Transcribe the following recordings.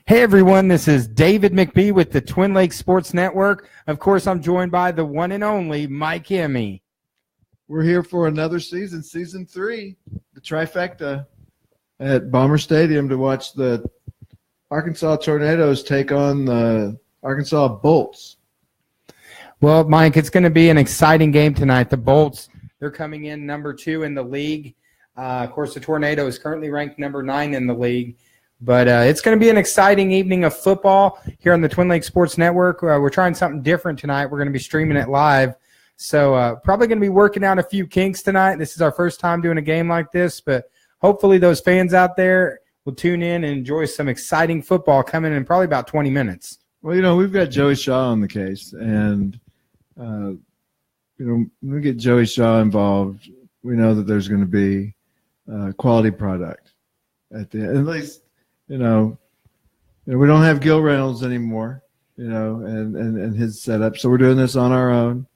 Hey everyone, this is David McBee with the Twin Lakes Sports Network. Of course, I'm joined by the one and only Mike Hemme. We're here for another season, season 3, the trifecta at Bomber Stadium to watch the Arkansas Tornadoes take on the Arkansas Boltz. Well, Mike, it's going to be an exciting game tonight. The Boltz, they're coming in number 2 in the league. Of course, the Tornado is currently ranked number 9 in the league. But it's going to be an exciting evening of football here on the Twin Lakes Sports Network. We're trying something different tonight. We're going to be streaming it live. So probably going to be working out a few kinks tonight. This is our first time doing a game like this, but hopefully those fans out there will tune in and enjoy some exciting football coming in probably about 20 minutes. Well, we've got Joey Shaw on the case, and, when we get Joey Shaw involved, we know that there's going to be a quality product at the end. At least, we don't have Gil Reynolds anymore, and his setup. So we're doing this on our own.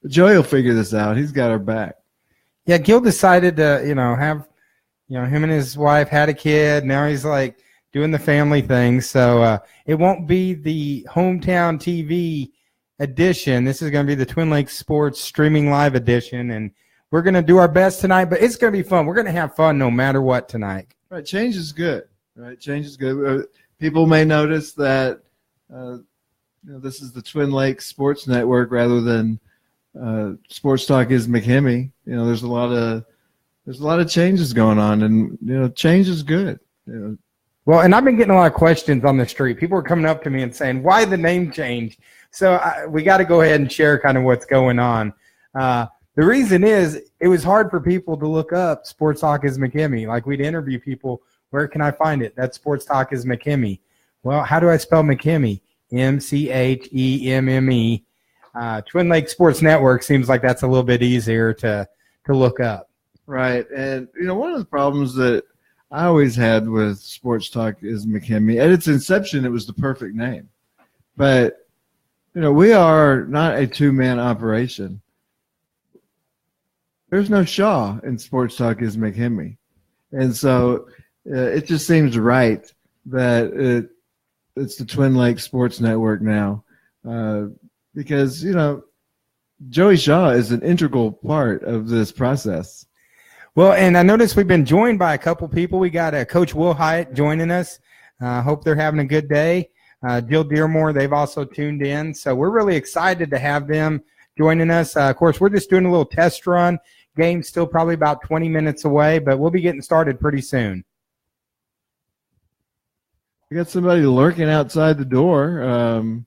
But Joey will figure this out. He's got our back. Yeah, Gil decided to, have, him and his wife had a kid. Now he's like doing the family thing. So it won't be the hometown TV edition. This is going to be the Twin Lakes Sports streaming live edition. And we're going to do our best tonight, but it's going to be fun. We're going to have fun no matter what tonight. Right, change is good. Right, change is good. People may notice that this is the Twin Lakes Sports Network rather than Sports Talk is McHemme. There's a lot of changes going on, and change is good. Well, and I've been getting a lot of questions on the street. People are coming up to me and saying, "Why the name change?" So we got to go ahead and share kind of what's going on. The reason is it was hard for people to look up Sports Talk is McHemme. Like we'd interview people. Where can I find it? That Sports Talk is McHemme. Well, how do I spell McHemme? M-C-H-E-M-M-E. Twin Lakes Sports Network seems like that's a little bit easier to look up. Right. And, one of the problems that I always had with Sports Talk is McHemme, at its inception, it was the perfect name. But, we are not a two-man operation. There's no Shaw in Sports Talk is McHemme. And so it just seems right that it's the Twin Lakes Sports Network now because, Joey Shaw is an integral part of this process. Well, and I noticed we've been joined by a couple people. We got Coach Will Hyatt joining us. Hope they're having a good day. Jill Dearmore, they've also tuned in. So we're really excited to have them joining us. Of course, we're just doing a little test run. Game's still probably about 20 minutes away, but we'll be getting started pretty soon. We got somebody lurking outside the door.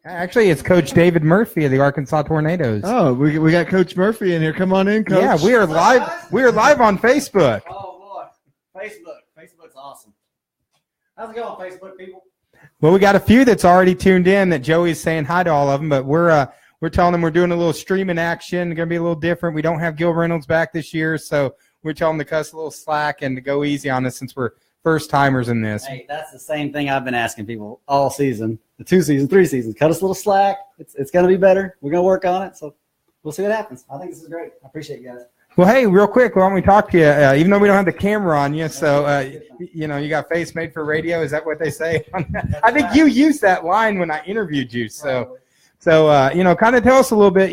Actually, it's Coach David Murphy of the Arkansas Tornadoes. Oh, we got Coach Murphy in here. Come on in, Coach. Yeah, we are live. We are live on Facebook. Oh boy, Facebook's awesome. How's it going, Facebook people? Well, we got a few that's already tuned in. That Joey's saying hi to all of them, but we're telling them we're doing a little streaming action. Going to be a little different. We don't have Gil Reynolds back this year, so we're telling them to cut us a little slack and to go easy on us since we're first timers in this. Hey, that's the same thing I've been asking people all season, the 2 seasons, 3 seasons. Cut us a little slack. It's going to be better. We're going to work on it. So we'll see what happens. I think this is great. I appreciate you guys. Well, hey, real quick, why don't we talk to you? Even though we don't have the camera on you, so you got face made for radio. Is that what they say? I think you used that line when I interviewed you. So kind of tell us a little bit.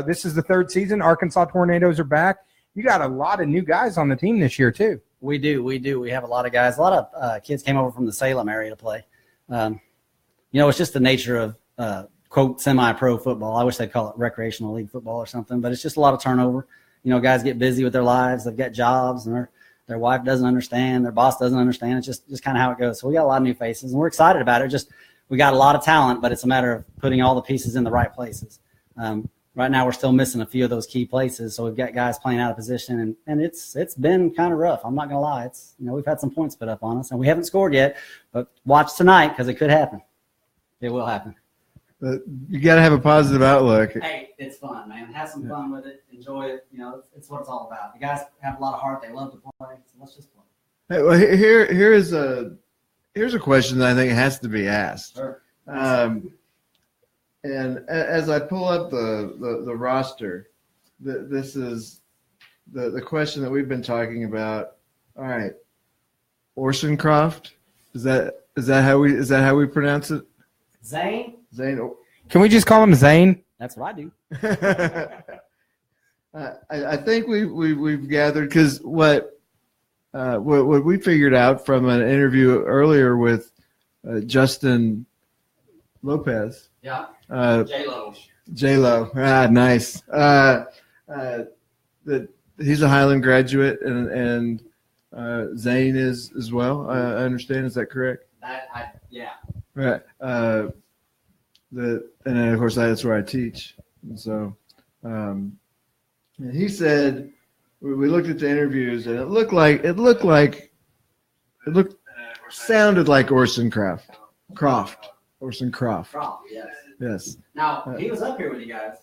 This is the 3rd season. Arkansas Tornadoes are back. You got a lot of new guys on the team this year too. We do. We have a lot of guys. A lot of kids came over from the Salem area to play. It's just the nature of, quote, semi-pro football. I wish they'd call it recreational league football or something, but it's just a lot of turnover. Guys get busy with their lives. They've got jobs, and their wife doesn't understand. Their boss doesn't understand. It's just kind of how it goes. So we got a lot of new faces, and we're excited about it. We got a lot of talent, but it's a matter of putting all the pieces in the right places. Right now we're still missing a few of those key places, so we've got guys playing out of position, and it's been kind of rough. I'm not gonna lie. It's we've had some points put up on us, and we haven't scored yet. But watch tonight because it could happen. It will happen. But you got to have a positive outlook. Hey, it's fun, man. Have some fun with it. Enjoy it. It's what it's all about. The guys have a lot of heart. They love to play. So let's just play. Hey, well, here's a question that I think has to be asked. Sure. And as I pull up the roster, this is the question that we've been talking about. All right, Orson Croft, Is that how we pronounce it? Zane. Zane. Can we just call him Zane? That's what I do. I think we've gathered, because what we figured out from an interview earlier with Justin Lopez. Yeah. J-Lo. Nice. That he's a Highland graduate, and Zane is as well. I understand. Is that correct? Yeah. Right. And then of course that's where I teach. And so, and he said we looked at the interviews, and it sounded like Orson Croft. Orson Croft. Yes. Now he was up here with you guys.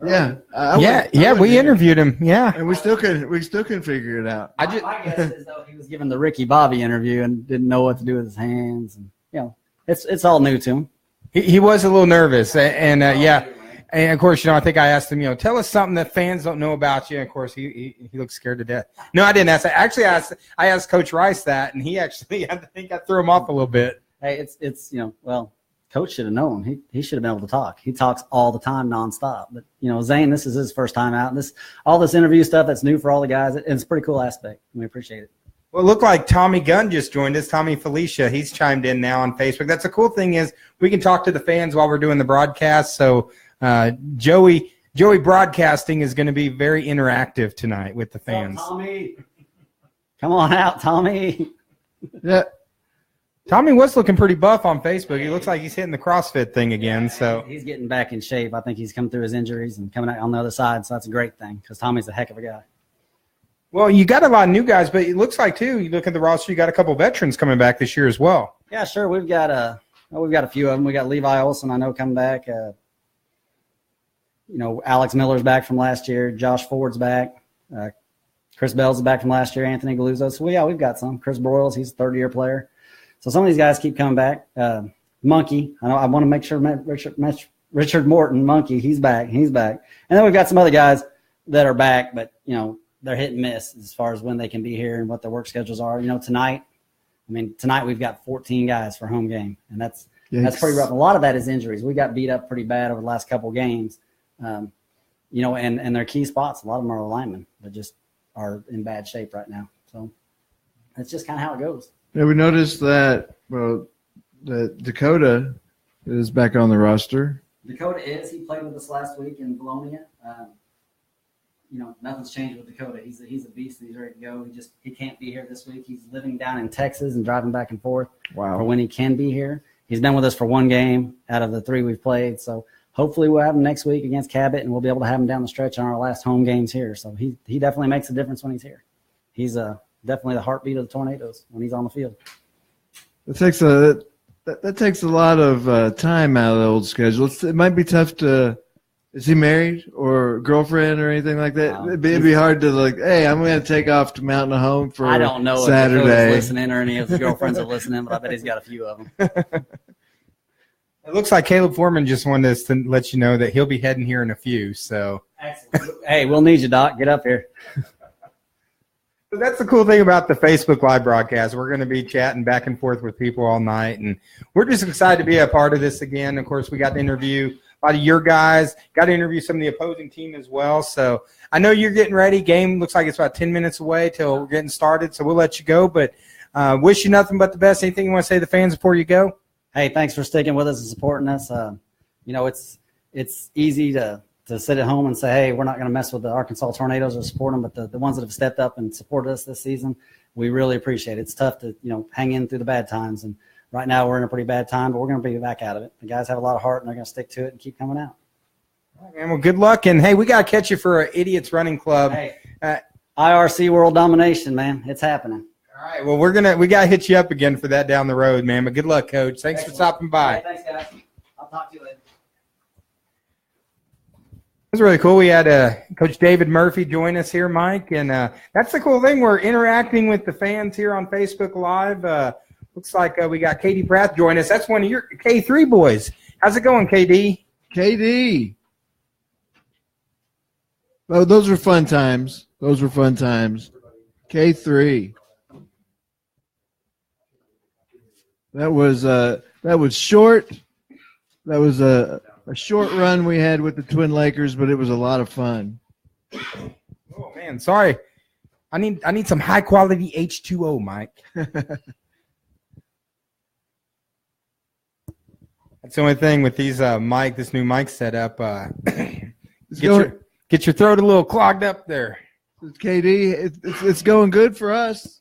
Yeah. We interviewed him. Yeah. And we still couldn't figure it out. My guess is though he was giving the Ricky Bobby interview and didn't know what to do with his hands, and it's all new to him. He was a little nervous, and and of course, I think I asked him, tell us something that fans don't know about you. And of course, he looked scared to death. No, I didn't ask that. Actually, I asked Coach Rice that, and he actually, I think I threw him off a little bit. Hey, it's Coach should have known. He should have been able to talk. He talks all the time, nonstop. But Zane, this is his first time out. All this interview stuff that's new for all the guys. It's a pretty cool aspect. We appreciate it. Well, it looked like Tommy Gunn just joined us. Tommy Felicia, he's chimed in now on Facebook. That's the cool thing is we can talk to the fans while we're doing the broadcast. So Joey Broadcasting is going to be very interactive tonight with the fans. Tommy, come on out, Tommy. Yeah. Tommy was looking pretty buff on Facebook. He looks like he's hitting the CrossFit thing again. So he's getting back in shape. I think he's come through his injuries and coming out on the other side. So that's a great thing because Tommy's a heck of a guy. Well, you got a lot of new guys, but it looks like too. You look at the roster, you got a couple veterans coming back this year as well. Yeah, sure. We've got a few of them. We got Levi Olson, I know, coming back. Alex Miller's back from last year. Josh Ford's back. Chris Bell's back from last year. Anthony Galuzzo. So we've got some. Chris Broyles, he's a third-year player. So some of these guys keep coming back. Monkey, I want to make sure Richard Morton, Monkey, he's back. And then we've got some other guys that are back, but they're hit and miss as far as when they can be here and what their work schedules are. Tonight we've got 14 guys for home game, and that's pretty rough. A lot of that is injuries. We got beat up pretty bad over the last couple of games, and their key spots. A lot of them are linemen that just are in bad shape right now. So that's just kind of how it goes. Yeah, we noticed that Dakota is back on the roster. Dakota is. He played with us last week in Bologna. Nothing's changed with Dakota. He's a beast and he's ready to go. He can't be here this week. He's living down in Texas and driving back and forth for when he can be here. He's been with us for one game out of the 3 we've played. So hopefully we'll have him next week against Cabot, and we'll be able to have him down the stretch on our last home games here. So he definitely makes a difference when he's here. He's definitely the heartbeat of the Tornadoes when he's on the field. That takes a lot of time out of the old schedule. It might be tough to. Is he married or girlfriend or anything like that? It'd be hard to hey, I'm going to take off to Mountain Home for Saturday. I don't know if Dakota's listening or any of his girlfriends are listening, but I bet he's got a few of them. It looks like Caleb Foreman just wanted us to let you know that he'll be heading here in a few. So, excellent. Hey, we'll need you, Doc. Get up here. So that's the cool thing about the Facebook Live broadcast. We're going to be chatting back and forth with people all night, and we're just excited to be a part of this again. Of course, we got to interview a lot of your guys, got to interview some of the opposing team as well. So I know you're getting ready. Game looks like it's about 10 minutes away till we're getting started, so we'll let you go. But wish you nothing but the best. Anything you want to say to the fans before you go? Hey, thanks for sticking with us and supporting us. It's easy to sit at home and say, hey, we're not going to mess with the Arkansas Tornadoes or support them, but the ones that have stepped up and supported us this season, we really appreciate it. It's tough to hang in through the bad times, and right now we're in a pretty bad time, but we're going to be back out of it. The guys have a lot of heart, and they're going to stick to it and keep coming out. All right, man. Well, good luck, and hey, we got to catch you for an Idiots Running Club. Hey, IRC World Domination, man, it's happening. All right, well, we got to hit you up again for that down the road, man. But good luck, Coach. Thanks for stopping by. Hey, thanks, guys. I'll talk to you later. It was really cool. We had Coach David Murphy join us here, Mike, and that's the cool thing. We're interacting with the fans here on Facebook Live. Looks like we got Katie Pratt join us. That's one of your K3 boys. How's it going, KD? KD. Oh, those were fun times. K3. That was short. That was a short run we had with the Twin Lakers, but it was a lot of fun. Oh man, sorry. I need some high quality H2O, Mike. That's the only thing with these this new mic setup. Get your throat a little clogged up there. KD, it's going good for us.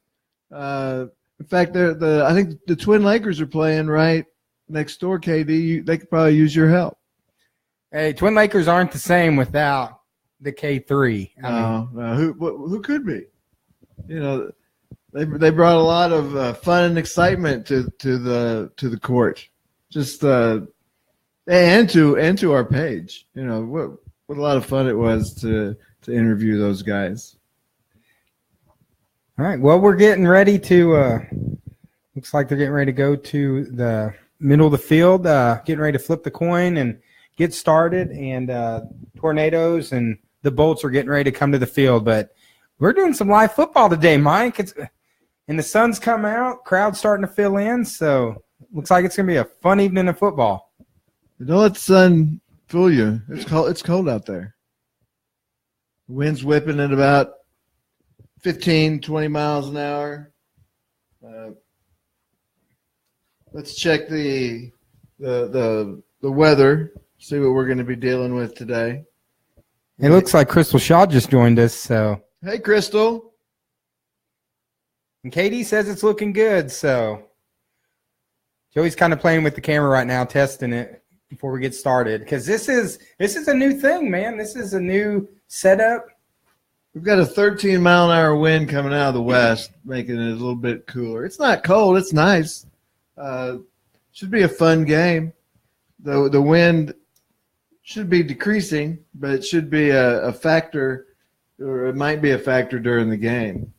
In fact, I think the Twin Lakers are playing right next door. KD, they could probably use your help. Hey, Twin Lakers aren't the same without the K3. No, who could be? You know, they brought a lot of fun and excitement to the court. Just and to our page. You know what a lot of fun it was to interview those guys. All right. Well, we're getting ready to. Looks like they're getting ready to go to the middle of the field. Getting ready to flip the coin and get started. And Tornadoes and the Boltz are getting ready to come to the field. But we're doing some live football today, Mike. And the sun's come out. Crowd's starting to fill in. So looks like it's going to be a fun evening of football. Don't let the sun fool you. It's cold out there. The wind's whipping at about 15, 20 miles an hour. Let's check the weather, see what we're going to be dealing with today. It looks like Crystal Shaw just joined us. So hey, Crystal. And Katie says it's looking good. So Joey's kind of playing with the camera right now, testing it before we get started, because this is a new thing, man. This is a new setup. We've got a 13-mile-an-hour wind coming out of the west, making it a little bit cooler. It's not cold. It's nice. Should be a fun game. The wind should be decreasing, but it should be a factor, or it might be a factor during the game.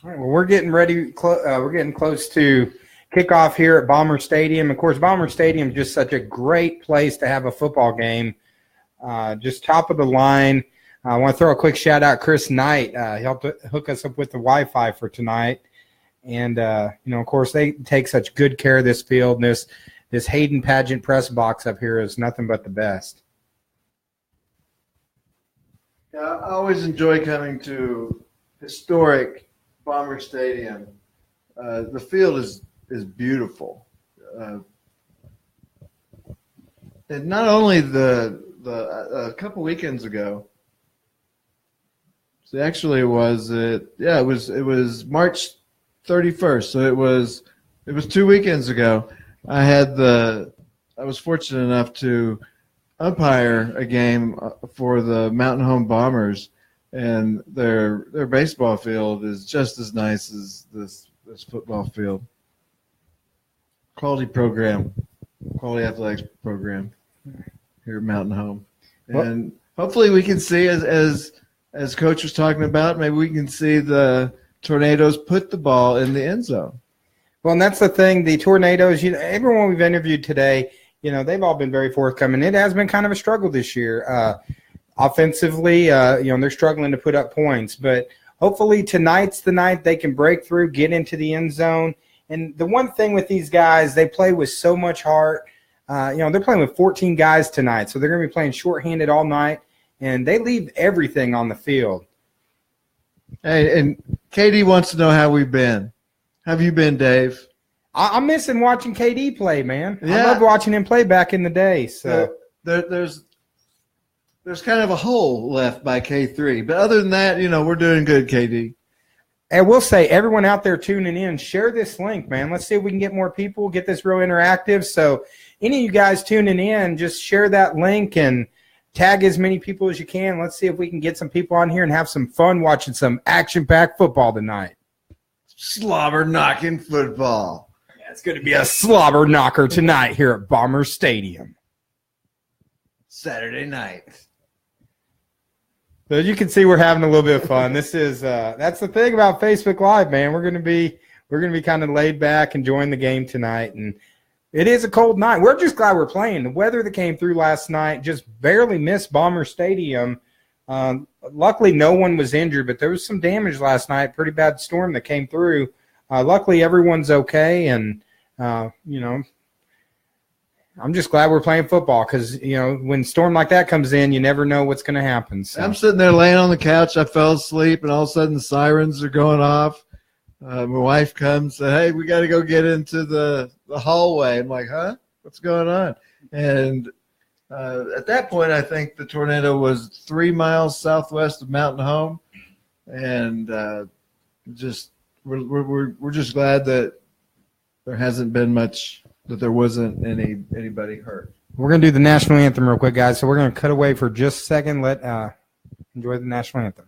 All right, well, we're getting ready. We're getting close to kickoff here at Bomber Stadium. Of course, Bomber Stadium is just such a great place to have a football game. Just top of the line. I want to throw a quick shout out. Chris Knight helped hook us up with the Wi-Fi for tonight. And, of course, they take such good care of this field. And this Hayden Pageant press box up here is nothing but the best. Yeah, I always enjoy coming to historic Bomber Stadium. The field is beautiful. And not only a couple weekends ago, so actually it was March 31st. So it was 2 weekends ago. I was fortunate enough to umpire a game for the Mountain Home Bombers, and their baseball field is just as nice as this football field. Quality athletics program here at Mountain Home. And hopefully we can see, as Coach was talking about, maybe we can see the Tornadoes put the ball in the end zone. Well, and that's the thing. The Tornadoes, everyone we've interviewed today, they've all been very forthcoming. It has been kind of a struggle this year. Offensively, they're struggling to put up points. But hopefully tonight's the night they can break through, get into the end zone. And the one thing with these guys, they play with so much heart. They're playing with 14 guys tonight, so they're going to be playing shorthanded all night, and they leave everything on the field. Hey, and KD wants to know how we've been. How have you been, Dave? I'm missing watching KD play, man. Yeah. I loved watching him play back in the day. So there's kind of a hole left by K3, but other than that, we're doing good, KD. And we'll say, everyone out there tuning in, share this link, man. Let's see if we can get more people, get this real interactive. So any of you guys tuning in, just share that link and tag as many people as you can. Let's see if we can get some people on here and have some fun watching some action-packed football tonight. Slobber-knocking football. Yeah, it's going to be a slobber knocker tonight here at Bomber Stadium. Saturday night. So as you can see, we're having a little bit of fun. This is that's the thing about Facebook Live, man. We're gonna be kind of laid back, enjoying the game tonight, and it is a cold night. We're just glad we're playing. The weather that came through last night just barely missed Bomber Stadium. Luckily, no one was injured, but there was some damage last night. Pretty bad storm that came through. luckily everyone's okay, and I'm just glad we're playing football because, when a storm like that comes in, you never know what's going to happen. So. I'm sitting there laying on the couch. I fell asleep, and all of a sudden the sirens are going off. My wife comes and said, hey, we got to go get into the hallway. I'm like, huh? What's going on? And at that point, I think the tornado was 3 miles southwest of Mountain Home. And we're just glad that there hasn't been much, that there wasn't anybody hurt. We're going to do the national anthem real quick, guys. So we're going to cut away for just a second. Let enjoy the national anthem.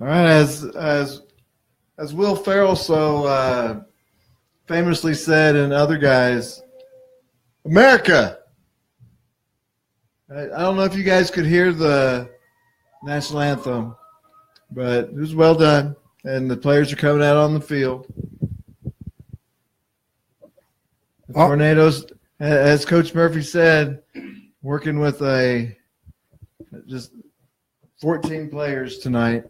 All right, as Will Ferrell so famously said, and other guys, America. I don't know if you guys could hear the national anthem, but it was well done, and the players are coming out on the field. The Tornadoes, as Coach Murphy said, working with just 14 players tonight.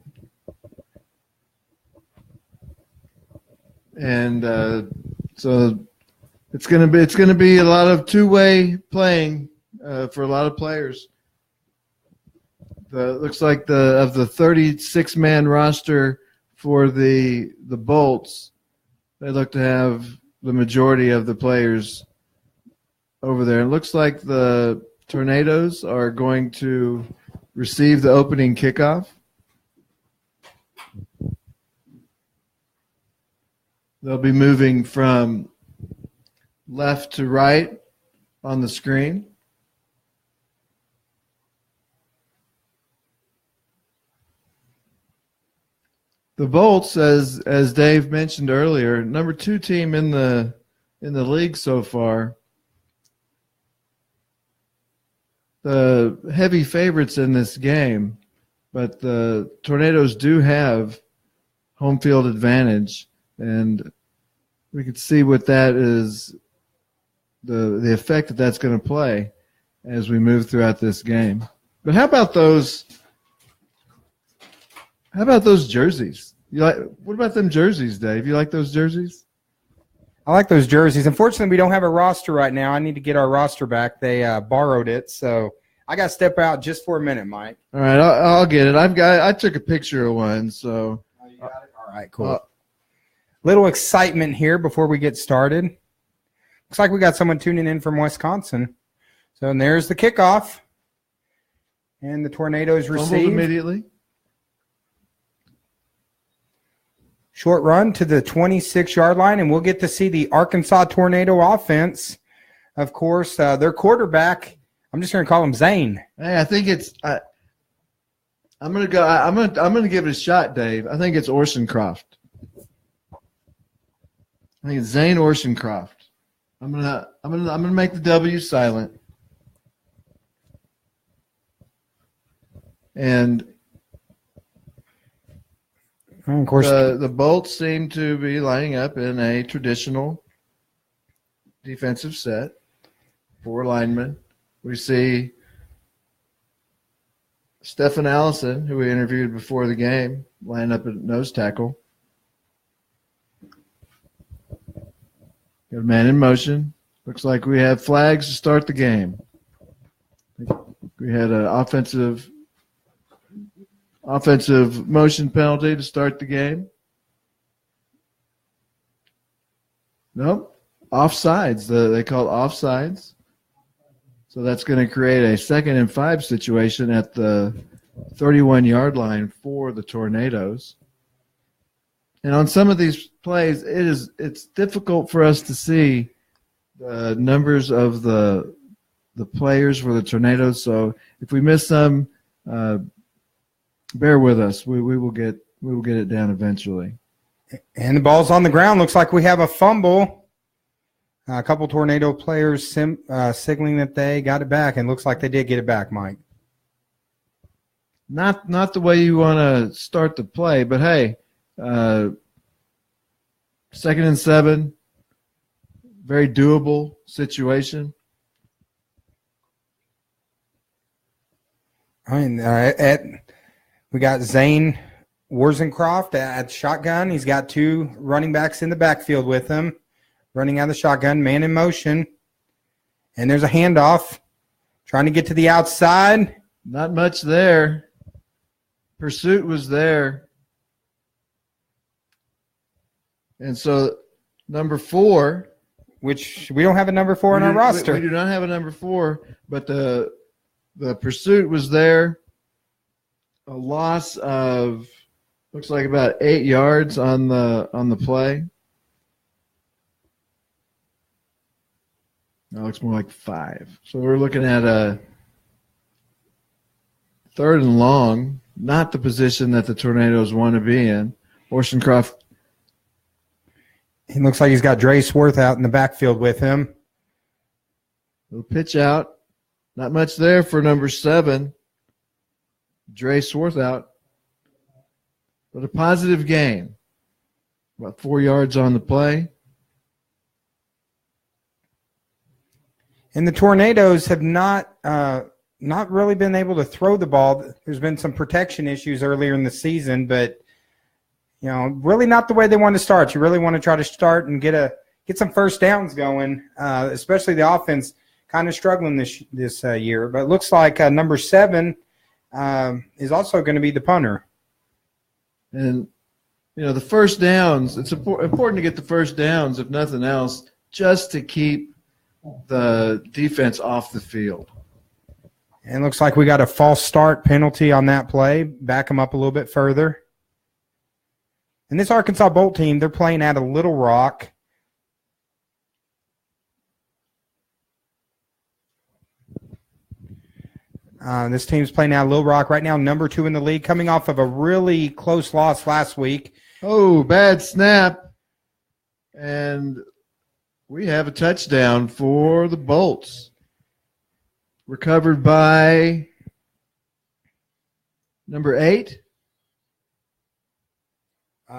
And so it's going to be a lot of two-way playing for a lot of players. Looks like of the 36-man roster for the Boltz, they look to have the majority of the players over there. It looks like the Tornadoes are going to receive the opening kickoff. They'll be moving from left to right on the screen. The Boltz, as Dave mentioned earlier, number 2 team in the league so far. The heavy favorites in this game, but the Tornadoes do have home field advantage. And we can see what that is, the effect that's going to play as we move throughout this game. But how about those jerseys? What about them jerseys, Dave? You like those jerseys? I like those jerseys. Unfortunately, we don't have a roster right now. I need to get our roster back. They borrowed it, so I got to step out just for a minute, Mike. All right, I'll get it. I took a picture of one, so. Oh, you got it? All right, cool. Little excitement here before we get started. Looks like we got someone tuning in from Wisconsin. So and there's the kickoff. And the Tornadoes receive. Immediately. Short run to the 26-yard line, and we'll get to see the Arkansas Tornado offense. Of course, their quarterback I'm just going to call him Zane. Hey, I think it's. I'm gonna go. I'm gonna give it a shot, Dave. I think it's Orson Croft. I think it's Zane Orson Croft. I'm gonna make the W silent. And of course, the Bolts seem to be lining up in a traditional defensive set. 4 linemen. We see Stephen Allison, who we interviewed before the game, line up at nose tackle. Got a man in motion. Looks like we have flags to start the game. We had an offensive motion penalty to start the game. Nope. Offsides. They call it offsides. So that's going to create a 2nd and 5 situation at the 31-yard line for the Tornadoes. And on some of these plays, it's difficult for us to see the numbers of the players for the Tornadoes. So if we miss some, bear with us. We will get it down eventually. And the ball's on the ground. Looks like we have a fumble. A couple Tornado players signaling that they got it back, and looks like they did get it back, Mike. Not the way you want to start the play, but hey, 2nd and 7, very doable situation. I mean, we got Zane Warzencroft at shotgun. He's got 2 running backs in the backfield with him. Running out of the shotgun, man in motion. And there's a handoff. Trying to get to the outside. Not much there. Pursuit was there. And so number 4. Which we don't have a number 4 on our roster. We do not have a number 4, but the pursuit was there. A loss of, looks like about 8 yards on the play. That looks more like 5. So we're looking at a 3rd and long, not the position that the Tornadoes want to be in. Orson Croft. He looks like he's got Dre Swarth out in the backfield with him. Little pitch out. Not much there for number 7. Dre Swarth out. But a positive gain. About 4 yards on the play. And the Tornadoes have not really been able to throw the ball. There's been some protection issues earlier in the season, but really not the way they want to start. You really want to try to start and get some first downs going, especially the offense kind of struggling this year. But it looks like number 7 is also going to be the punter. And the first downs. It's important to get the first downs, if nothing else, just to keep the defense off the field. And it looks like we got a false start penalty on that play. Back them up a little bit further. And this Arkansas Bolt team, they're playing out of Little Rock. This team's playing out of Little Rock right now, number 2 in the league, coming off of a really close loss last week. Oh, bad snap. And we have a touchdown for the Bolts. Recovered by number 8.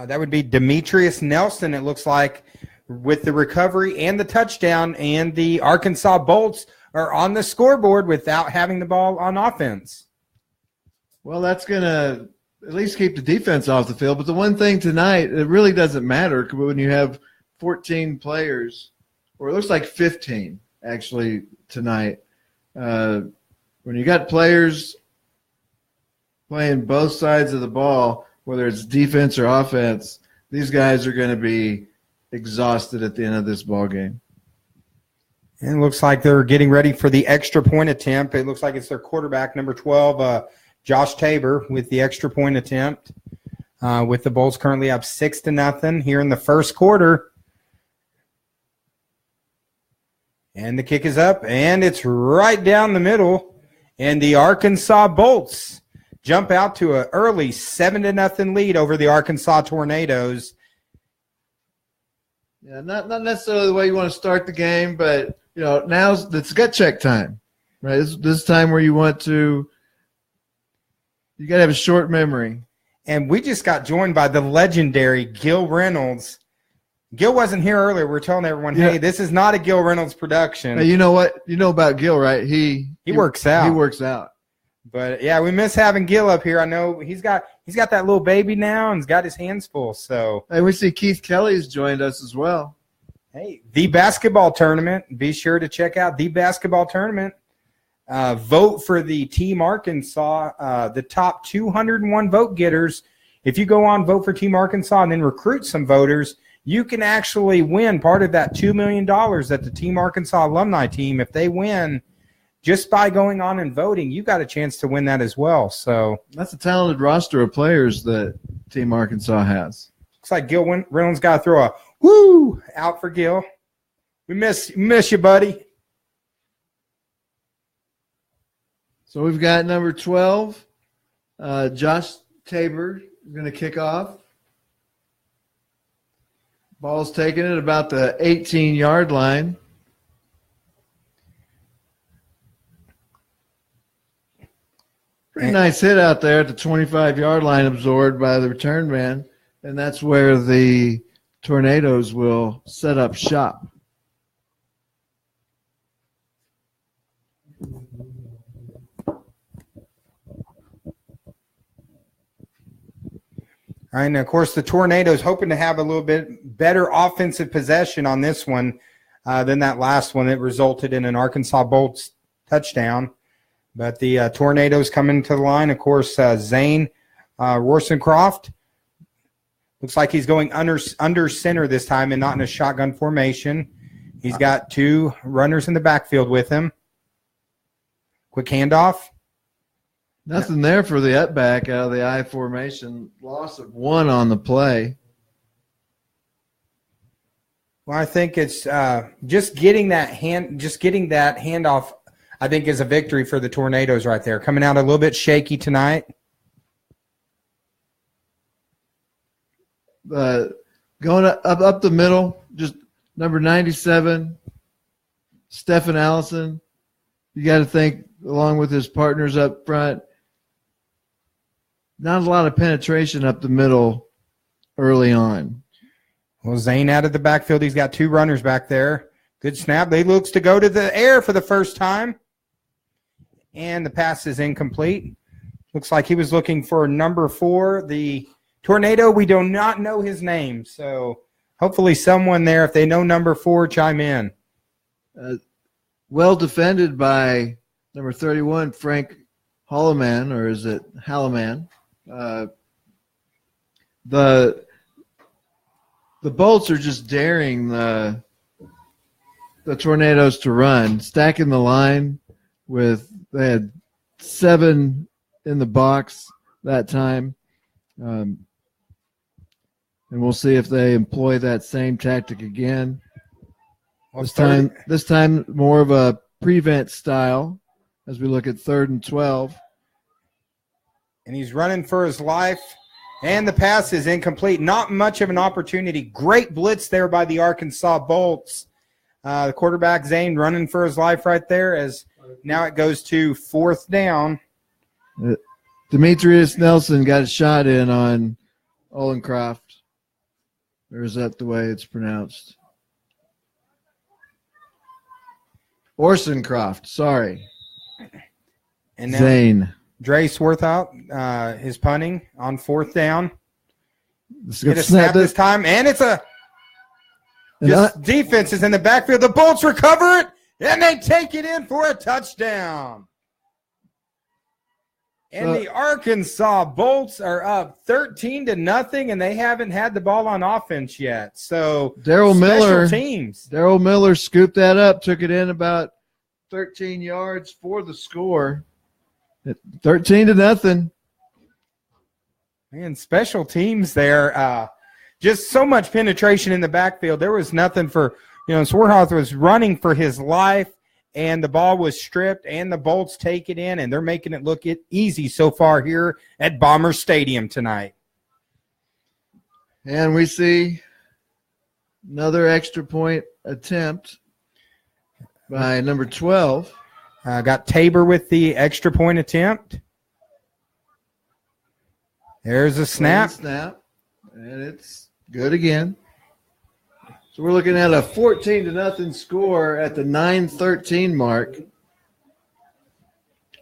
That would be Demetrius Nelson, it looks like, with the recovery and the touchdown, and the Arkansas Bolts are on the scoreboard without having the ball on offense. Well, that's going to at least keep the defense off the field. But the one thing tonight, it really doesn't matter when you have 14 players, or it looks like 15 actually tonight. When you got players playing both sides of the ball, whether it's defense or offense, these guys are going to be exhausted at the end of this ball game. And it looks like they're getting ready for the extra point attempt. It looks like it's their quarterback, number 12, Josh Tabor, with the extra point attempt. With the Bolts currently up 6-0 here in the first quarter. And the kick is up, and it's right down the middle. And the Arkansas Boltz jump out to an early 7-0 lead over the Arkansas Tornadoes. Yeah, not necessarily the way you want to start the game, but now it's gut check time, right? This time where you got to have a short memory. And we just got joined by the legendary Gil Reynolds. Gil wasn't here earlier. We're telling everyone, hey, this is not a Gil Reynolds production. Hey, you know what? You know about Gil, right? He works out. He works out. But yeah, we miss having Gil up here. I know he's got that little baby now and he's got his hands full. So hey, we see Keith Kelly's joined us as well. Hey, the basketball tournament. Be sure to check out the basketball tournament. Vote for the Team Arkansas, the top 201 vote getters. If you go on Vote for Team Arkansas and then recruit some voters, you can actually win part of that $2 million that the Team Arkansas alumni team, if they win, just by going on and voting, you got a chance to win that as well. So that's a talented roster of players that Team Arkansas has. Looks like Gil Reynolds got to throw a woo out for Gil. We miss you, buddy. So we've got number 12, Josh Tabor, going to kick off. Ball's taken at about the 18-yard line. Pretty nice hit out there at the 25-yard line, absorbed by the return man, and that's where the Tornadoes will set up shop. All right, and of course the Tornadoes hoping to have a little bit better offensive possession on this one than that last one that resulted in an Arkansas Boltz touchdown. But the Tornadoes coming to the line. Of course, Zane Rosencroft looks like he's going under center this time and not in a shotgun formation. He's got two runners in the backfield with him. Quick handoff. Nothing there for the up back out of the I formation. Loss of one on the play. Well, I think it's just getting that handoff, I think, is a victory for the Tornadoes right there. Coming out a little bit shaky tonight. Going up the middle, just number 97, Stephen Allison. You got to think, along with his partners up front, not a lot of penetration up the middle early on. Well, Zane out of the backfield. He's got two runners back there. Good snap. He looks to go to the air for the first time. And the pass is incomplete. Looks like he was looking for number 4. The Tornado, we do not know his name. So hopefully someone there, if they know number 4, chime in. Well defended by number 31, Frank Holloman, or is it Hallaman? The Boltz are just daring the Tornadoes to run, stacking the line they had 7 in the box that time. And we'll see if they employ that same tactic again. This time more of a prevent style as we look at 3rd and 12. And he's running for his life. And the pass is incomplete. Not much of an opportunity. Great blitz there by the Arkansas Boltz. The quarterback, Zane, running for his life right there as now it goes to 4th down. Demetrius Nelson got a shot in on Olencroft. Or is that the way it's pronounced? Orsoncroft, sorry. And now Zane. Dre Swarthout is punting on 4th down. Get a snap this time, and it's defense is in the backfield. The Boltz recover it, and they take it in for a touchdown. And the Arkansas Boltz are up 13-0, and they haven't had the ball on offense yet. So Daryl Miller scooped that up, took it in about 13 yards for the score. 13-0. Man, special teams there. Just so much penetration in the backfield. There was nothing for, Swarhoff was running for his life, and the ball was stripped, and the Bolts take it in, and they're making it look easy so far here at Bomber Stadium tonight. And we see another extra point attempt by number 12. Got Tabor with the extra point attempt. There's a snap. And it's good again. So we're looking at a 14-0 score at the 9:13 mark.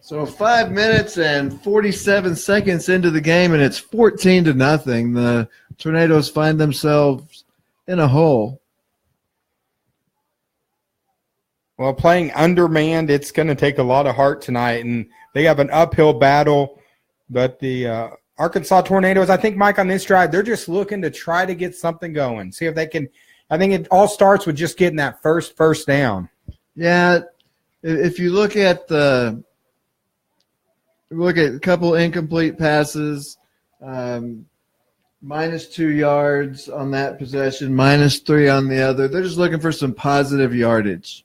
So 5 minutes and 47 seconds into the game, and it's 14-0. The Tornadoes find themselves in a hole. Well, playing undermanned, it's going to take a lot of heart tonight, and they have an uphill battle. But the Arkansas Tornadoes, I think, Mike, on this drive, they're just looking to try to get something going, see if they can. I think it all starts with just getting that first down. Yeah, if you look at a couple incomplete passes, -2 yards on that possession, -3 on the other. They're just looking for some positive yardage.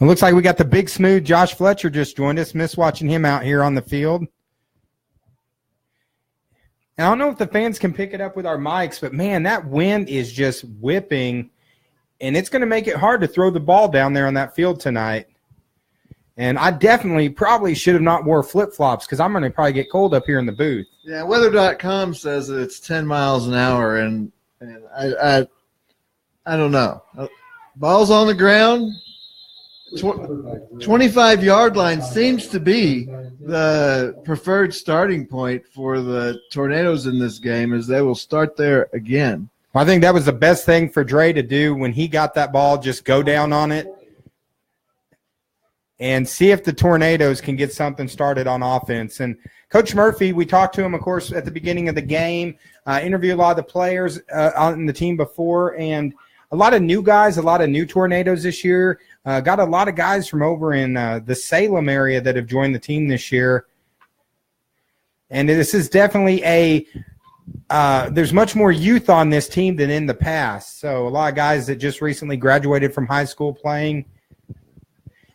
It looks like we got the big smooth Josh Fletcher just joined us. Miss watching him out here on the field. And I don't know if the fans can pick it up with our mics, but, man, that wind is just whipping, and it's going to make it hard to throw the ball down there on that field tonight. And I definitely probably should have not wore flip-flops because I'm going to probably get cold up here in the booth. Yeah, weather.com says that it's 10 miles an hour, and I don't know. Ball's on the ground. 25-yard line seems to be the preferred starting point for the Tornadoes in this game, as they will start there again. I think that was the best thing for Dre to do when he got that ball, just go down on it and see if the Tornadoes can get something started on offense. And Coach Murphy, we talked to him, of course, at the beginning of the game, interviewed a lot of the players on the team before, and a lot of new guys, a lot of new Tornadoes this year. Got a lot of guys from over in the Salem area that have joined the team this year. And this is definitely there's much more youth on this team than in the past. So a lot of guys that just recently graduated from high school playing.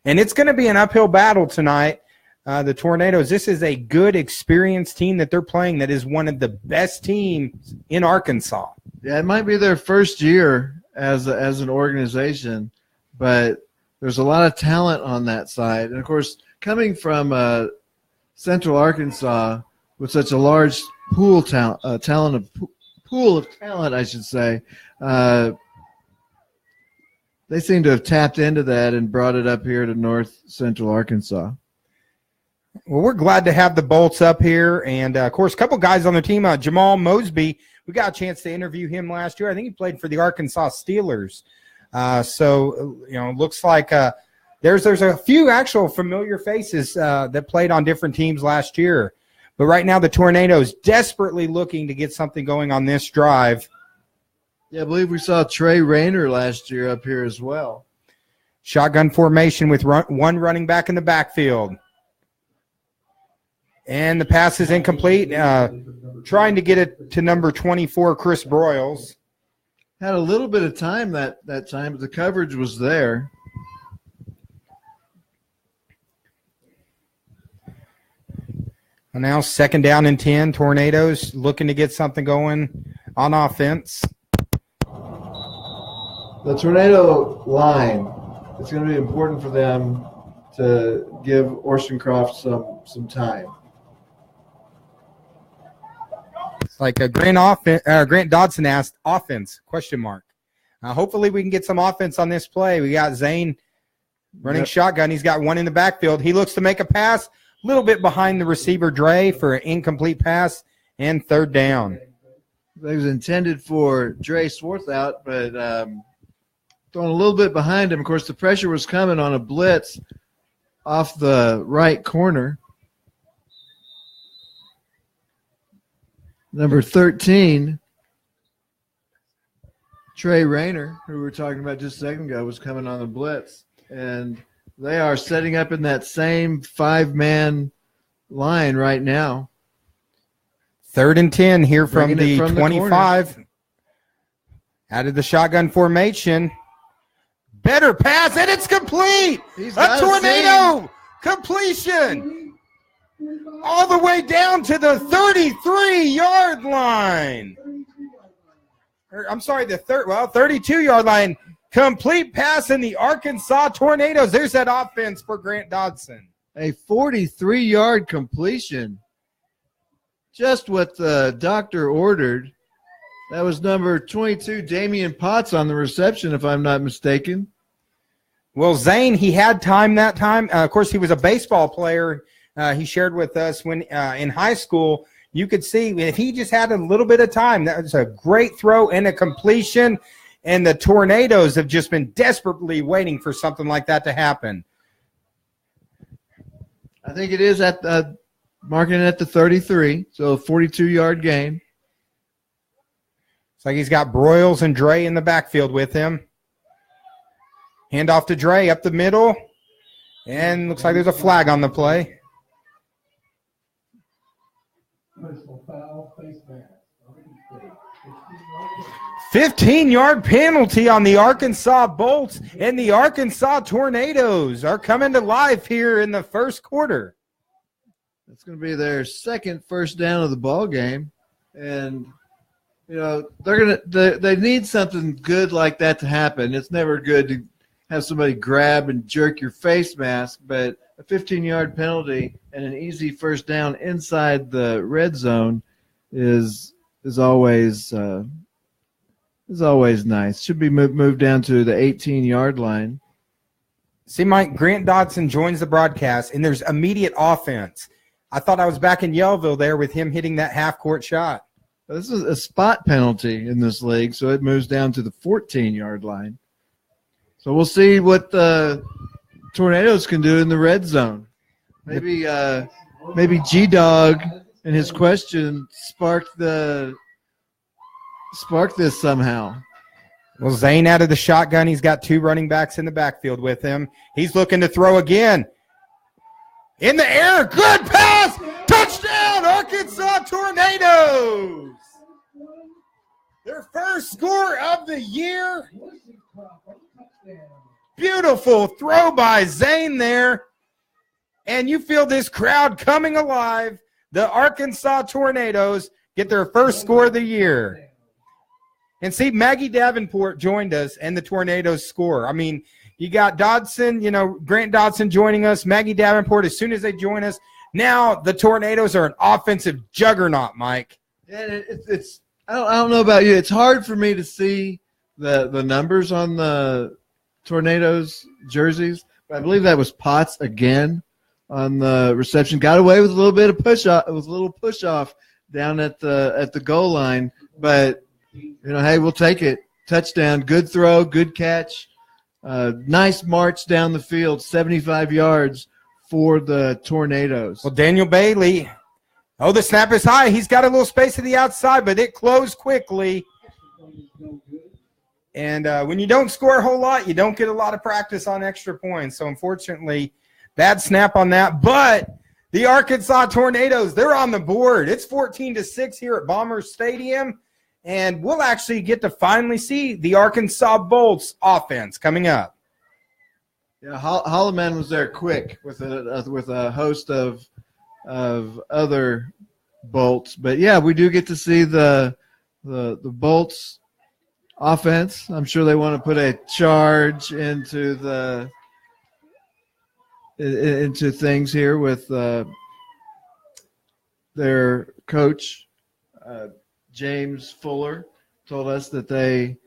And it's going to be an uphill battle tonight. The Tornadoes, this is a good, experienced team that they're playing that is one of the best teams in Arkansas. Yeah, it might be their first year as an organization, but there's a lot of talent on that side. And, of course, coming from Central Arkansas with such a large pool of talent, I should say, they seem to have tapped into that and brought it up here to North Central Arkansas. Well, we're glad to have the Boltz up here. And, of course, a couple guys on their team, Jamal Mosby, we got a chance to interview him last year. I think he played for the Arkansas Steelers. Looks like there's a few actual familiar faces that played on different teams last year. But right now the Tornadoes desperately looking to get something going on this drive. Yeah, I believe we saw Trey Rayner last year up here as well. Shotgun formation with one running back in the backfield. And the pass is incomplete. Trying to get it to number 24, Chris Broyles. Had a little bit of time that time, but the coverage was there. And now 2nd down and 10. Tornadoes looking to get something going on offense. The Tornado line, it's going to be important for them to give Orson Croft some time. Like Grant Dodson asked, offense, ? Hopefully we can get some offense on this play. We got Zane running shotgun. He's got one in the backfield. He looks to make a pass, a little bit behind the receiver, Dre, for an incomplete pass and 3rd down. It was intended for Dre Swarthout, but thrown a little bit behind him. Of course, the pressure was coming on a blitz off the right corner. Number 13, Trey Rayner, who we were talking about just a second ago, was coming on the blitz. And they are setting up in that same 5-man line right now. 3rd and 10 here from the 25. Out of the shotgun formation. Better pass, and it's complete. A tornado completion. All the way down to the 33-yard line. I'm sorry, the 32-yard line. Complete pass in the Arkansas Tornadoes. There's that offense for Grant Dodson. A 43-yard completion. Just what the doctor ordered. That was number 22, Damian Potts, on the reception, if I'm not mistaken. Well, Zane, he had time that time. Of course, he was a baseball player. He shared with us when in high school. You could see if he just had a little bit of time, that was a great throw and a completion. And the Tornadoes have just been desperately waiting for something like that to happen. I think it is at marking it at the 33, so a 42-yard gain. It's like he's got Broyles and Dre in the backfield with him. Hand off to Dre up the middle. And looks like there's a flag on the play. 15-yard penalty on the Arkansas Boltz, and the Arkansas Tornadoes are coming to life here in the first quarter. That's going to be their second first down of the ball game, and they need something good like that to happen. It's never good to have somebody grab and jerk your face mask, but a 15-yard penalty and an easy first down inside the red zone is always nice. Should be moved down to the 18-yard line. See, Mike, Grant Dodson joins the broadcast, and there's immediate offense. I thought I was back in Yellville there with him hitting that half-court shot. This is a spot penalty in this league, so it moves down to the 14-yard line. So we'll see what the Tornadoes can do in the red zone. Maybe G-Dog and his question sparked this somehow. Well, Zane out of the shotgun. He's got two running backs in the backfield with him. He's looking to throw again. In the air, good pass, touchdown, Arkansas Tornadoes. Their first score of the year. Beautiful throw by Zane there. And you feel this crowd coming alive. The Arkansas Tornadoes get their first score of the year. And see, Maggie Davenport joined us, and the Tornadoes score. I mean, you got Dodson, Grant Dodson joining us, Maggie Davenport as soon as they join us. Now the Tornadoes are an offensive juggernaut, Mike. Yeah, I don't know about you. It's hard for me to see the numbers on the Tornadoes jerseys, but I believe that was Potts again on the reception. Got away with a little bit of push off. It was a little push off down at the goal line, but hey, we'll take it. Touchdown, good throw, good catch. Nice march down the field, 75 yards for the Tornadoes. Well, Daniel Bailey, the snap is high. He's got a little space to the outside, but it closed quickly. And when you don't score a whole lot, you don't get a lot of practice on extra points. So, unfortunately, bad snap on that. But the Arkansas Tornadoes, they're on the board. It's 14-6 here at Bomber Stadium. And we'll actually get to finally see the Arkansas Boltz offense coming up. Yeah, Holloman was there quick with a host of other Bolts, but yeah, we do get to see the Bolts offense. I'm sure they want to put a charge into things here with their coach. James Fuller told us that they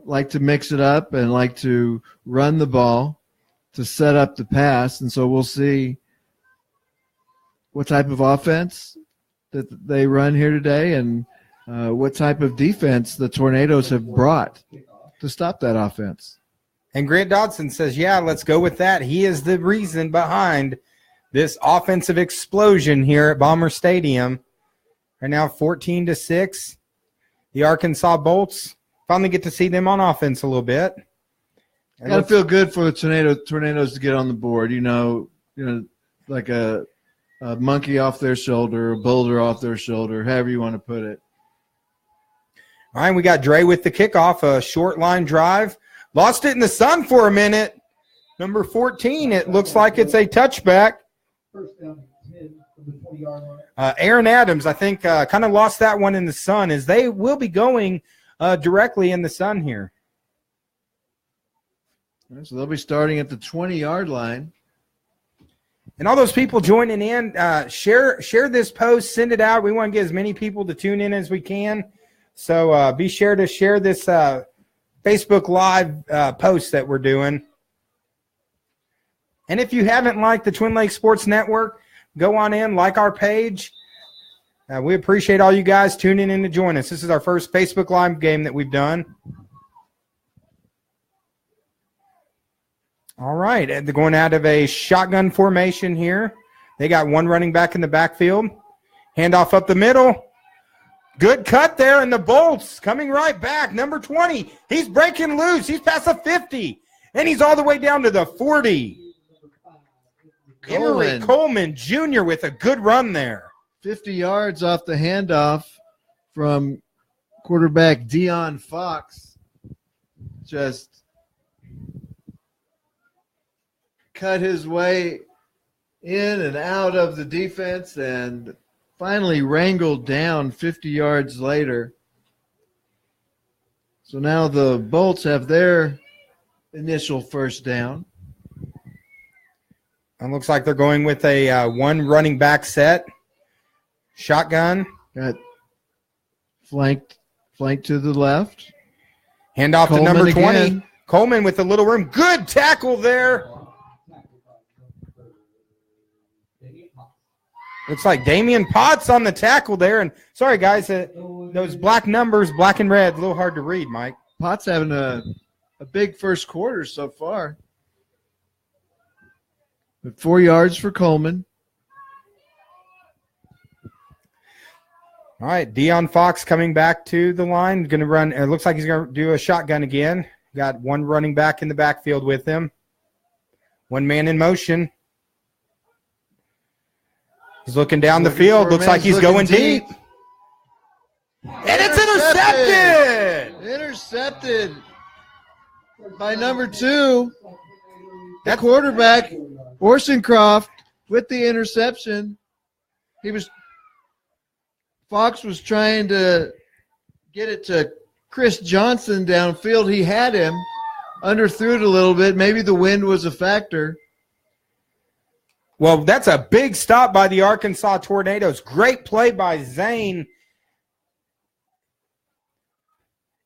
like to mix it up and like to run the ball to set up the pass. And so we'll see what type of offense that they run here today and what type of defense the Tornadoes have brought to stop that offense. And Grant Dodson says, yeah, let's go with that. He is the reason behind this offensive explosion here at Bomber Stadium. Right now, 14-6. The Arkansas Boltz finally get to see them on offense a little bit. Got to feel good for the Tornadoes to get on the board. Like a monkey off their shoulder, a boulder off their shoulder, however you want to put it. All right, we got Dre with the kickoff, a short line drive. Lost it in the sun for a minute. Number 14, it looks like it's a touchback. First down, 10 from the 20-yard line. Aaron Adams, I think, kind of lost that one in the sun, as they will be going directly in the sun here. So they'll be starting at the 20-yard line. And all those people joining in, share this post, send it out. We want to get as many people to tune in as we can. So be sure to share this Facebook Live post that we're doing. And if you haven't liked the Twin Lakes Sports Network, go on in, like our page. We appreciate all you guys tuning in to join us. This is our first Facebook Live game that we've done. All right, they're going out of a shotgun formation here. They got one running back in the backfield. Handoff up the middle. Good cut there, and the Boltz coming right back. Number 20, he's breaking loose. He's past the 50, and he's all the way down to the 40. Emory Coleman Jr. with a good run there. 50 yards off the handoff from quarterback Deion Fox. Just cut his way in and out of the defense and finally wrangled down 50 yards later. So now the Boltz have their initial first down. It looks like they're going with a one running back set. Shotgun. Got flanked to the left. Handoff to number 20. Again. Coleman with a little room. Good tackle there. Looks like Damian Potts on the tackle there. And sorry, guys, those black numbers, black and red, a little hard to read, Mike. Potts having a big first quarter so far. But 4 yards for Coleman. All right, Deion Fox coming back to the line. Going to run. It looks like he's going to do a shotgun again. Got one running back in the backfield with him. One man in motion. He's looking down the field. Looks like he's going deep. And it's intercepted. Intercepted by number 2. That quarterback, Orson Croft, with the interception. Fox was trying to get it to Chris Johnson downfield. He had him, underthrew it a little bit. Maybe the wind was a factor. Well, that's a big stop by the Arkansas Tornadoes. Great play by Zane.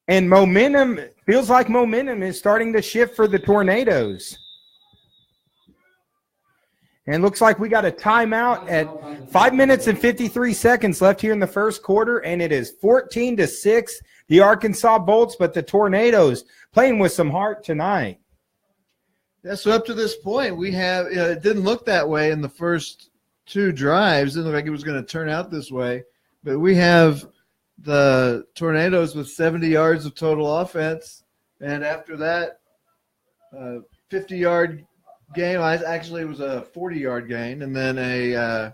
And momentum, feels like momentum is starting to shift for the Tornadoes. And looks like we got a timeout at 5 minutes and 53 seconds left here in the first quarter, and it is 14-6, the Arkansas Boltz, but the Tornadoes playing with some heart tonight. Yeah, so up to this point, we have it didn't look that way in the first 2 drives. It didn't look like it was going to turn out this way. But we have the Tornadoes with 70 yards of total offense, and after that, 50-yard gain. Actually, it was a 40-yard gain, and then a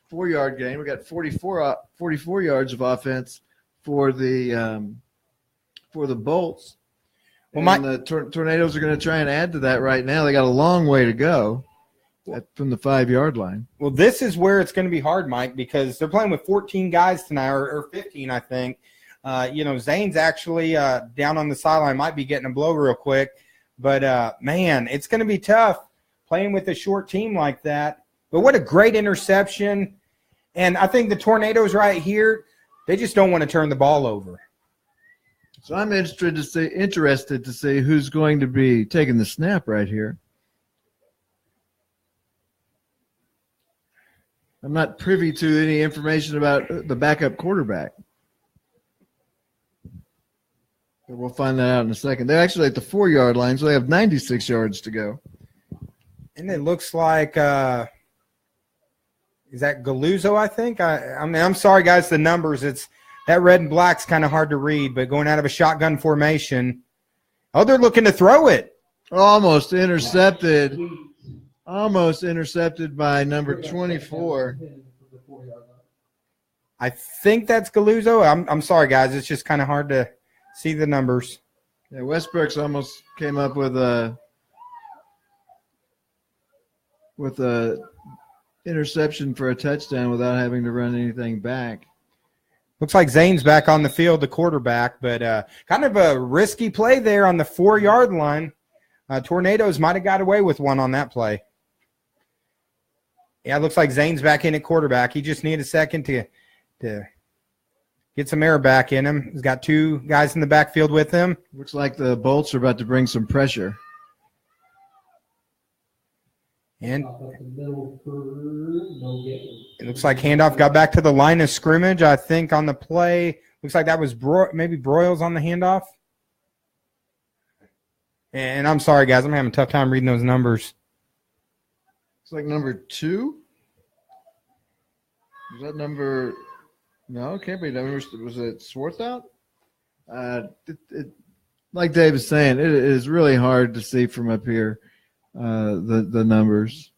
4-yard gain. We got 44 yards of offense for the Boltz. Well, the Tornadoes are going to try and add to that right now. They got a long way to go from the 5-yard line. Well, this is where it's going to be hard, Mike, because they're playing with 14 guys tonight, or 15, I think. Zane's actually down on the sideline, might be getting a blow real quick. But, man, it's going to be tough playing with a short team like that. But what a great interception. And I think the Tornadoes right here, they just don't want to turn the ball over. So I'm interested to see who's going to be taking the snap right here. I'm not privy to any information about the backup quarterback. But we'll find that out in a second. They're actually at the 4-yard line, so they have 96 yards to go. And it looks like is that Galuzzo, I think? I'm sorry, guys, the numbers. It's that red and black's kind of hard to read, but going out of a shotgun formation. Oh, they're looking to throw it. Almost intercepted. Almost intercepted by number 24. I think that's Galuzzo. I'm sorry, guys. It's just kind of hard to see the numbers. Yeah, Westbrook's almost came up with a interception for a touchdown without having to run anything back. Looks like Zane's back on the field, the quarterback, but kind of a risky play there on the 4-yard line. Tornadoes might have got away with one on that play. Yeah, it looks like Zane's back in at quarterback. He just needed a second to get some air back in him. He's got 2 guys in the backfield with him. Looks like the Boltz are about to bring some pressure. And it looks like handoff got back to the line of scrimmage, I think, on the play. Looks like that was maybe Broyles on the handoff. And I'm sorry, guys. I'm having a tough time reading those numbers. It's like number 2. Was that number – no, it can't be number – was it Swarthout? Like Dave was saying, it is really hard to see from up here. The numbers.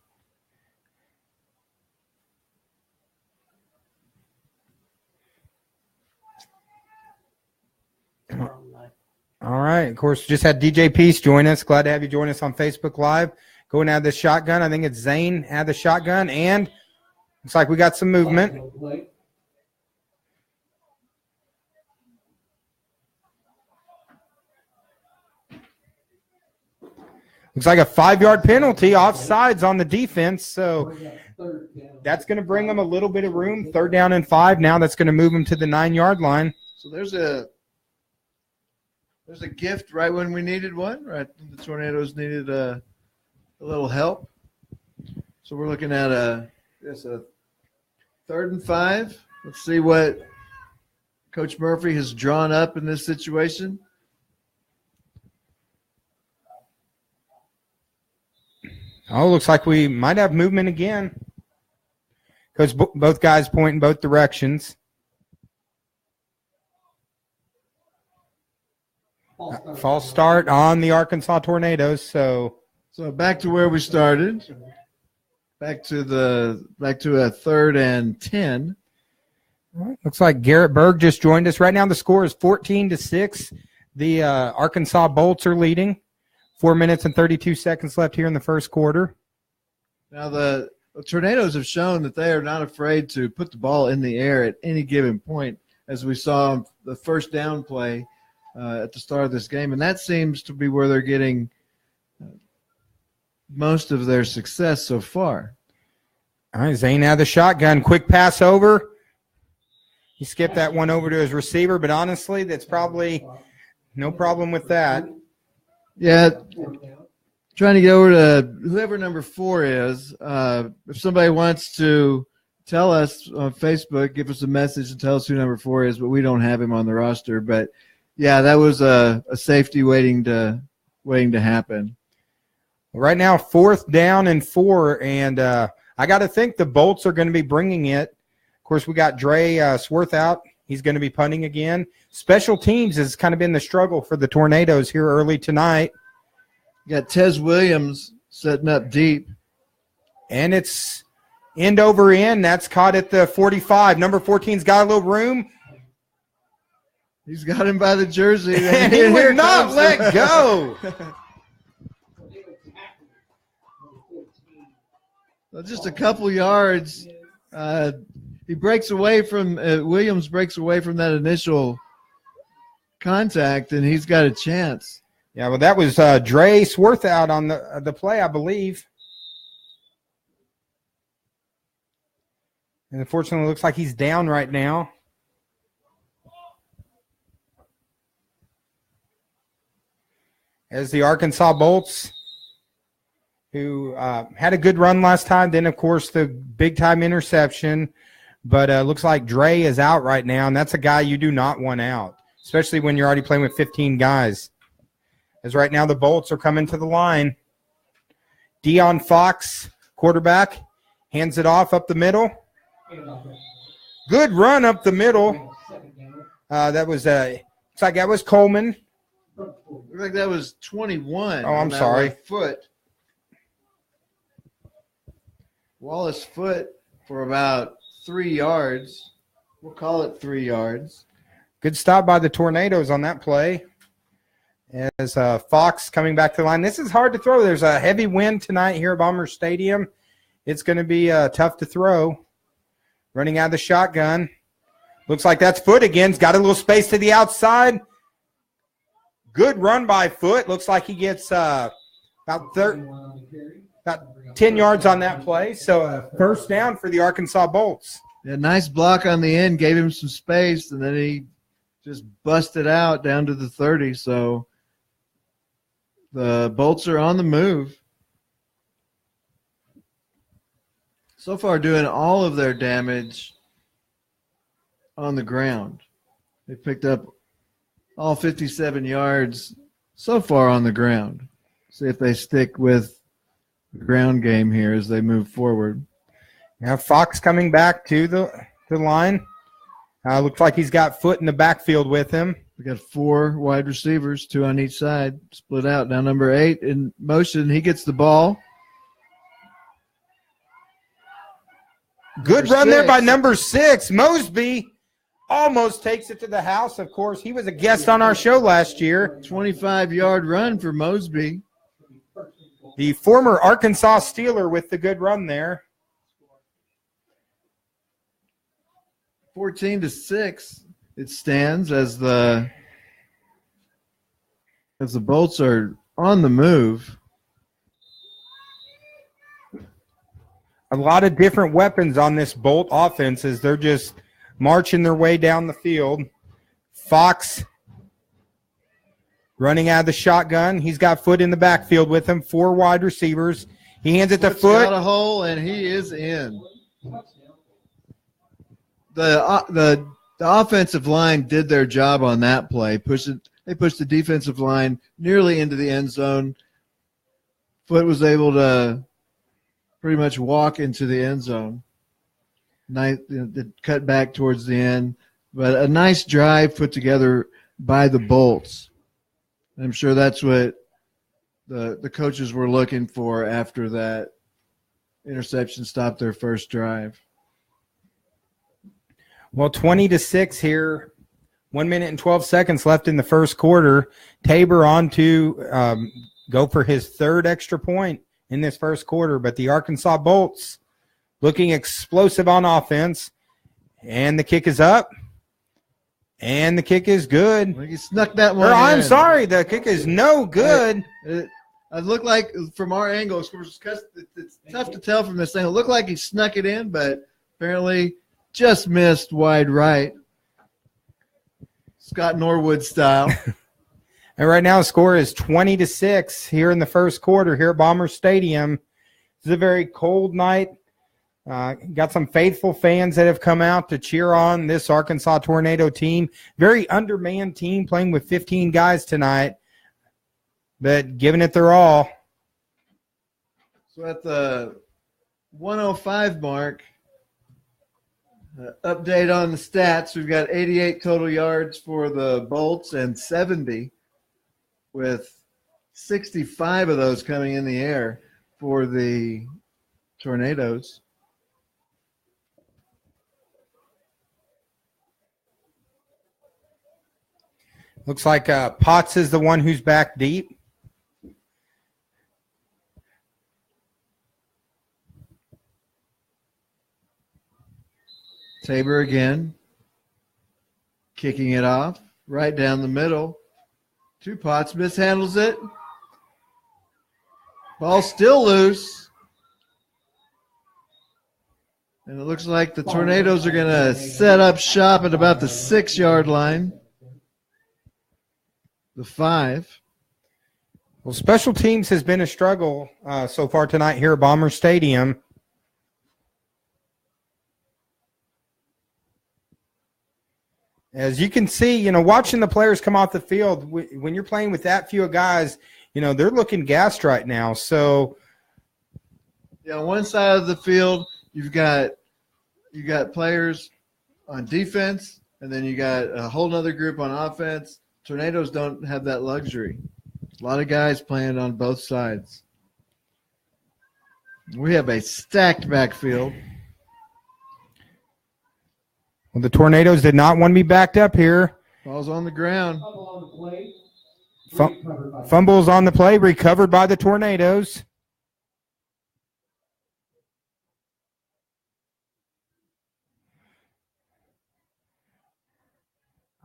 All right. Of course, just had DJ Peace join us. Glad to have you join us on Facebook Live. Go and add the shotgun. I think it's Zane add the shotgun. And looks like we got some movement. Looks like a 5-yard penalty, offsides on the defense. So that's going to bring them a little bit of room. 3rd down and 5. Now that's going to move them to the 9-yard line. So there's a gift right when we needed one. Right, the Tornadoes needed a little help. So we're looking at a 3rd and 5. Let's see what Coach Murphy has drawn up in this situation. Oh, looks like we might have movement again. Because both guys point in both directions. False start on the Arkansas Tornadoes. So back to where we started. Back to a 3rd and 10. Looks like Garrett Berg just joined us. Right now the score is 14-6. The Arkansas Boltz are leading. 4 minutes and 32 seconds left here in the first quarter. Now the Tornadoes have shown that they are not afraid to put the ball in the air at any given point, as we saw the first down play at the start of this game. And that seems to be where they're getting most of their success so far. All right, Zane had the shotgun. Quick pass over. He skipped that one over to his receiver, but honestly, that's probably no problem with that. Yeah, trying to get over to whoever number 4 is. If somebody wants to tell us on Facebook, give us a message and tell us who number 4 is, but we don't have him on the roster. But, yeah, that was a safety waiting to happen. Right now, 4th down and 4, and I got to think the Boltz are going to be bringing it. Of course, we got Dre Swarth out. He's going to be punting again. Special teams has kind of been the struggle for the Tornadoes here early tonight. You got Tez Williams setting up deep. And it's end over end. That's caught at the 45. Number 14's got a little room. He's got him by the jersey. And he would not let go. Well, just a couple yards. He breaks away from Williams breaks away from that initial contact, and he's got a chance. Yeah, well, that was Dre Swarth out on the play, I believe. And unfortunately, it looks like he's down right now. As the Arkansas Boltz, who had a good run last time, then, of course, the big-time interception. But looks like Dre is out right now, and that's a guy you do not want out, especially when you're already playing with 15 guys. As right now the Boltz are coming to the line. Deion Fox, quarterback, hands it off up the middle. Good run up the middle. That was looks like that was Coleman. Looks like that was 21. Oh, I'm sorry. Foot. Wallace Foot for about 3 yards. We'll call it 3 yards. Good stop by the Tornadoes on that play. As Fox coming back to the line. This is hard to throw. There's a heavy wind tonight here at Bomber Stadium. It's going to be tough to throw. Running out of the shotgun. Looks like that's Foot again. He's got a little space to the outside. Good run by Foot. Looks like he gets about 10 yards on that play. So first down for the Arkansas Boltz. Yeah, nice block on the end. Gave him some space, and then he just busted out down to the 30. So the Boltz are on the move. So far doing all of their damage on the ground. They picked up all 57 yards so far on the ground. See if they stick with the ground game here as they move forward. Now Fox coming back to the line. Looks like he's got Foot in the backfield with him. We got 4 wide receivers, 2 on each side, split out. Now number 8 in motion. He gets the ball. Good run there by number 6. Mosby almost takes it to the house. Of course, he was a guest on our show last year. 25-yard run for Mosby. The former Arkansas Steeler with the good run there. 14-6. It stands as the Boltz are on the move. A lot of different weapons on this Bolt offense as they're just marching their way down the field. Fox running out of the shotgun. He's got Foot in the backfield with him. 4 wide receivers. He hands it to Foot. Got a hole, and he is in. The offensive line did their job on that play. They pushed the defensive line nearly into the end zone. Foot was able to pretty much walk into the end zone. Nice, cut back towards the end, but a nice drive put together by the Boltz. I'm sure that's what the coaches were looking for after that interception stopped their first drive. Well, 20-6 here. 1 minute and 12 seconds left in the first quarter. Tabor on to go for his 3rd extra point in this first quarter, but the Arkansas Boltz looking explosive on offense, and the kick is up, and the kick is good. Well, he snuck that one. I'm sorry, the kick is no good. It looked like from our angle, it's tough to tell from this angle. It looked like he snuck it in, but apparently just missed wide right. Scott Norwood style. And right now the score is 20-6 here in the first quarter here at Bomber Stadium. This is a very cold night. Got some faithful fans that have come out to cheer on this Arkansas Tornado team. Very undermanned team playing with 15 guys tonight, but giving it their all. So at the 105 mark, update on the stats. We've got 88 total yards for the Boltz and 70, with 65 of those coming in the air for the Tornadoes. Looks like Potts is the one who's back deep. Tabor again, kicking it off right down the middle. 2 Potts mishandles it. Ball still loose. And it looks like the Tornadoes are going to set up shop at about the 6-yard line. The 5. Well, special teams has been a struggle so far tonight here at Bomber Stadium. As you can see, watching the players come off the field, when you're playing with that few guys, they're looking gassed right now. So, yeah, on one side of the field, you got players on defense, and then you got a whole other group on offense. Tornadoes don't have that luxury. A lot of guys playing on both sides. We have a stacked backfield. Well, the Tornadoes did not want to be backed up here. Ball's on the ground. Fumble on the play. Fumbles on the play, recovered by the Tornadoes.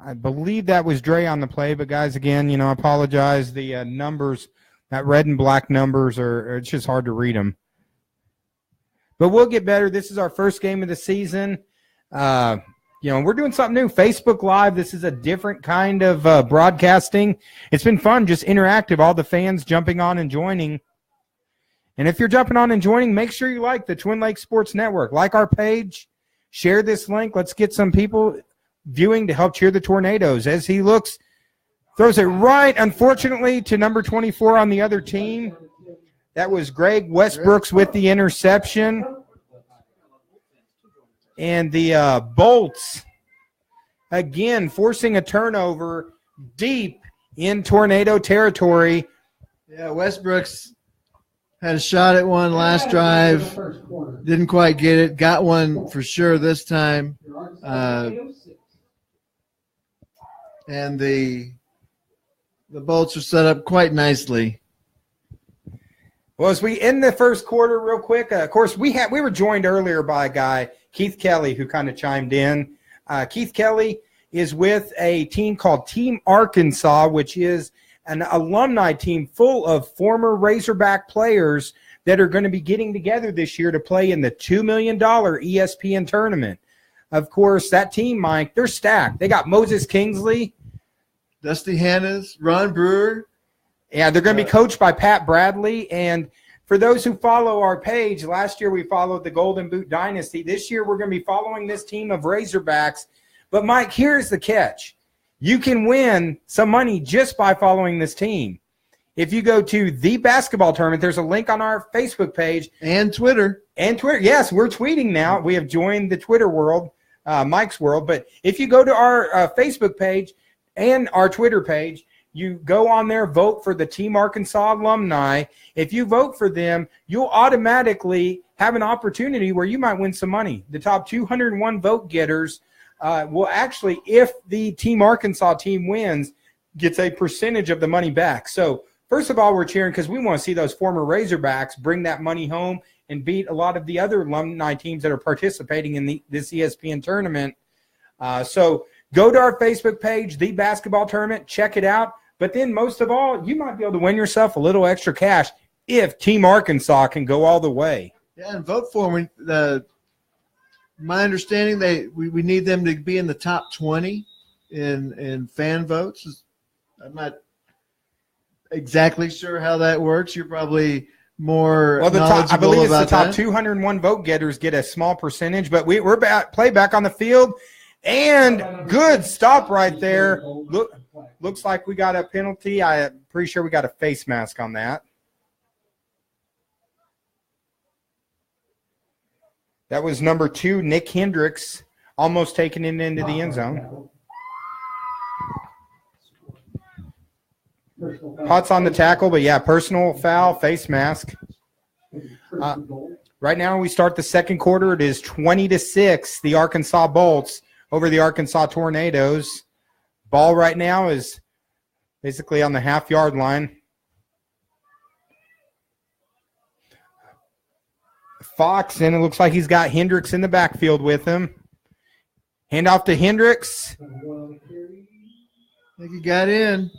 I believe that was Dre on the play, but guys, again, I apologize. The numbers, that red and black numbers, it's just hard to read them. But we'll get better. This is our first game of the season. We're doing something new. Facebook Live. This is a different kind of broadcasting. It's been fun, just interactive. All the fans jumping on and joining. And if you're jumping on and joining, make sure you like the Twin Lakes Sports Network. Like our page. Share this link. Let's get some people viewing to help cheer the Tornadoes. As he looks, throws it right, unfortunately, to number 24 on the other team. That was Greg Westbrooks with the interception. And the Boltz, again, forcing a turnover deep in Tornado territory. Yeah, Westbrooks had a shot at one last drive. Didn't quite get it. Got one for sure this time. And the Boltz are set up quite nicely. Well, as we end the first quarter real quick, of course, we were joined earlier by a guy, Keith Kelly, who kind of chimed in. Keith Kelly is with a team called Team Arkansas, which is an alumni team full of former Razorback players that are going to be getting together this year to play in the $2 million ESPN tournament. Of course, that team, Mike, they're stacked. They got Moses Kingsley, Dusty Hannes, Ron Brewer. Yeah, they're going to be coached by Pat Bradley. And for those who follow our page, last year we followed the Golden Boot Dynasty. This year we're going to be following this team of Razorbacks. But, Mike, here's the catch. You can win some money just by following this team. If you go to the basketball tournament, there's a link on our Facebook page. And Twitter. Yes, we're tweeting now. We have joined the Twitter world, Mike's world. But if you go to our Facebook page and our Twitter page, you go on there, vote for the Team Arkansas alumni. If you vote for them, you'll automatically have an opportunity where you might win some money. The top 201 vote getters will actually, if the Team Arkansas team wins, gets a percentage of the money back. So, first of all, we're cheering because we want to see those former Razorbacks bring that money home and beat a lot of the other alumni teams that are participating in this ESPN tournament. So go to our Facebook page, The Basketball Tournament, check it out. But then most of all, you might be able to win yourself a little extra cash if Team Arkansas can go all the way. Yeah, and vote for them. My understanding, we need them to be in the top 20 in fan votes. I'm not exactly sure how that works. You're probably more knowledgeable I believe it's the top that. 201 vote getters get a small percentage, but we're play back on the field. And good stop right there. Looks like we got a penalty. I'm pretty sure we got a face mask on that. That was number 2, Nick Hendricks, almost taking it into the end zone. Potts on the tackle, but yeah, personal foul, face mask. Right now we start the second quarter. It is 20-6, the Arkansas Boltz over the Arkansas Tornadoes. Ball right now is basically on the half-yard line. Fox, and it looks like he's got Hendricks in the backfield with him. Hand off to Hendricks. I think he got in.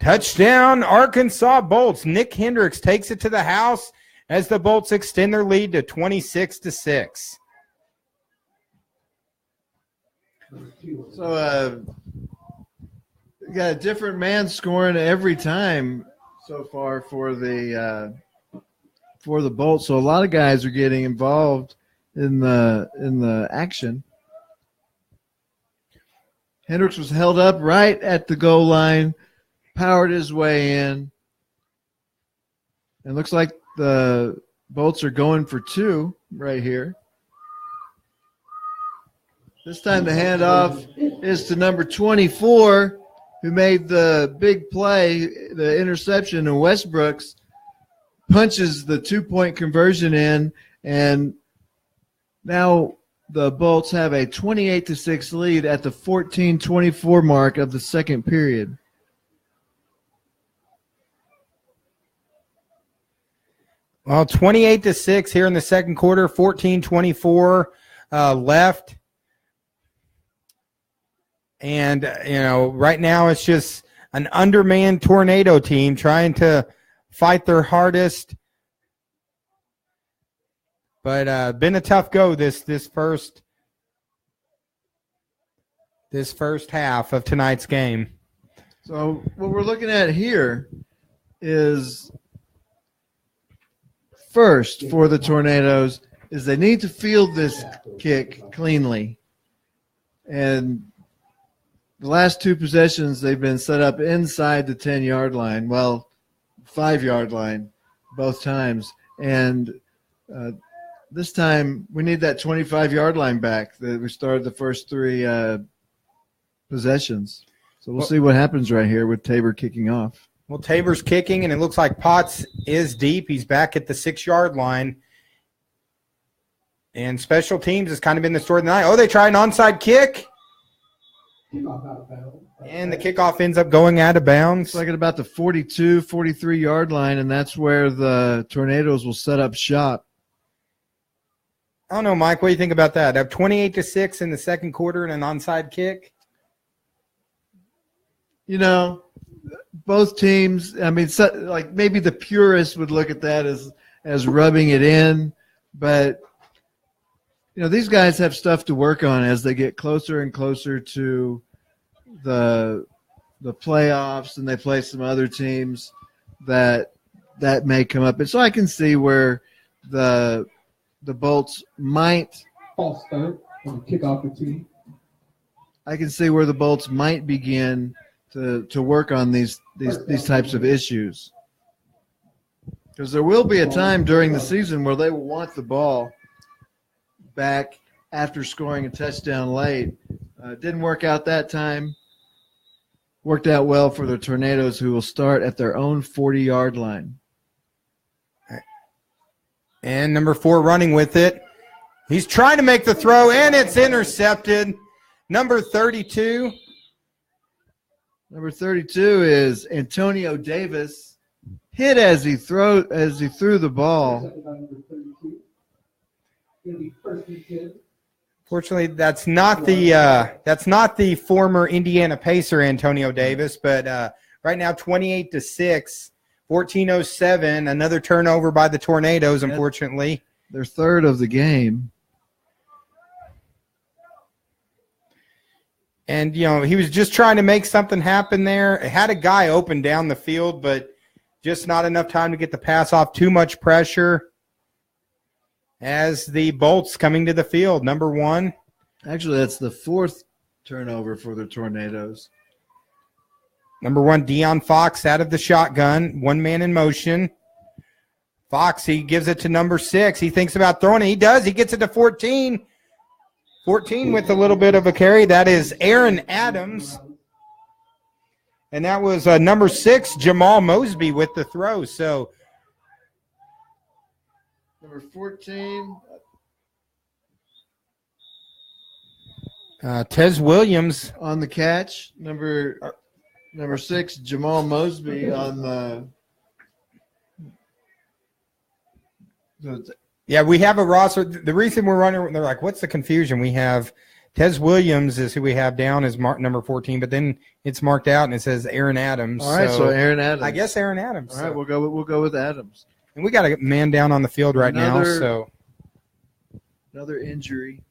Touchdown, Arkansas Boltz. Nick Hendricks takes it to the house as the Boltz extend their lead to 26-6. So we got a different man scoring every time so far for the Boltz. So a lot of guys are getting involved in the action. Hendricks was held up right at the goal line, powered his way in. And looks like the Boltz are going for 2 right here. This time the handoff is to number 24, who made the big play, the interception, and Westbrooks punches the 2-point conversion in. And now the Boltz have a 28-6 lead at the 14:24 mark of the second period. Well, 28-6 here in the second quarter, 14:24 left. And, right now it's just an undermanned Tornado team trying to fight their hardest. But been a tough go this first half of tonight's game. So what we're looking at here is first for the Tornadoes is they need to field this kick cleanly. And the last two possessions, they've been set up inside the 10-yard line. Well, 5-yard line both times. And this time we need that 25-yard line back that we started the first three possessions. So we'll see what happens right here with Tabor kicking off. Well, Tabor's kicking, and it looks like Potts is deep. He's back at the 6-yard line. And special teams has kind of been the story of the night. Oh, they try an onside kick. And the kickoff ends up going out of bounds. It's like at about the 42, 43-yard line, and that's where the Tornadoes will set up shop. I don't know, Mike. What do you think about that? Up 28-6 in the second quarter and an onside kick? Both teams, like maybe the purists would look at that as rubbing it in, but these guys have stuff to work on as they get closer and closer to the playoffs, and they play some other teams that may come up. And so I can see where the Boltz might false start on the kickoff routine. I can see where the Boltz might begin to work on these types of issues. Because there will be a time during the season where they will want the ball back after scoring a touchdown late. Didn't work out that time. Worked out well for the Tornadoes, who will start at their own 40-yard line. And number 4 running with it. He's trying to make the throw, and it's intercepted. Number 32. Number 32 is Antonio Davis. Hit as he threw the ball. Fortunately, that's not the former Indiana Pacer Antonio Davis, but right now 28-6, 14:07. Another turnover by the Tornadoes, unfortunately. Their third of the game. And, he was just trying to make something happen there. It had a guy open down the field, but just not enough time to get the pass off. Too much pressure as the Boltz coming to the field. Number 1. Actually, that's the 4th turnover for the Tornadoes. Number 1, Deion Fox out of the shotgun. One man in motion. Fox, he gives it to number 6. He thinks about throwing it. He does. He gets it to 14. 14 with a little bit of a carry. That is Aaron Adams. And that was number 6, Jamal Mosby, with the throw. So number 14. Tez Williams on the catch. Number 6, Jamal Mosby on the. Yeah, we have a roster. The reason we're running, they're like, what's the confusion? We have Tez Williams is who we have down as number 14, but then it's marked out and it says Aaron Adams. All right, so Aaron Adams. I guess Aaron Adams. All right, we'll go with Adams. And we got a man down on the field right now. So another injury.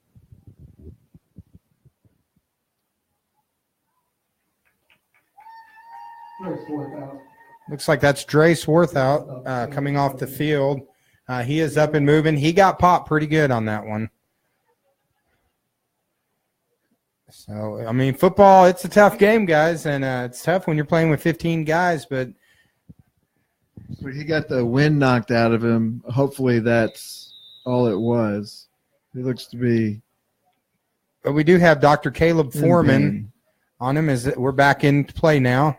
Looks like that's Dre Swarthout coming off the field. He is up and moving. He got popped pretty good on that one. So, football, it's a tough game, guys, and it's tough when you're playing with 15 guys, but he got the wind knocked out of him. Hopefully that's all it was. He looks to be. But we do have Dr. Caleb Foreman on him as we're back into play now.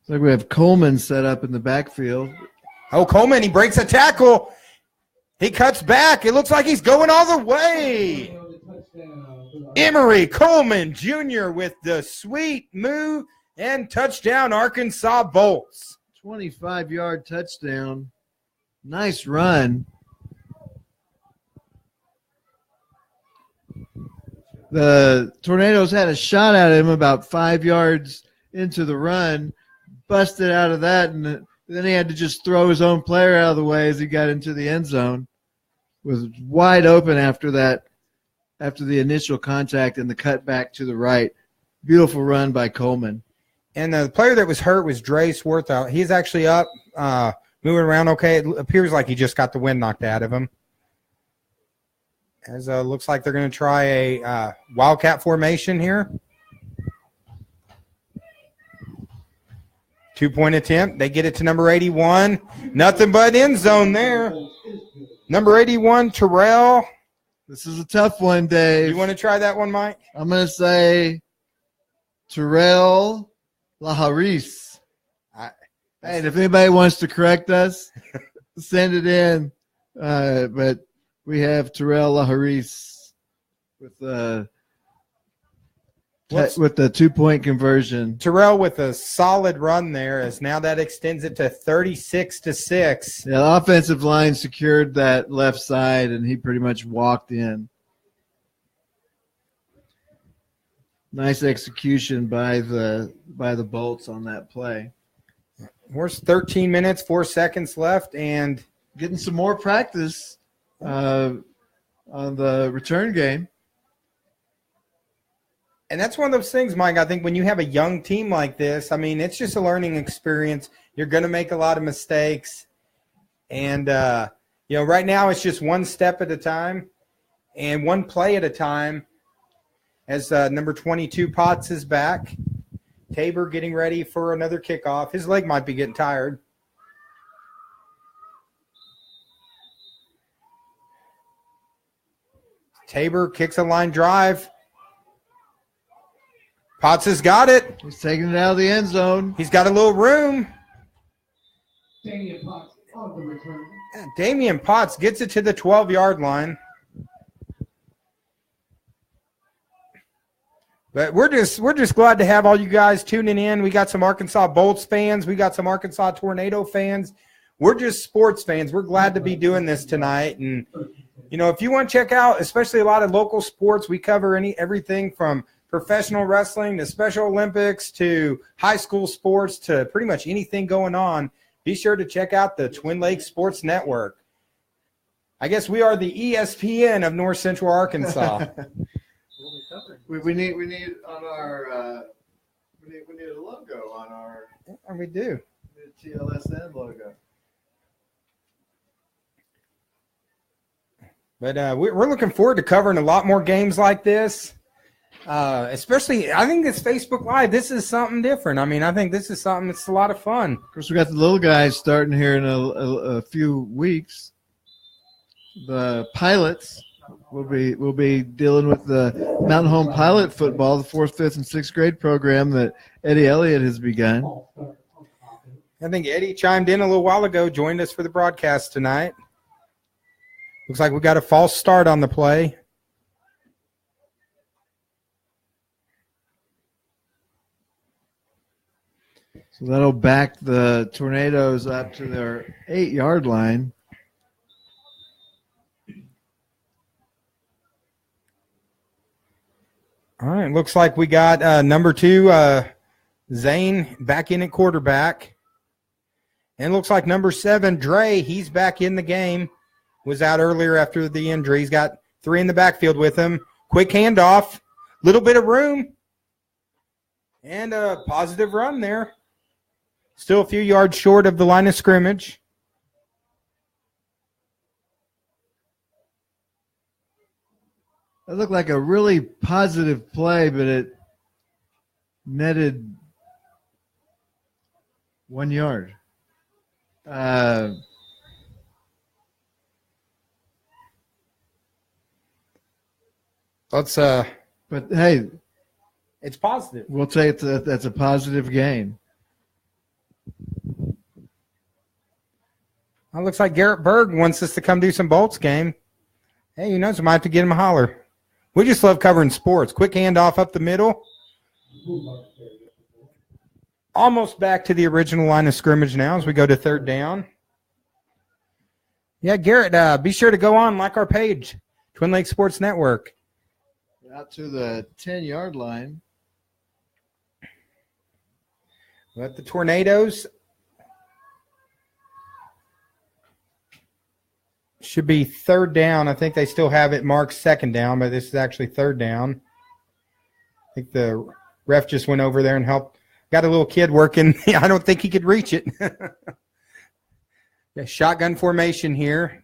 Looks like we have Coleman set up in the backfield. Oh, Coleman, he breaks a tackle. He cuts back. It looks like he's going all the way. Emory Coleman Jr. with the sweet move and touchdown, Arkansas Boltz. 25-yard touchdown. Nice run. The Tornadoes had a shot at him about 5 yards into the run, busted out of that, and then he had to just throw his own player out of the way as he got into the end zone. Was wide open after that, after the initial contact and the cut back to the right. Beautiful run by Coleman. And the player that was hurt was Dre Swarthout. He's actually up, moving around okay. It appears like he just got the wind knocked out of him. As looks like they're going to try a wildcat formation here. 2-point attempt. They get it to number 81. Nothing but end zone there. Number 81, Terrell. This is a tough one, Dave. You want to try that one, Mike? I'm going to say Terrell Laharis. And if anybody wants to correct us, send it in. But we have Terrell Laharis with the 2-point conversion. Terrell with a solid run there, as now that extends it to 36-6. Yeah, the offensive line secured that left side, and he pretty much walked in. Nice execution by the Boltz on that play. We're 13 minutes, 4 seconds left, and getting some more practice on the return game. And that's one of those things, Mike, I think when you have a young team like this, I mean, it's just a learning experience. You're going to make a lot of mistakes. And, right now it's just one step at a time and one play at a time. As number 22, Potts, is back. Tabor getting ready for another kickoff. His leg might be getting tired. Tabor kicks a line drive. Potts has got it. He's taking it out of the end zone. He's got a little room. Damian Potts on the return. Damian Potts gets it to the 12-yard line. But we're just glad to have all you guys tuning in. We got some Arkansas Boltz fans. We got some Arkansas Tornado fans. We're just sports fans. We're glad to be doing this tonight. And, if you want to check out, especially a lot of local sports, we cover everything from professional wrestling to Special Olympics to high school sports to pretty much anything going on. Be sure to check out the Twin Lakes Sports Network. I guess we are the ESPN of North Central Arkansas. We need on our we need a logo on our. And we do. The TLSN logo. But we're looking forward to covering a lot more games like this. Especially, I think this Facebook Live, this is something different. I mean, I think this is something that's a lot of fun. Of course, we got the little guys starting here in a few weeks. The pilots will be dealing with the Mountain Home Pilot Football, the 4th, 5th, and 6th grade program that Eddie Elliott has begun. I think Eddie chimed in a little while ago, joined us for the broadcast tonight. Looks like we got a false start on the play. So that'll back the Tornadoes up to their 8-yard line. All right, looks like we got number 2, Zane, back in at quarterback. And looks like number 7, Dre, he's back in the game. Was out earlier after the injury. He's got 3 in the backfield with him. Quick handoff, little bit of room, and a positive run there. Still a few yards short of the line of scrimmage. That looked like a really positive play, but it netted 1 yard. But hey, it's positive. We'll say that's a positive gain. Well, looks like Garrett Berg wants us to come do some Boltz game. Hey, who knows? We might have to get him a holler. We just love covering sports. Quick handoff up the middle. Almost back to the original line of scrimmage now as we go to third down. Yeah, Garrett, be sure to go on, like our page, Twin Lakes Sports Network. Out to the 10-yard line. Let the Tornadoes should be third down. I think they still have it marked second down, but this is actually third down. I think the ref just went over there and helped. Got a little kid working. I don't think he could reach it. Yeah, shotgun formation here.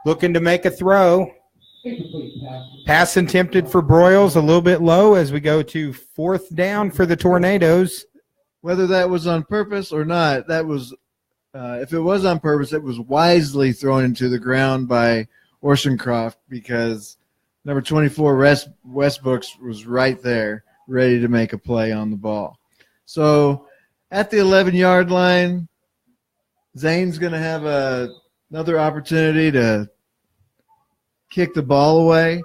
Looking to make a throw. Pass attempted for Broyles, a little bit low as we go to fourth down for the Tornadoes. Whether that was on purpose or not, that was if it was on purpose, it was wisely thrown into the ground by Orsoncroft because number 24, Westbrooks, was right there ready to make a play on the ball. So at the 11-yard line, Zane's going to have another opportunity to kick the ball away.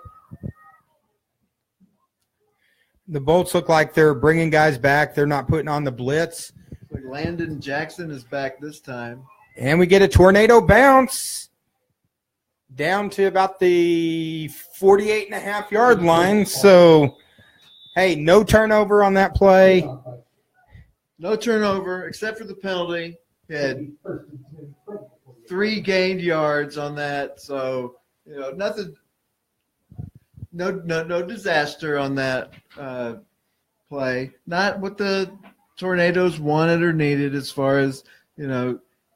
The Boltz look like they're bringing guys back. They're not putting on the blitz. Like Landon Jackson is back this time. And we get a tornado bounce down to about the 48.5-yard line. So, hey, no turnover on that play. No turnover except for the penalty. He had 3 gained yards on that. So, nothing. No disaster on that play. Not what the Tornadoes wanted or needed as far as,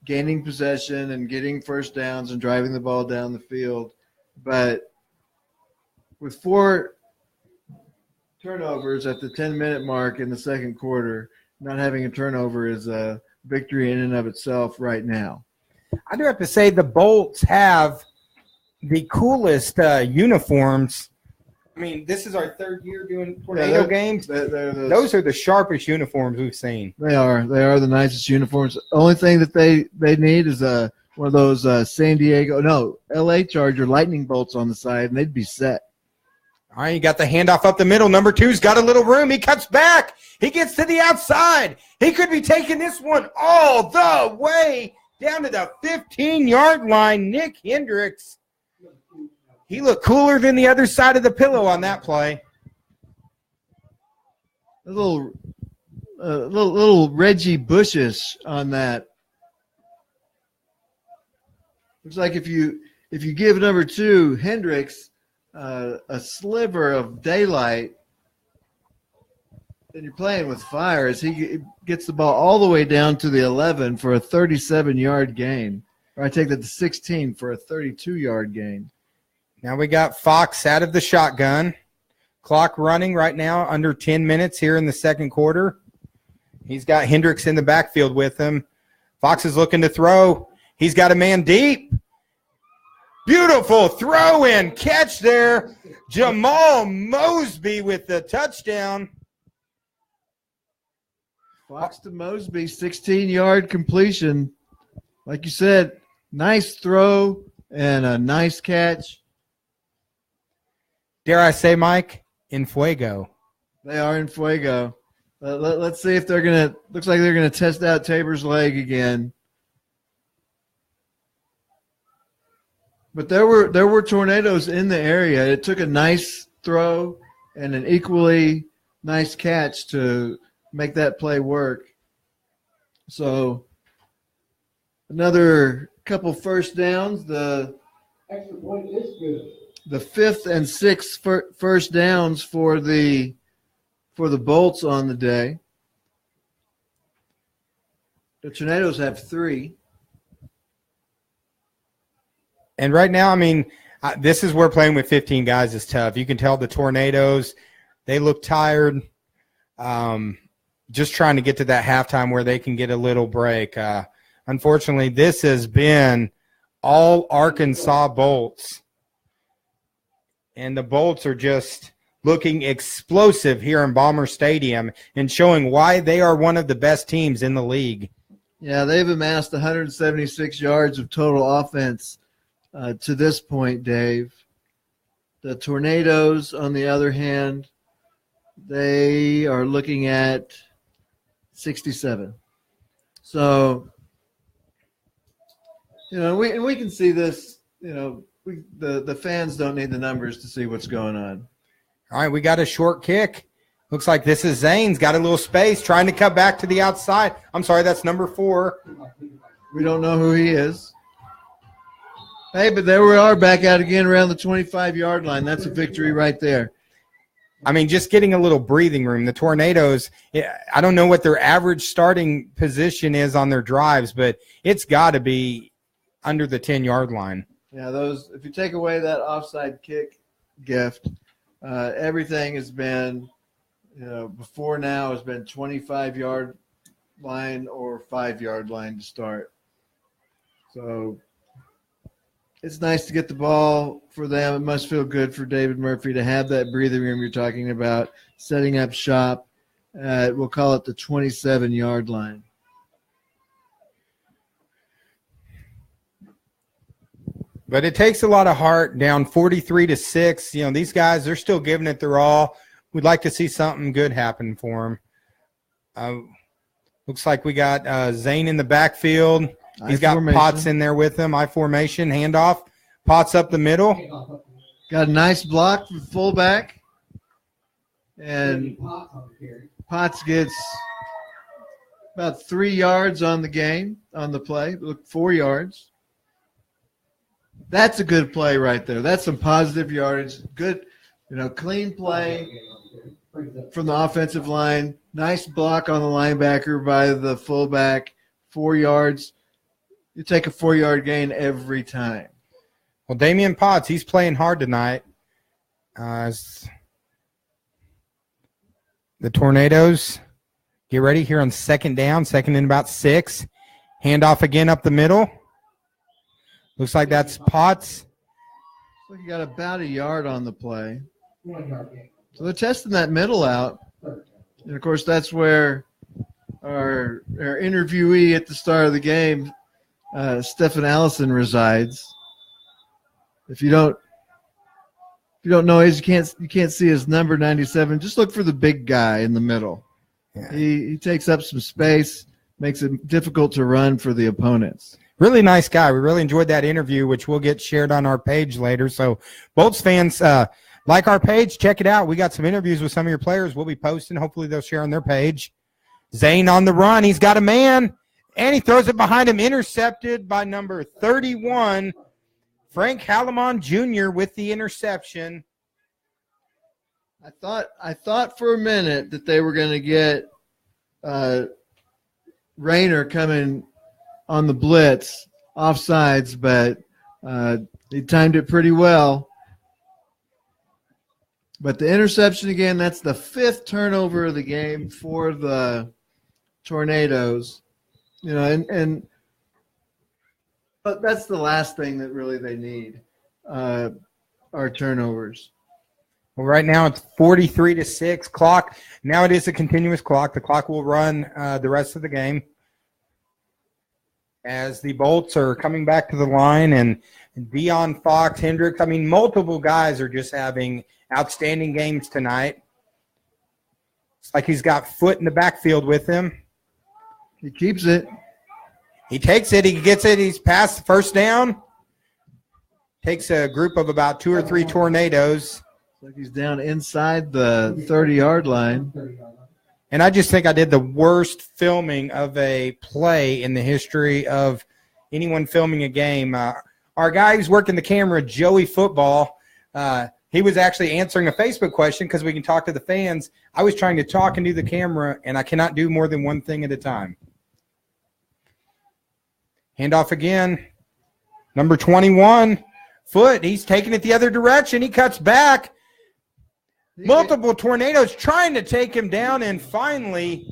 gaining possession and getting first downs and driving the ball down the field. But with 4 turnovers at the 10-minute mark in the second quarter, not having a turnover is a victory in and of itself right now. I do have to say the Boltz have the coolest uniforms. I mean, this is our third year doing tornado games. Those are the sharpest uniforms we've seen. They are. They are the nicest uniforms. The only thing that they need is one of those LA Charger lightning bolts on the side, and they'd be set. All right, you got the handoff up the middle. Number 2's got a little room. He cuts back. He gets to the outside. He could be taking this one all the way down to the 15-yard line. Nick Hendricks. He looked cooler than the other side of the pillow on that play. A little Reggie Bushish on that. Looks like if you give number 2 Hendricks a sliver of daylight, then you're playing with fire as he gets the ball all the way down to the 11 for a 37-yard gain. Or I take that to 16 for a 32-yard gain. Now we got Fox out of the shotgun. Clock running right now, under 10 minutes here in the second quarter. He's got Hendricks in the backfield with him. Fox is looking to throw. He's got a man deep. Beautiful throw and catch there. Jamal Mosby with the touchdown. Fox to Mosby, 16-yard completion. Like you said, nice throw and a nice catch. Dare I say, Mike, in fuego. They are in fuego. Let's see if they're going to – looks like they're going to test out Tabor's leg again. But there were tornadoes in the area. It took a nice throw and an equally nice catch to make that play work. So another couple first downs. The Extra point is good. The 5th and 6th first downs for the Boltz on the day. The Tornadoes have 3. And right now, I mean, this is where playing with 15 guys is tough. You can tell the Tornadoes, they look tired. Just trying to get to that halftime where they can get a little break. Unfortunately, this has been all Arkansas Boltz. And the Boltz are just looking explosive here in Balmer Stadium and showing why they are one of the best teams in the league. Yeah, they've amassed 176 yards of total offense to this point, Dave. The Tornadoes, on the other hand, they are looking at 67. So, we can see this. The fans don't need the numbers to see what's going on. All right, we got a short kick. Looks like this is Zane's got a little space, trying to cut back to the outside. I'm sorry, that's number 4. We don't know who he is. Hey, but there we are back out again around the 25-yard line. That's a victory right there. I mean, just getting a little breathing room. The Tornadoes, I don't know what their average starting position is on their drives, but it's got to be under the 10-yard line. Yeah, if you take away that offside kick gift, everything has been, before now has been 25-yard line or 5-yard line to start. So it's nice to get the ball for them. It must feel good for David Murphy to have that breathing room you're talking about, setting up shop at, we'll call it the 27-yard line. But it takes a lot of heart, down 43-6. These guys, they're still giving it their all. We'd like to see something good happen for them. Looks like we got Zane in the backfield. He's got Potts in there with him. I formation, handoff. Potts up the middle. Got a nice block from fullback. And Potts gets about 3 yards on the play. Look, 4 yards. That's a good play right there. That's some positive yardage. Good, clean play from the offensive line. Nice block on the linebacker by the fullback. 4 yards. You take a 4-yard gain every time. Well, Damian Potts, he's playing hard tonight. The Tornadoes get ready here on second down, second and about 6. Handoff again up the middle. Looks like that's Potts. So you got about a yard on the play. So they're testing that middle out. And, of course, that's where our interviewee at the start of the game, Stephen Allison, resides. If you don't know his, you can't see his number 97. Just look for the big guy in the middle. Yeah. He takes up some space, makes it difficult to run for the opponents. Really nice guy. We really enjoyed that interview, which will get shared on our page later. So Boltz fans, like our page, check it out. We got some interviews with some of your players we'll be posting. Hopefully they'll share on their page. Zane on the run. He's got a man, and he throws it behind him, intercepted by number 31, Frank Hallamon Jr. with the interception. I thought for a minute that they were going to get Rayner coming on the blitz offsides, but he timed it pretty well. But the interception again, that's the 5th turnover of the game for the Tornadoes. But that's the last thing that really they need, are turnovers. Well, right now it's 43-6 clock. Now it is a continuous clock. The clock will run the rest of the game as the Boltz are coming back to the line, and Dion Fox, Hendricks. I mean, multiple guys are just having outstanding games tonight. It's like he's got Foot in the backfield with him. He keeps it. He takes it. He gets it. He's past the first down. Takes a group of about 2 or 3 Tornadoes. Like he's down inside the 30-yard line. And I just think I did the worst filming of a play in the history of anyone filming a game. Our guy who's working the camera, Joey Football, he was actually answering a Facebook question because we can talk to the fans. I was trying to talk into the camera, and I cannot do more than one thing at a time. Handoff again. Number 21, Foot. He's taking it the other direction. He cuts back. Multiple Tornadoes trying to take him down, and finally.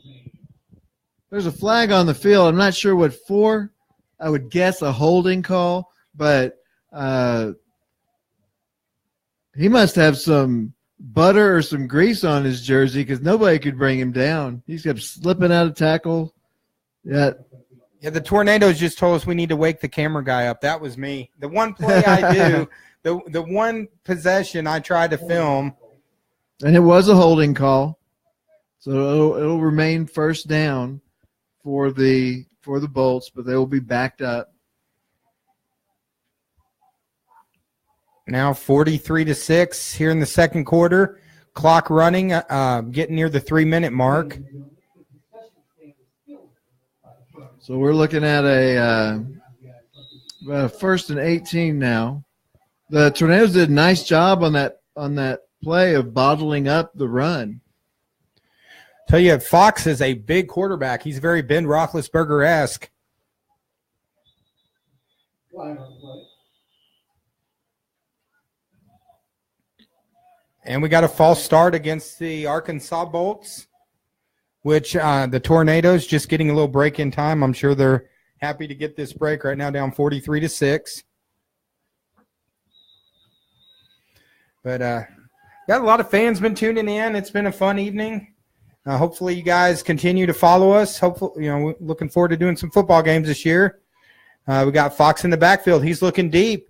There's a flag on the field. I'm not sure what for. I would guess a holding call, but he must have some butter or some grease on his jersey because nobody could bring him down. He's kept slipping out of tackle. Yeah. Yeah, the Tornadoes just told us we need to wake the camera guy up. That was me. The one play I do, the one possession I tried to film. And it was a holding call. So it'll remain first down for the Boltz, but they will be backed up. Now 43-6 here in the second quarter. Clock running, getting near the 3-minute mark. So we're looking at a first and 18 now. The Tornadoes did a nice job on that play of bottling up the run. Tell you, Fox is a big quarterback. He's very Ben Roethlisberger-esque. And we got a false start against the Arkansas Boltz, which the Tornadoes just getting a little break in time. I'm sure they're happy to get this break right now, down 43-6. But got a lot of fans been tuning in. It's been a fun evening. Hopefully you guys continue to follow us. Hopefully, we're looking forward to doing some football games this year. We got Fox in the backfield. He's looking deep.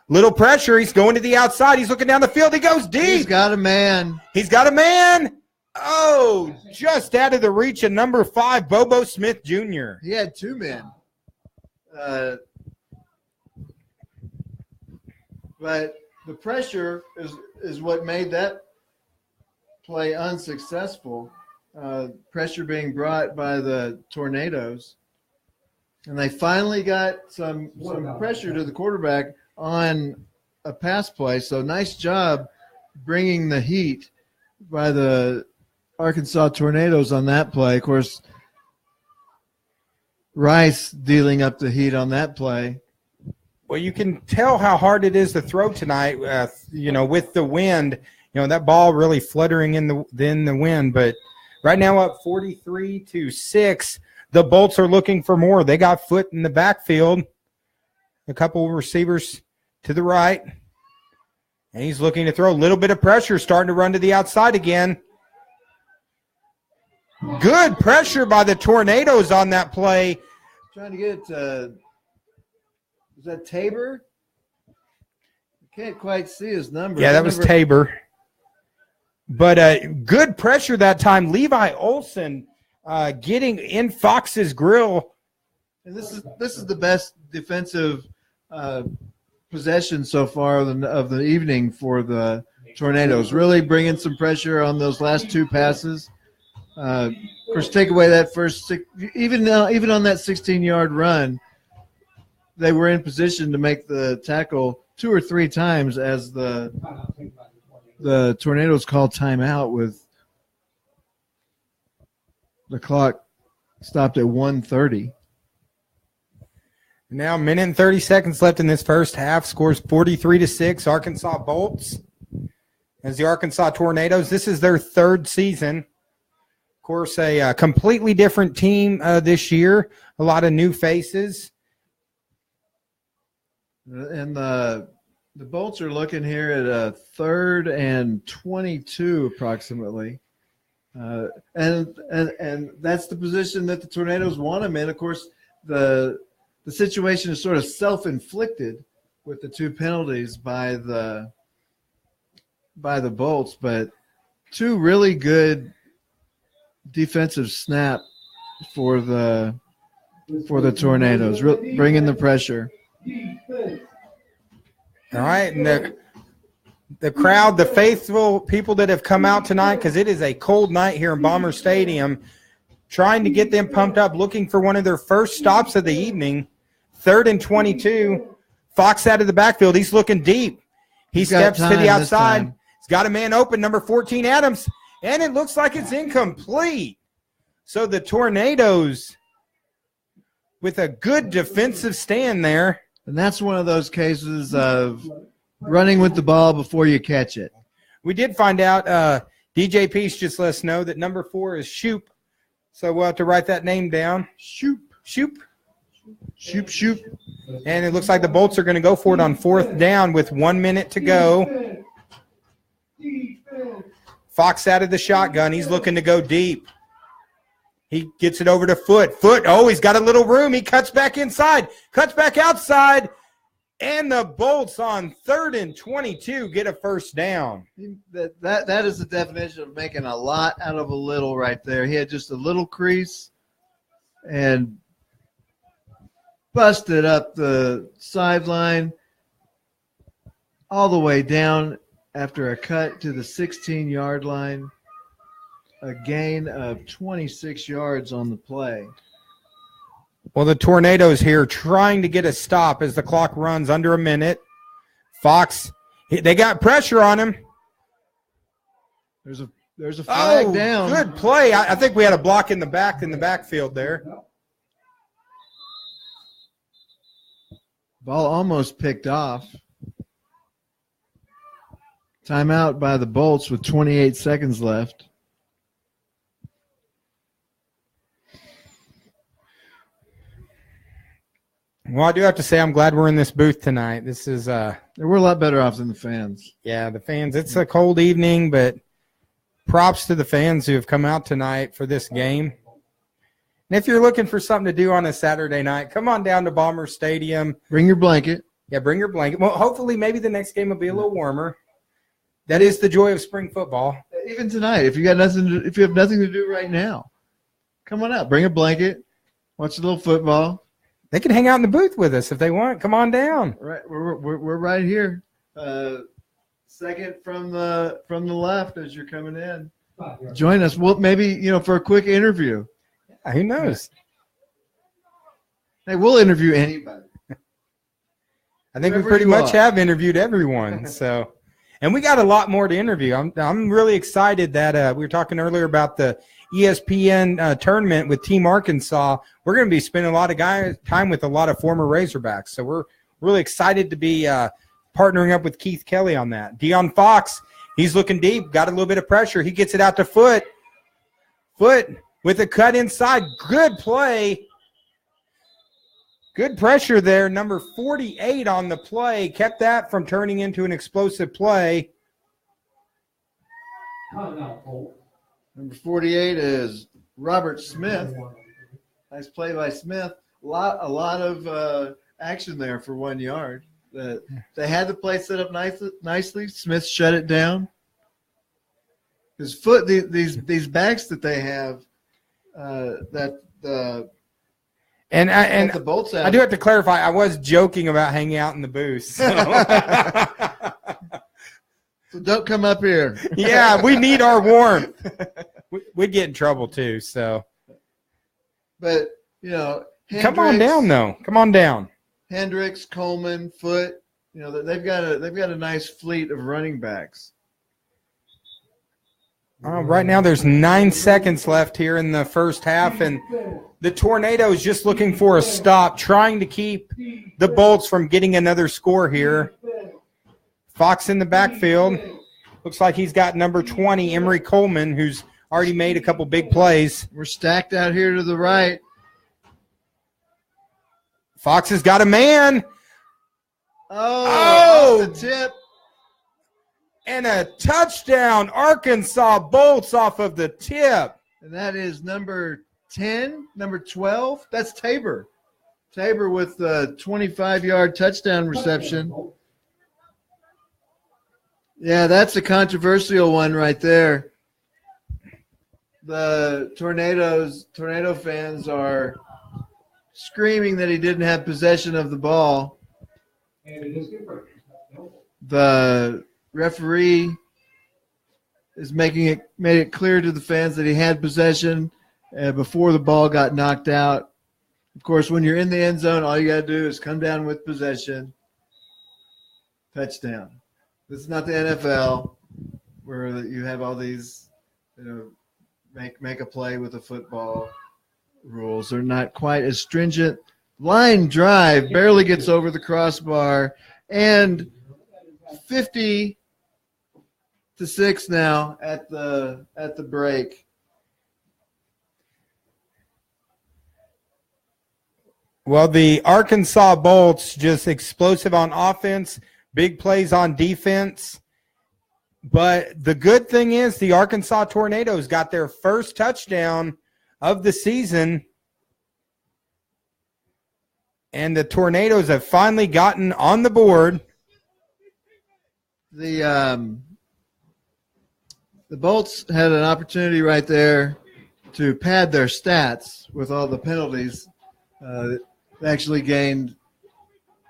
Little pressure. He's going to the outside. He's looking down the field. He goes deep. He's got a man. He's got a man. Oh, just out of the reach of number 5, Bobo Smith Jr. He had 2 men. But the pressure is what made that play unsuccessful. Pressure being brought by the Tornadoes. And they finally got some pressure to the quarterback on a pass play. So nice job bringing the heat by the Arkansas Tornadoes on that play. Of course, Rice dealing up the heat on that play. Well, you can tell how hard it is to throw tonight, with the wind. That ball really fluttering in the wind. But right now up 43-6, the Boltz are looking for more. They got Foot in the backfield, a couple of receivers to the right. And he's looking to throw a little bit of pressure, starting to run to the outside again. Good pressure by the Tornadoes on that play. Trying to get is that Tabor? I can't quite see his number. Yeah, that was Tabor. But good pressure that time. Levi Olson getting in Fox's grill. And this is the best defensive possession so far of the evening for the Tornadoes. Really bringing some pressure on those last 2 passes. Of course, take away that first 6, even on that 16-yard run, they were in position to make the tackle 2 or 3 times as the Tornadoes called timeout with the clock stopped at 1:30. Now, 1 minute and 30 seconds left in this first half. Scores 43-6. Arkansas Boltz as the Arkansas Tornadoes. This is their 3rd season. Of course, a completely different team this year. A lot of new faces. And the Boltz are looking here at a 3rd and 22 approximately. And that's the position that the Tornadoes want them in. Of course, the situation is sort of self-inflicted with the 2 penalties by the Boltz, but 2 really good defensive snap for the Tornadoes, bringing the pressure. All right, and the crowd, the faithful people that have come out tonight, because it is a cold night here in Bomber Stadium, trying to get them pumped up, looking for one of their first stops of the evening. 3rd and 22. Fox out of the backfield. He's looking deep. He steps to the outside. He's got a man open, number 14, Adams, and it looks like it's incomplete. So the Tornadoes with a good defensive stand there. And that's one of those cases of running with the ball before you catch it. We did find out DJ Peace just let us know that number 4 is Shoop. So we'll have to write that name down. Shoop. And it looks like the Boltz are going to go for it on 4th down with 1 minute to go. Fox out of the shotgun. He's looking to go deep. He gets it over to Foot. Foot, he's got a little room. He cuts back inside, cuts back outside, and the Boltz on 3rd and 22 get a first down. That is the definition of making a lot out of a little right there. He had just a little crease and busted up the sideline all the way down after a cut to the 16-yard line. A gain of 26 yards on the play. Well, the Tornadoes here trying to get a stop as the clock runs under a minute. Fox, they got pressure on him. There's a flag down. Good play. I think we had a block in the backfield there. Ball almost picked off. Timeout by the Boltz with 28 seconds left. Well, I do have to say I'm glad we're in this booth tonight. This is we're a lot better off than the fans. Yeah, the fans. It's a cold evening, but props to the fans who have come out tonight for this game. And if you're looking for something to do on a Saturday night, come on down to Bomber Stadium. Bring your blanket. Yeah, bring your blanket. Well, hopefully maybe the next game will be a little warmer. That is the joy of spring football. Even tonight, if you have nothing to do right now, come on out. Bring a blanket. Watch a little football. They can hang out in the booth with us if they want. Come on down. Right, we're right here. Second from the left as you're coming in. Join us. Well, maybe for a quick interview. Yeah, who knows? Hey, we'll interview anybody. I think we pretty much have interviewed everyone. So, and we got a lot more to interview. I'm really excited that we were talking earlier about the ESPN tournament with Team Arkansas. We're going to be spending a lot of time with a lot of former Razorbacks. So we're really excited to be partnering up with Keith Kelly on that. Deion Fox, he's looking deep, got a little bit of pressure. He gets it out to Foot. Foot with a cut inside. Good play. Good pressure there. Number 48 on the play. Kept that from turning into an explosive play. Number 48 is Robert Smith. Nice play by Smith. A lot of action there for 1 yard. They had the play set up nicely. Smith shut it down. His Foot, these backs that they have, the Boltz have. I do have to clarify. I was joking about hanging out in the booth. So. So don't come up here. Yeah, we need our warmth. We'd get in trouble too. So, but come on down though. Come on down. Hendricks, Coleman, Foot. They've got a nice fleet of running backs. Right now, there's 9 seconds left here in the first half, and the Tornadoes just looking for a stop, trying to keep the Boltz from getting another score here. Fox in the backfield. Looks like he's got number 20, Emory Coleman, who's already made a couple big plays. We're stacked out here to the right. Fox has got a man. Off the tip. And a touchdown, Arkansas Boltz off of the tip. And that is number 10, number 12. That's Tabor. Tabor with the 25-yard touchdown reception. Yeah, that's a controversial one right there. The Tornado fans are screaming that he didn't have possession of the ball. The referee is made it clear to the fans that he had possession before the ball got knocked out. Of course, when you're in the end zone, all you got to do is come down with possession. Touchdown. This is not the NFL where you have all these, make a play with a football rules. They're not quite as stringent. Line drive barely gets over the crossbar, and 50-6 now at the break. Well, the Arkansas Boltz just explosive on offense, big plays on defense. But the good thing is the Arkansas Tornadoes got their first touchdown of the season. And the Tornadoes have finally gotten on the board. The Boltz had an opportunity right there to pad their stats with all the penalties. They actually gained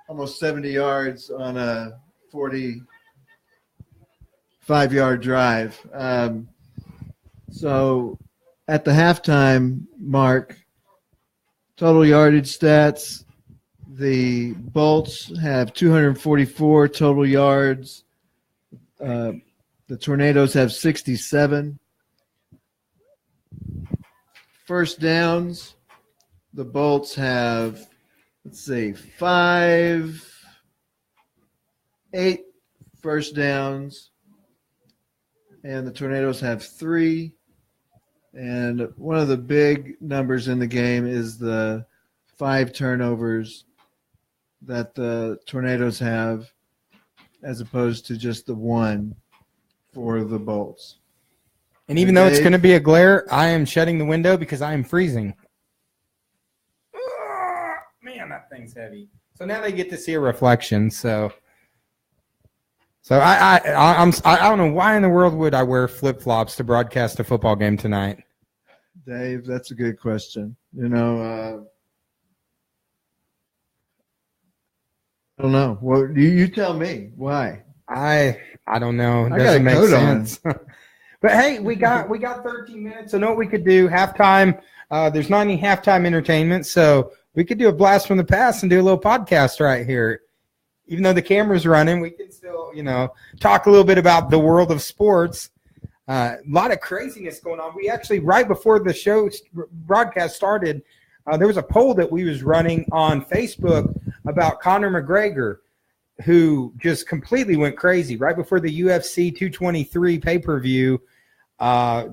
almost 70 yards on a 45-yard drive. So at the halftime mark, total yardage stats, the Boltz have 244 total yards. The Tornadoes have 67. First downs, the Boltz have, 8 first downs, and the Tornadoes have 3. And one of the big numbers in the game is the 5 turnovers that the Tornadoes have, as opposed to just the 1 for the Boltz. And even though it's going to be a glare, I am shutting the window because I am freezing. Man, that thing's heavy. So now they get to see a reflection. So I don't know why in the world would I wear flip-flops to broadcast a football game tonight. Dave, that's a good question. You know, I don't know. Well, you tell me why. I don't know. It I doesn't got a make coat sense. But hey, we got 13 minutes. So know what we could do? Halftime. There's not any halftime entertainment, so we could do a blast from the past and do a little podcast right here. Even though the camera's running, we can still, talk a little bit about the world of sports. A lot of craziness going on. We actually, right before the show broadcast started, there was a poll that we was running on Facebook about Conor McGregor, who just completely went crazy right before the UFC 223 pay-per-view.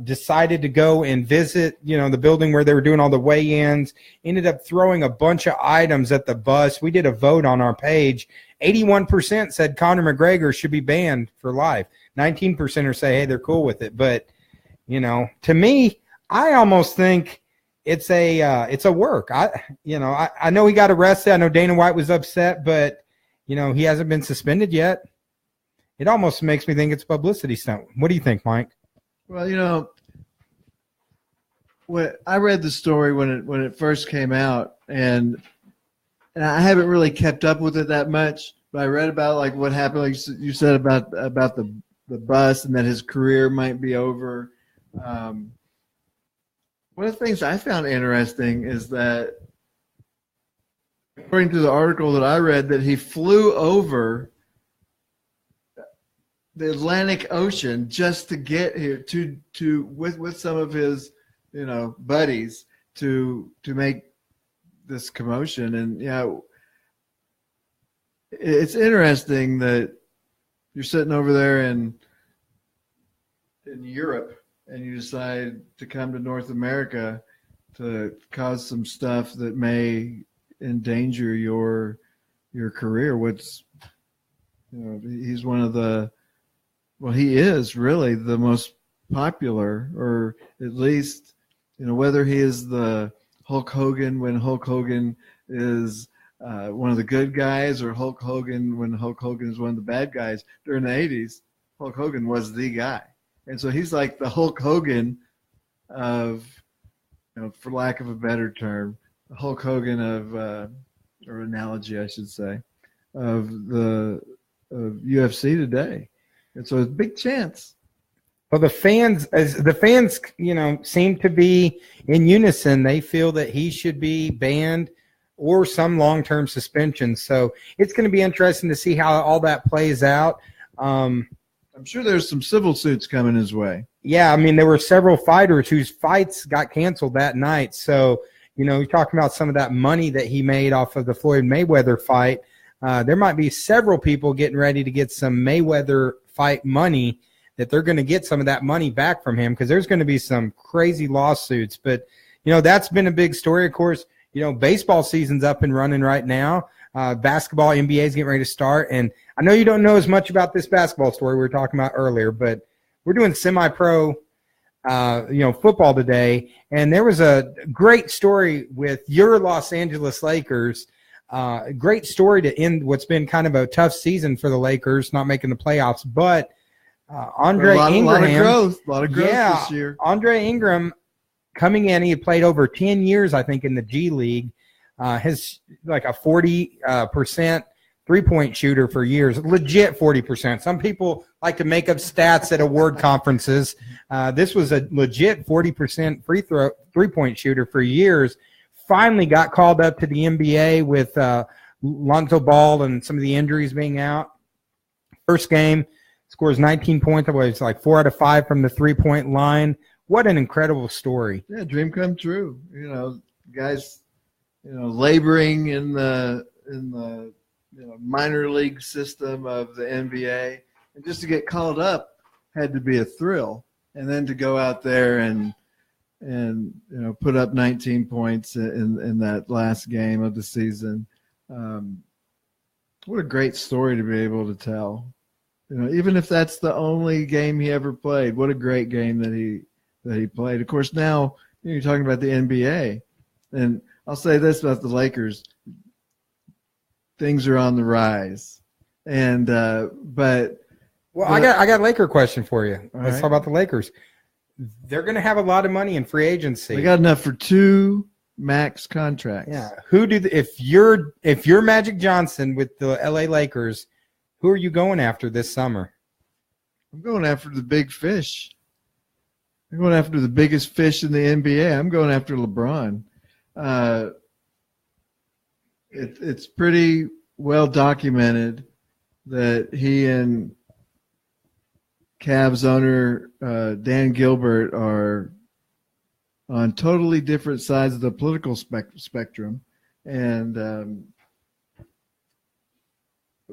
Decided to go and visit, the building where they were doing all the weigh-ins, ended up throwing a bunch of items at the bus. We did a vote on our page. 81% said Conor McGregor should be banned for life. 19% say, hey, they're cool with it. But, to me, I almost think it's a work. I know he got arrested. I know Dana White was upset, but, he hasn't been suspended yet. It almost makes me think it's a publicity stunt. What do you think, Mike? Well, when I read the story when it first came out, and I haven't really kept up with it that much, but I read about like what happened, like you said about the bus and that his career might be over. One of the things I found interesting is that, according to the article that I read, that he flew over the Atlantic Ocean just to get here to with some of his buddies to make this commotion. And it's interesting that you're sitting over there in Europe and you decide to come to North America to cause some stuff that may endanger your career. He's one of the he is really the most popular, or at least, whether he is the Hulk Hogan when Hulk Hogan is one of the good guys, or Hulk Hogan when Hulk Hogan is one of the bad guys. During the 80s, Hulk Hogan was the guy. And so he's like the Hulk Hogan of, for lack of a better term, the Hulk Hogan of, or analogy, I should say, of UFC today. And so it's a big chance. Well, the fans, seem to be in unison. They feel that he should be banned or some long-term suspension. So it's going to be interesting to see how all that plays out. I'm sure there's some civil suits coming his way. Yeah, there were several fighters whose fights got canceled that night. So, you're talking about some of that money that he made off of the Floyd Mayweather fight. There might be several people getting ready to get some Mayweather fight money, that they're going to get some of that money back from him, because there's going to be some crazy lawsuits. But, that's been a big story. Of course, baseball season's up and running right now. Basketball, NBA is getting ready to start. And I know you don't know as much about this basketball story we were talking about earlier, but we're doing semi-pro football today, and there was a great story with your Los Angeles Lakers. Great story to end what's been kind of a tough season for the Lakers, not making the playoffs. But Andre Ingram, a lot of growth this year. Andre Ingram coming in, he had played over 10 years, I think, in the G League. Has like a 40% three-point shooter for years, legit 40%. Some people like to make up stats at award conferences. This was a legit 40% three-point shooter for years. Finally got called up to the NBA with Lonzo Ball and some of the injuries being out. First game, scores 19 points. I was like 4 out of 5 from the three-point line. What an incredible story. Yeah, dream come true. Guys, laboring in the minor league system of the NBA, and just to get called up had to be a thrill. And then to go out there and put up 19 points in that last game of the season. What a great story to be able to tell. Even if that's the only game he ever played, what a great game that he played. Of course, now you're talking about the NBA, and I'll say this about the Lakers: things are on the rise, and I got a Laker question for you. Let's right. talk about the Lakers. They're going to have a lot of money in free agency. They got enough for 2 max contracts. Yeah. If you're Magic Johnson with the LA Lakers, who are you going after this summer? I'm going after the big fish. I'm going after the biggest fish in the NBA. I'm going after LeBron. It's pretty well documented that he and Cavs owner Dan Gilbert are on totally different sides of the political spectrum. And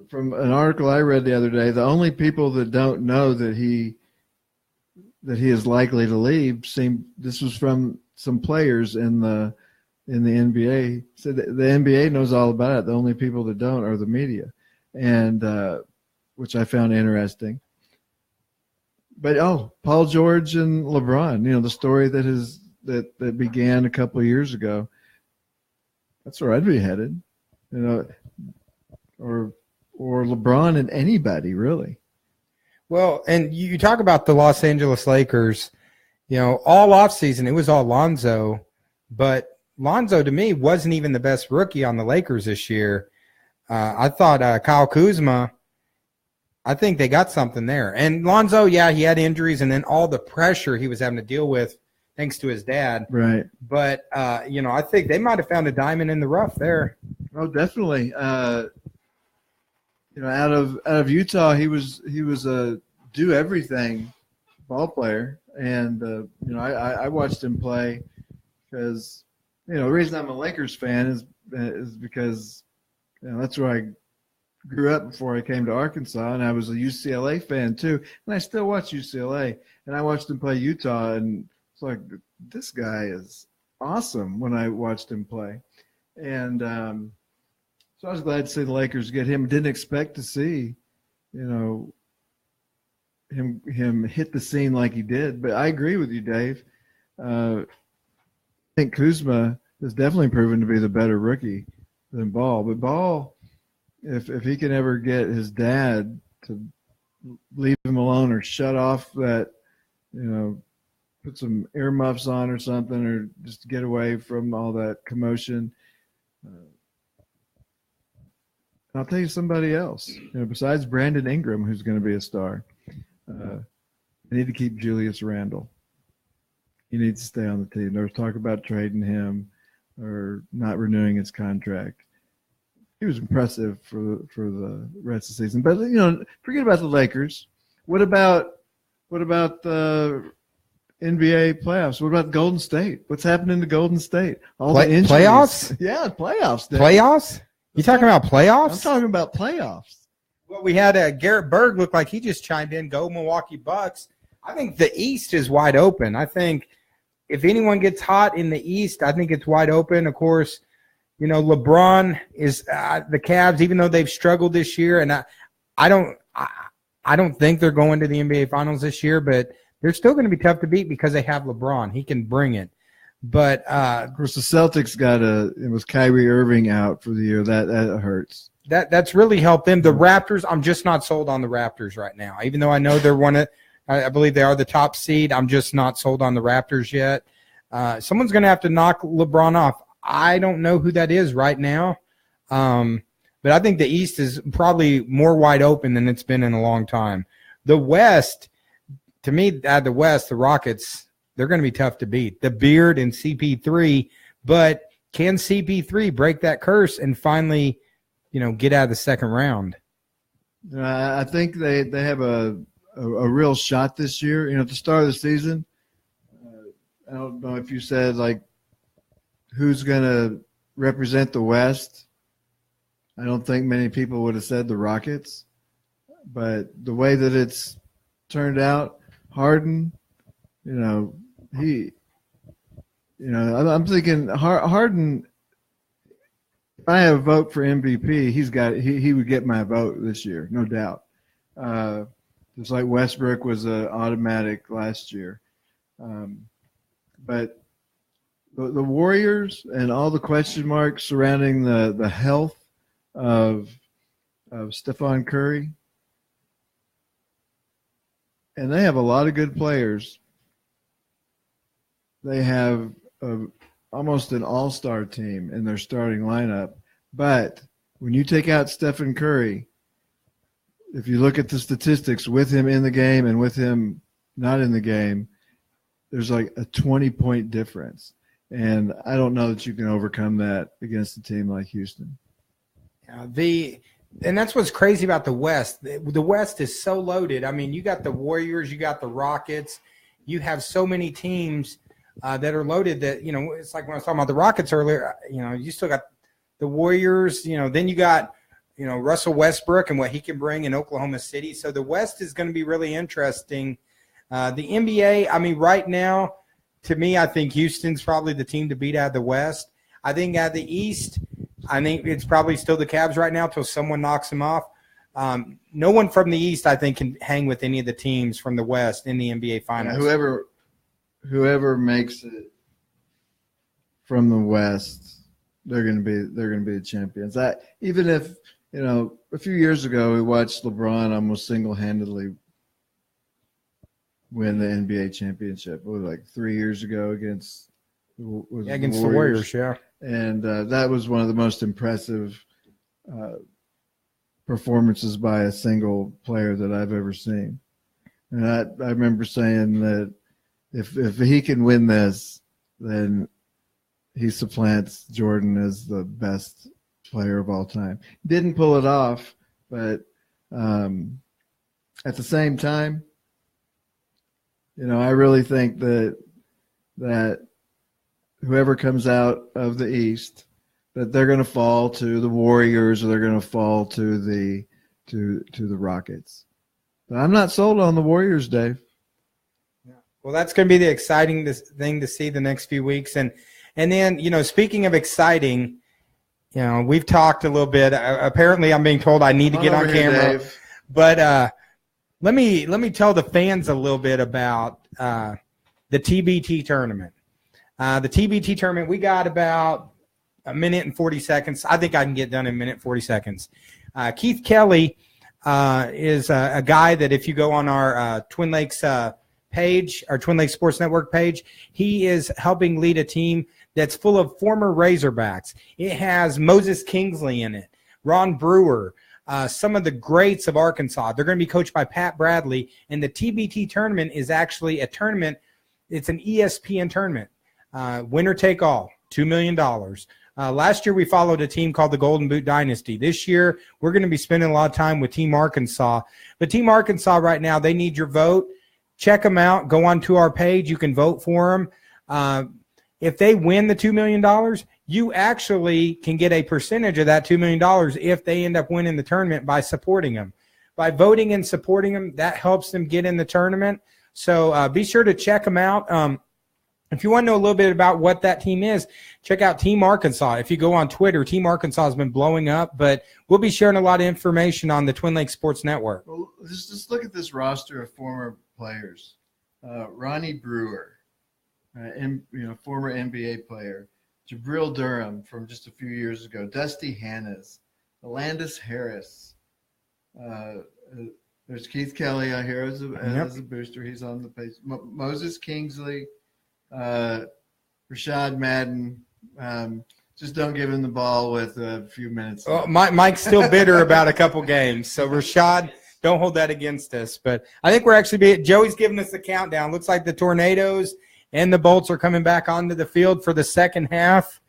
from an article I read the other day, the only people that don't know that he is likely to leave this was from some players in the NBA. Said the NBA knows all about it. The only people that don't are the media, and which I found interesting. But Paul George and LeBron, the story that began a couple of years ago. That's where I'd be headed, or LeBron and anybody really. Well, and you talk about the Los Angeles Lakers, all offseason it was all Lonzo, but Lonzo to me wasn't even the best rookie on the Lakers this year. I thought Kyle Kuzma, I think they got something there. And Lonzo, yeah, he had injuries and then all the pressure he was having to deal with thanks to his dad. Right. But, I think they might have found a diamond in the rough there. Oh, definitely. Out of Utah, he was a do everything ball player, and I watched him play because the reason I'm a Lakers fan is because that's where I grew up before I came to Arkansas, and I was a UCLA fan too, and I still watch UCLA, and I watched him play Utah, and it's like, this guy is awesome when I watched him play, and so I was glad to see the Lakers get him. Didn't expect to see, him hit the scene like he did. But I agree with you, Dave. I think Kuzma has definitely proven to be the better rookie than Ball. But Ball, if he can ever get his dad to leave him alone or shut off that, put some earmuffs on or something, or just get away from all that commotion. I'll tell you somebody else, besides Brandon Ingram, who's going to be a star. They need to keep Julius Randle. He needs to stay on the team. There was talk about trading him or not renewing his contract. He was impressive for the rest of the season. But forget about the Lakers. What about the NBA playoffs? What about Golden State? What's happening to Golden State? All the injuries. Playoffs? Yeah, playoffs. Dave. Playoffs? You talking about playoffs? I'm talking about playoffs. Well, we had Garrett Berg look like he just chimed in, go Milwaukee Bucks. I think the East is wide open. I think if anyone gets hot in the East, I think it's wide open. Of course, LeBron is the Cavs, even though they've struggled this year, and I don't think they're going to the NBA Finals this year, but they're still going to be tough to beat because they have LeBron. He can bring it. But of course, the Celtics it was Kyrie Irving out for the year. That hurts. That's really helped them. The Raptors, I'm just not sold on the Raptors right now. Even though I know they're I believe they are the top seed, I'm just not sold on the Raptors yet. Someone's going to have to knock LeBron off. I don't know who that is right now. But I think the East is probably more wide open than it's been in a long time. The West, to me, the West, the Rockets, they're going to be tough to beat. The Beard and CP3, but can CP3 break that curse and finally, get out of the second round? I think they have a real shot this year. At the start of the season, I don't know if you said, who's going to represent the West. I don't think many people would have said the Rockets. But the way that it's turned out, Harden, I'm thinking Harden, if I have a vote for MVP, he would get my vote this year, no doubt. Just like Westbrook was an automatic last year. But the Warriors and all the question marks surrounding the health of Stephon Curry, and they have a lot of good players. They have almost an all-star team in their starting lineup. But when you take out Stephen Curry, if you look at the statistics with him in the game and with him not in the game, there's like a 20-point difference. And I don't know that you can overcome that against a team like Houston. And that's what's crazy about the West. The West is so loaded. I mean, you got the Warriors, you got the Rockets. You have so many teams that are loaded that, it's like when I was talking about the Rockets earlier, you still got the Warriors, then you got, Russell Westbrook and what he can bring in Oklahoma City. So the West is going to be really interesting. The NBA, I mean, right now, to me, I think Houston's probably the team to beat out of the West. I think out of the East, I think it's probably still the Cavs right now until someone knocks them off. No one from the East, I think, can hang with any of the teams from the West in the NBA Finals. Whoever makes it from the West, they're going to be the champions. Even if a few years ago we watched LeBron almost single-handedly win the NBA championship. What was it, like 3 years ago against the Warriors, yeah. And that was one of the most impressive performances by a single player that I've ever seen. And I remember saying that if he can win this, then he supplants Jordan as the best player of all time. Didn't pull it off, but at the same time, I really think that whoever comes out of the East, that they're going to fall to the Warriors or they're going to fall to the Rockets. But I'm not sold on the Warriors, Dave. Well, that's going to be the exciting thing to see the next few weeks. And then, speaking of exciting, we've talked a little bit. Apparently, I'm being told I need to get on camera. Dave. But let me tell the fans a little bit about the TBT tournament. The TBT tournament, we got about a minute and 40 seconds. I think I can get done in a minute 40 seconds. Keith Kelly is a guy that if you go on our Twin Lakes page, our Twin Lakes Sports Network page, he is helping lead a team that's full of former Razorbacks. It has Moses Kingsley in it, Ron Brewer, some of the greats of Arkansas. They're going to be coached by Pat Bradley, and the TBT tournament is actually a tournament. It's an ESPN tournament. Winner take all, $2 million. Last year we followed a team called the Golden Boot Dynasty. This year we're going to be spending a lot of time with Team Arkansas. But Team Arkansas right now, they need your vote. Check them out. Go on to our page. You can vote for them. If they win the $2 million, you actually can get a percentage of that $2 million if they end up winning the tournament by supporting them. By voting and supporting them, that helps them get in the tournament. So be sure to check them out. If you want to know a little bit about what that team is, check out Team Arkansas. If you go on Twitter, Team Arkansas has been blowing up, but we'll be sharing a lot of information on the Twin Lakes Sports Network. Well, just look at this roster of former players. Ronnie Brewer, former NBA player, Jabril Durham from just a few years ago, Dusty Hannes, Alandis Harris. There's Keith Kelly out here as a booster. He's on the page. Moses Kingsley, Rashad Madden. Just don't give him the ball with a few minutes. Well, Mike's still bitter about a couple games. So, Rashad, don't hold that against us. But I think we're actually Joey's giving us the countdown. Looks like the Tornadoes and the Boltz are coming back onto the field for the second half.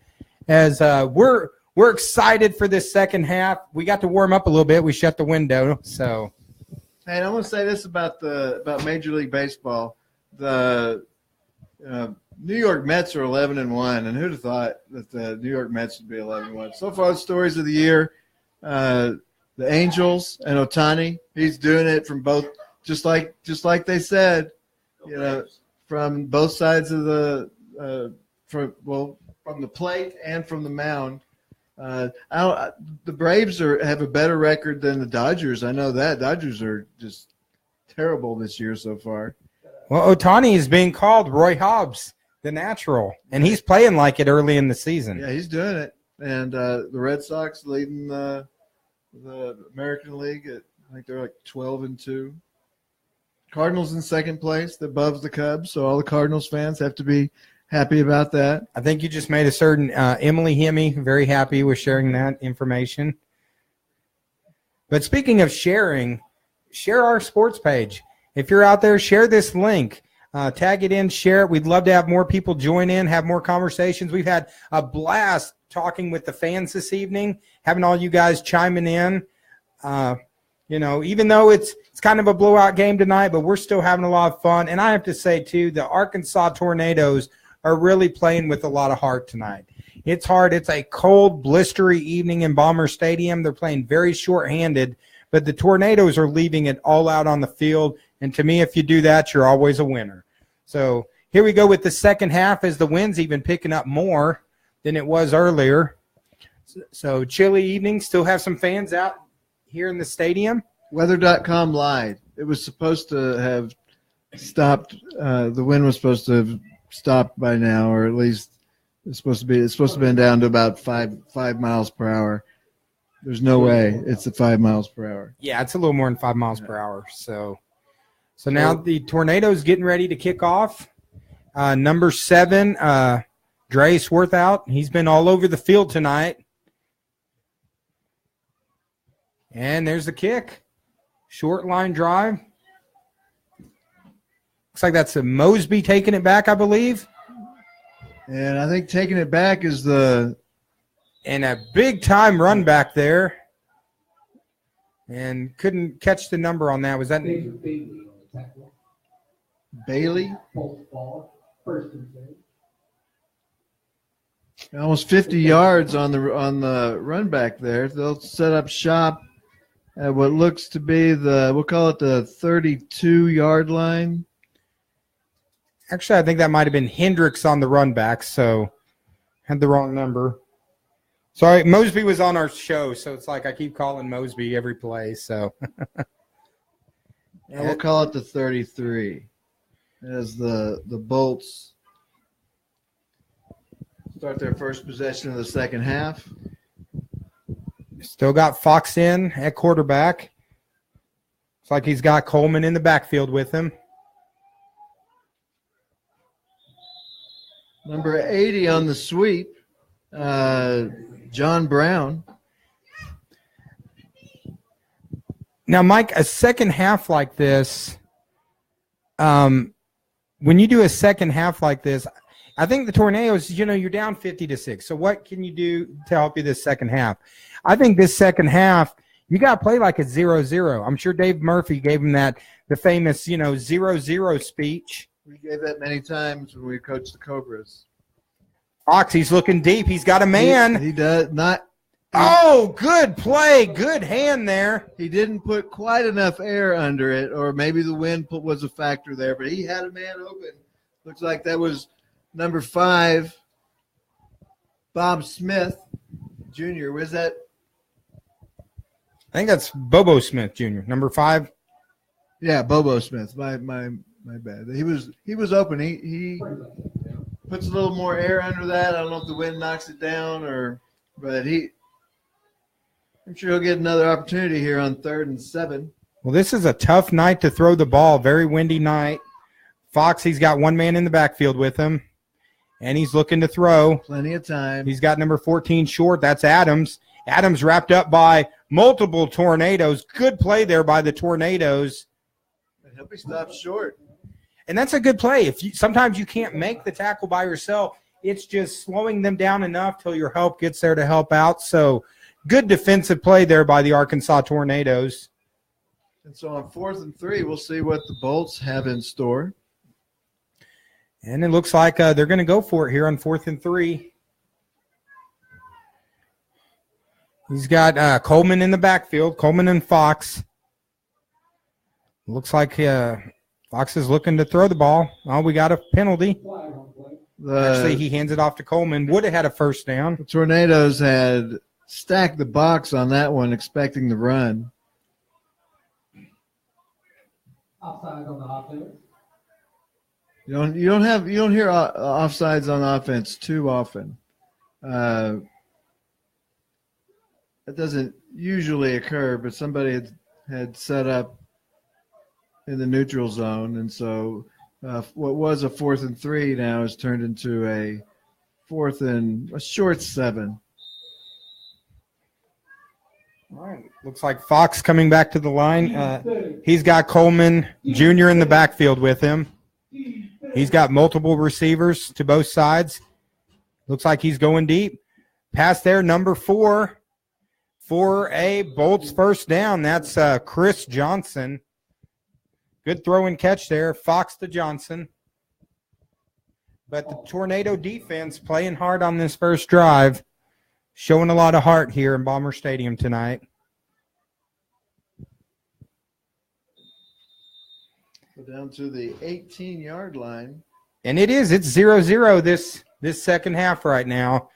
As we're excited for this second half. We got to warm up a little bit. We shut the window. So, hey, I want to say this about Major League Baseball. The New York Mets are 11-1, and who'd have thought that the New York Mets would be 11-1? So far, the stories of the year, the Angels and Ohtani. He's doing it from both, just like they said, from both sides of the from the plate and from the mound. The Braves have a better record than the Dodgers. I know that. Dodgers are just terrible this year so far. Well, Ohtani is being called Roy Hobbs, the natural, and he's playing like it early in the season. Yeah, he's doing it. And the Red Sox leading the American League at, I think they're like 12-2. Cardinals in second place, above the Cubs, so all the Cardinals fans have to be happy about that. I think you just made a certain Emily Hemme very happy with sharing that information. But speaking of sharing, share our sports page. If you're out there, share this link. Tag it in, share it. We'd love to have more people join in, have more conversations. We've had a blast talking with the fans this evening, having all you guys chiming in. Even though it's kind of a blowout game tonight, but we're still having a lot of fun. And I have to say, too, the Arkansas Tornadoes are really playing with a lot of heart tonight. It's hard. It's a cold, blistery evening in Bomber Stadium. They're playing very short-handed, but the Tornadoes are leaving it all out on the field. And to me, if you do that, you're always a winner. So here we go with the second half as the wind's even picking up more than it was earlier. So chilly evening, still have some fans out here in the stadium. Weather.com lied. It was supposed to have stopped. The wind was supposed to have stopped by now, or at least it's supposed to have been down to about 5 miles per hour. There's no way it's at 5 miles per hour. Yeah, it's a little more than 5 miles per hour. So now the Tornadoes getting ready to kick off. Number 7, Dre Swarthout. He's been all over the field tonight. And there's the kick. Short line drive. Looks like that's a Mosby taking it back, I believe. And I think taking it back is and a big-time run back there. And couldn't catch the number on that. Was that Bailey? First and 10. Almost 50 yards on the run back there. They'll set up shop at what looks to be we'll call it the 32-yard line. Actually, I think that might have been Hendricks on the run back, so had the wrong number. Sorry, Mosby was on our show, so it's like I keep calling Mosby every play. So we'll call it the 33 as the Boltz start their first possession of the second half. Still got Fox in at quarterback. It's like he's got Coleman in the backfield with him. Number 80 on the sweep, John Brown. Now, Mike, a second half like this, when you do a second half like this, I think the Tornadoes, you're down 50-6. So what can you do to help you this second half? I think this second half, you got to play like a 0-0. I'm sure Dave Murphy gave him the famous, 0-0 speech. We gave that many times when we coached the Cobras. Fox, he's looking deep. He's got a man. He does not. Oh, good play. Good hand there. He didn't put quite enough air under it, or maybe the wind was a factor there, but he had a man open. Looks like that was number 5, Bob Smith Jr. Was that? I think that's Bobo Smith Jr., number 5. Yeah, Bobo Smith. My My bad. He was open. He puts a little more air under that. I don't know if the wind knocks it down but I'm sure he'll get another opportunity here on 3rd and 7. Well, this is a tough night to throw the ball. Very windy night. Fox, he's got one man in the backfield with him, and he's looking to throw. Plenty of time. He's got number 14 short. That's Adams. Adams wrapped up by multiple Tornadoes. Good play there by the Tornadoes. He'll be stopped short. And that's a good play. Sometimes you can't make the tackle by yourself. It's just slowing them down enough till your help gets there to help out. So good defensive play there by the Arkansas Tornadoes. And so on 4th and 3, we'll see what the Boltz have in store. And it looks like they're going to go for it here on 4th and 3. He's got Coleman in the backfield, Coleman and Fox. Looks like Fox is looking to throw the ball. Oh, we got a penalty. Actually, he hands it off to Coleman. Would have had a first down. The Tornadoes had stacked the box on that one, expecting the run. Offside on the offense. You don't hear offsides on offense too often. That doesn't usually occur, but somebody had set up in the neutral zone, and so what was a 4th and 3 now has turned into a short 7. All right. Looks like Fox coming back to the line. He's got Coleman Jr. in the backfield with him. He's got multiple receivers to both sides. Looks like he's going deep. Pass there, number 4 for a Boltz first down. That's Chris Johnson. Good throw and catch there. Fox to Johnson. But the Tornado defense playing hard on this first drive. Showing a lot of heart here in Bomber Stadium tonight. Go down to the 18-yard line. And it's 0-0 this second half right now.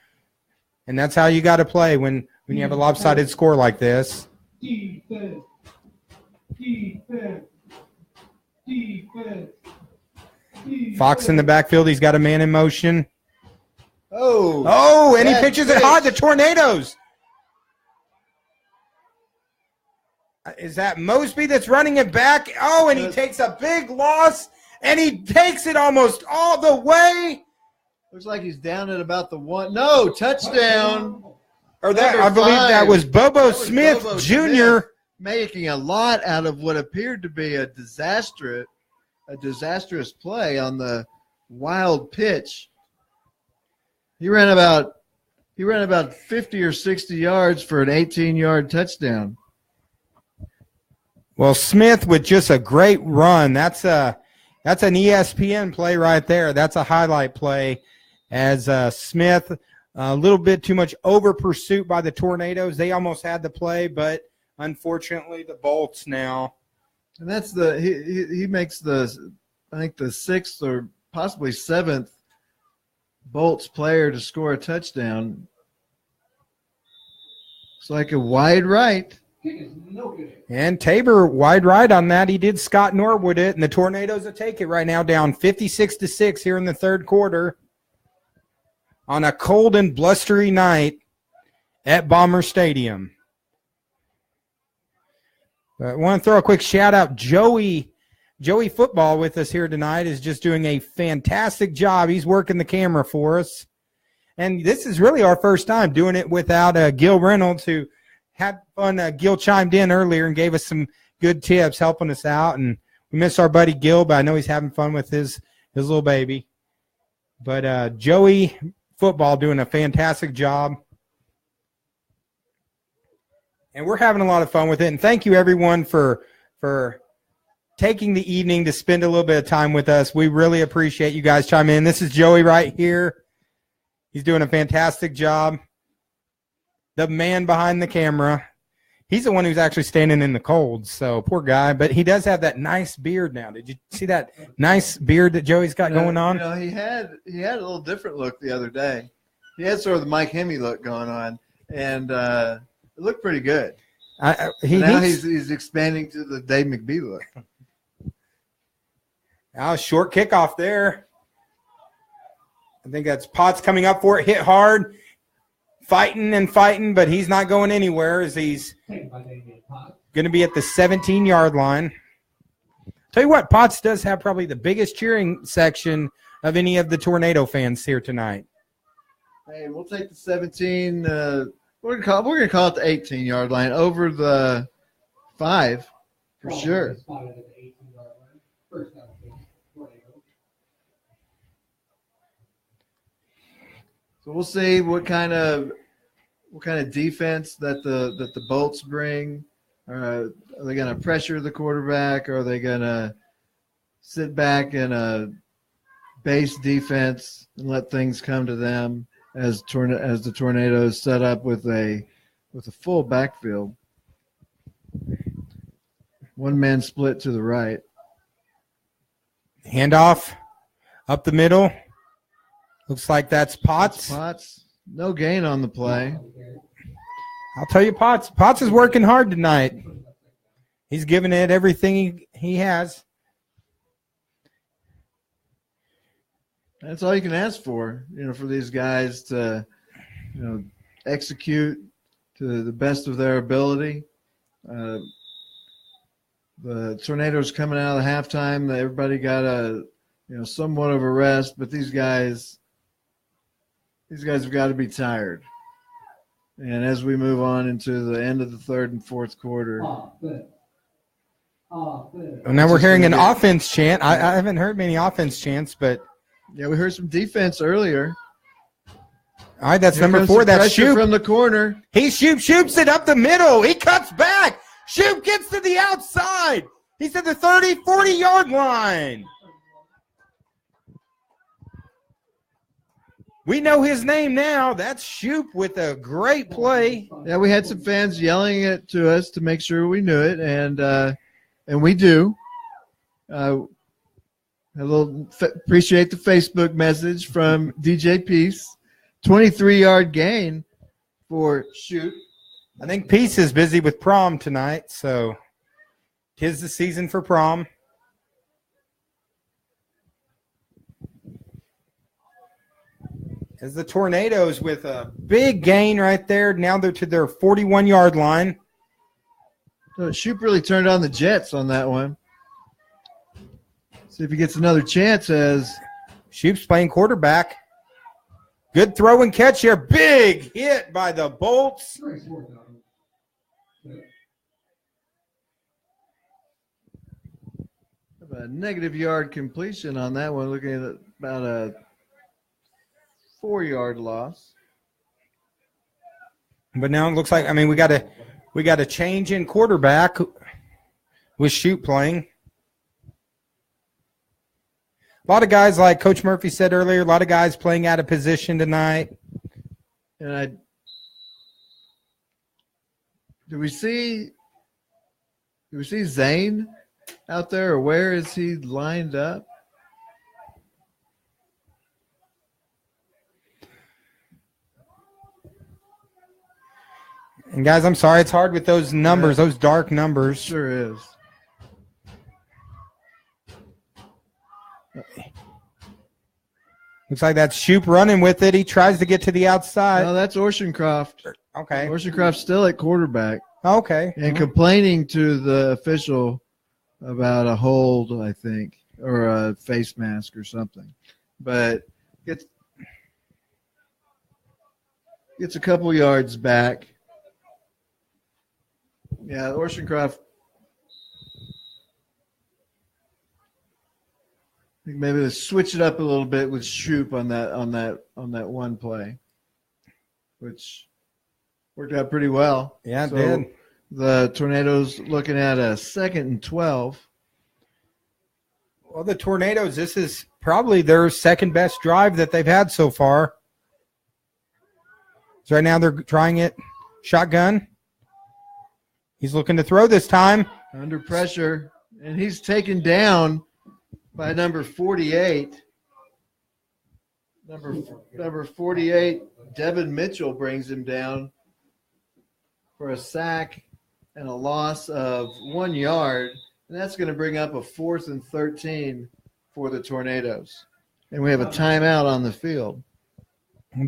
And that's how you got to play when you have a lopsided score like this. Defense. Fox in the backfield. He's got a man in motion. Oh, and he pitches it high. The Tornadoes. Is that Mosby that's running it back? Oh, and he takes a big loss, and he takes it almost all the way. Looks like he's down at about the 1. No, touchdown. Or that, I believe that was Bobo Smith Jr. making a lot out of what appeared to be a disastrous play on the wild pitch. He ran about 50 or 60 yards for an 18-yard touchdown. Well, Smith with just a great run. That's an ESPN play right there. That's a highlight play as Smith, a little bit too much over pursuit by the Tornadoes. They almost had the play, but unfortunately the Boltz now. And that's he makes I think the 6th or possibly 7th Boltz player to score a touchdown. It's like a wide right. And Tabor wide right on that. He did Scott Norwood it, and the Tornadoes will take it right now down 56-6 here in the third quarter on a cold and blustery night at Bomber Stadium. I want to throw a quick shout out. Joey Football with us here tonight is just doing a fantastic job. He's working the camera for us. And this is really our first time doing it without Gil Reynolds, who had fun. Gil chimed in earlier and gave us some good tips, helping us out. And we miss our buddy Gil, but I know he's having fun with his little baby. But Joey Football doing a fantastic job. And we're having a lot of fun with it. And thank you, everyone, for taking the evening to spend a little bit of time with us. We really appreciate you guys chiming in. This is Joey right here. He's doing a fantastic job. The man behind the camera. He's the one who's actually standing in the cold, so poor guy. But he does have that nice beard now. Did you see that nice beard that Joey's got going on? He had a little different look the other day. He had sort of the Mike Hemme look going on, and it looked pretty good. He's expanding to the Dave McBee look. Now, short kickoff there. I think that's Potts coming up for it, hit hard, fighting and fighting, but he's not going anywhere as he's going to be at the 17-yard line. Tell you what, Potts does have probably the biggest cheering section of any of the Tornado fans here tonight. Hey, we'll take the 17. We're gonna call it the 18-yard line over the 5 for sure. So we'll see what kind of defense that the Boltz bring. Are they going to pressure the quarterback? Or are they going to sit back in a base defense and let things come to them as the Tornadoes set up with a full backfield? One man split to the right. Handoff up the middle. Looks like that's Potts. Potts. No gain on the play. I'll tell you, Potts is working hard tonight. He's giving it everything he has. That's all you can ask for, for these guys to, execute to the best of their ability. The Tornadoes coming out of the halftime, everybody got somewhat of a rest, but these guys have got to be tired. And as we move on into the end of the third and fourth quarter. Now we're hearing an offense chant. I haven't heard many offense chants, but. Yeah, we heard some defense earlier. All right, that's number 4. That's Shoop. From the corner. He shoops it up the middle. He cuts back. Shoop gets to the outside. He's at the 30, 40-yard line. We know his name now. That's Shoop with a great play. Yeah, we had some fans yelling it to us to make sure we knew it, and we do. Appreciate the Facebook message from DJ Peace. 23-yard gain for Shoop. I think Peace is busy with prom tonight, so 'tis the season for prom. As the Tornadoes with a big gain right there. Now they're to their 41-yard line. So Shoop really turned on the Jets on that one. See if he gets another chance as Shoop's playing quarterback. Good throw and catch here. Big hit by the Boltz. A negative yard completion on that one, looking at about a 4-yard loss. But now it looks like, we got a change in quarterback with Shoop playing. A lot of guys, like Coach Murphy said earlier, a lot of guys playing out of position tonight. And do we see Zane out there, or where is he lined up? And guys, I'm sorry, it's hard with those numbers, those dark numbers. Sure is. Looks like that's Shoop running with it. He tries to get to the outside. No, that's Oceancroft. Okay. Oceancroft's still at quarterback. Okay. And complaining to the official about a hold, I think, or a face mask or something. But gets a couple yards back. Yeah, Oceancroft. I think maybe to switch it up a little bit with Shoop on that one play, which worked out pretty well. Yeah, it did. The Tornadoes looking at a 2nd and 12. Well, the Tornadoes, this is probably their second best drive that they've had so far. So right now they're trying it shotgun. He's looking to throw this time. Under pressure, and he's taken down by number 48. Number 48, Devin Mitchell brings him down for a sack and a loss of 1 yard. And that's going to bring up a 4th and 13 for the Tornadoes. And we have a timeout on the field.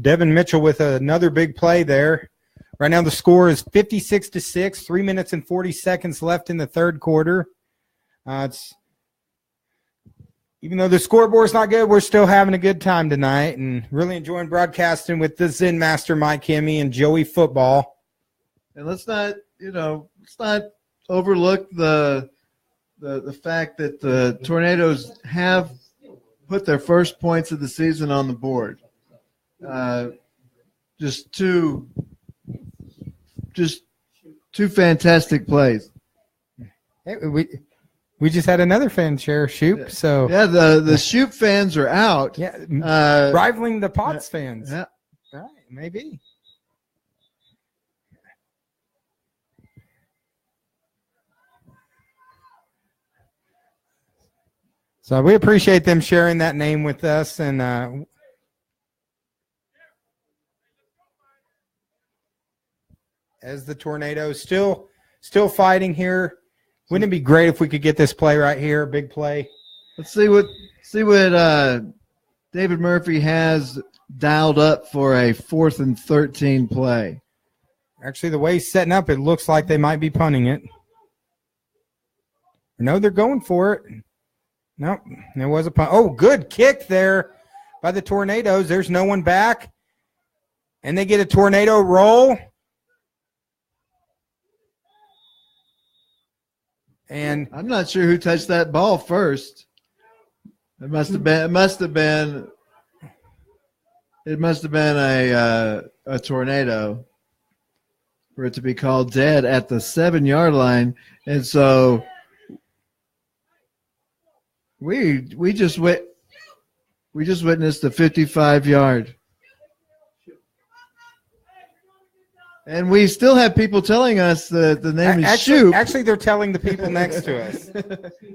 Devin Mitchell with another big play there. Right now the score is 56-6, 3 minutes and 40 seconds left in the third quarter. Even though the scoreboard's not good, we're still having a good time tonight and really enjoying broadcasting with the Zen Master Mike Hemme and Joey Football. And let's not overlook the fact that the Tornadoes have put their first points of the season on the board. Just two fantastic plays. Hey, we just had another fan share Shoop. So yeah, the Shoop fans are out. Yeah, rivaling the Potts fans. Yeah, right, maybe. So we appreciate them sharing that name with us, and as the Tornadoes still fighting here. Wouldn't it be great if we could get this play right here, big play? Let's see what David Murphy has dialed up for a 4th and 13 play. Actually, the way he's setting up, it looks like they might be punting it. No, they're going for it. Nope, there was a punt. Oh, good kick there by the Tornadoes. There's no one back. And they get a tornado roll. And I'm not sure who touched that ball first. It must have been a tornado for it to be called dead at the 7-yard line. And so we just witnessed a 55-yard. And we still have people telling us that the name is Shoop. Actually, they're telling the people next to us.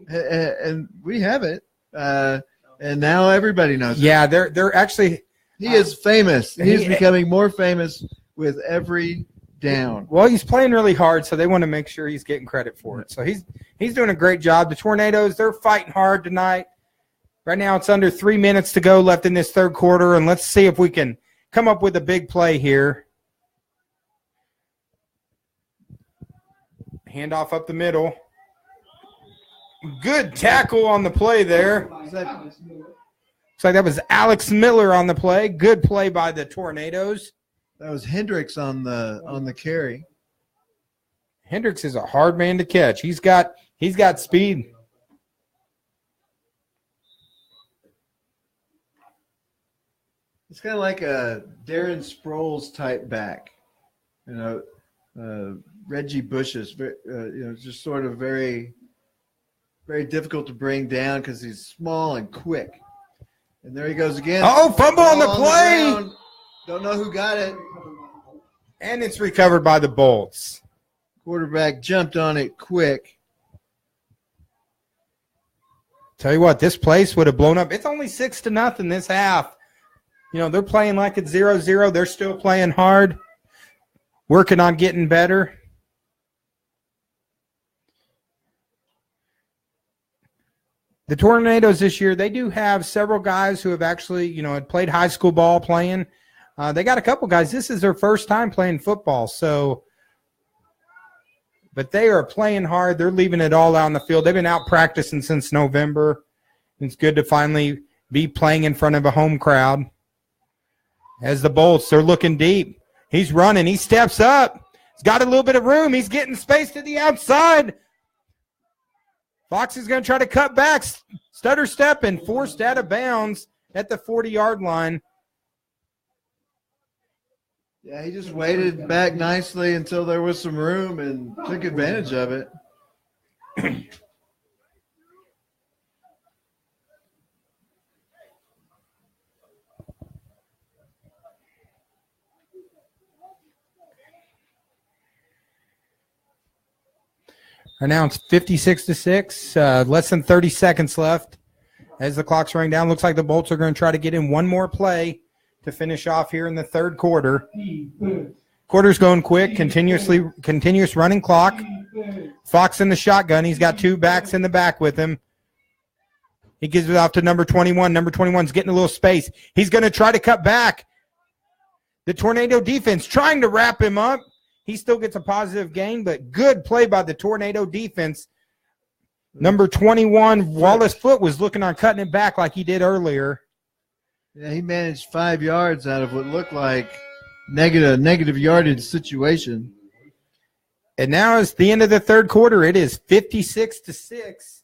And we have it. And now everybody knows it. Yeah, they're actually – He is famous. He's becoming more famous with every down. Well, he's playing really hard, so they want to make sure he's getting credit for it. So he's doing a great job. The Tornadoes, they're fighting hard tonight. Right now it's under 3 minutes to go left in this third quarter, and let's see if we can come up with a big play here. Handoff up the middle. Good tackle on the play there. Looks like that was Alex Miller on the play. Good play by the Tornadoes. That was Hendricks on the carry. Hendricks is a hard man to catch. He's got speed. It's kind of like a Darren Sproles type back, Reggie Bush's, just sort of very, very difficult to bring down because he's small and quick. And there he goes again. Oh, fumble on the play. Don't know who got it. And it's recovered by the Boltz. Quarterback jumped on it quick. Tell you what, this place would have blown up. It's only 6-0 this half. They're playing like it's 0-0. They're still playing hard, working on getting better. The Tornadoes this year, they do have several guys who have actually, had played high school ball playing. They got a couple guys. This is their first time playing football. But they are playing hard. They're leaving it all out on the field. They've been out practicing since November. It's good to finally be playing in front of a home crowd. As the Boltz, they're looking deep. He's running. He steps up. He's got a little bit of room. He's getting space to the outside. Fox is going to try to cut back. Stutter stepping, forced out of bounds at the 40-yard line. Yeah, he just waited back nicely until there was some room and took advantage of it. Right now it's 56-6, less than 30 seconds left as the clock's running down. Looks like the Boltz are going to try to get in one more play to finish off here in the third quarter. Quarter's going quick, continuous running clock. Fox in the shotgun. He's got two backs in the back with him. He gives it off to number 21. Number 21's getting a little space. He's going to try to cut back. The Tornado defense trying to wrap him up. He still gets a positive gain, but good play by the Tornado defense. Number 21, Wallace Foote, was looking on cutting it back like he did earlier. Yeah, he managed 5 yards out of what looked like negative yardage situation. And now it's the end of the third quarter. It is 56-6.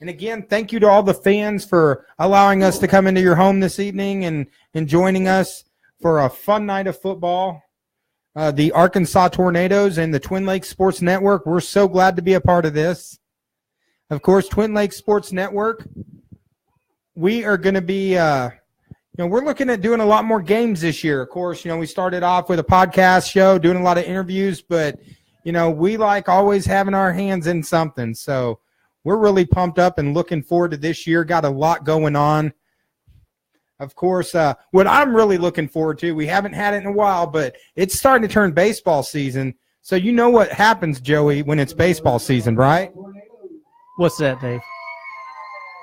And again, thank you to all the fans for allowing us to come into your home this evening and joining us for a fun night of football. The Arkansas Tornadoes and the Twin Lakes Sports Network, we're so glad to be a part of this. Of course, Twin Lakes Sports Network, we are going to be we're looking at doing a lot more games this year. Of course, we started off with a podcast show, doing a lot of interviews, but, we like always having our hands in something. So we're really pumped up and looking forward to this year. Got a lot going on. Of course, what I'm really looking forward to, we haven't had it in a while, but it's starting to turn baseball season. So you know what happens, Joey, when it's baseball season, right? What's that, Dave?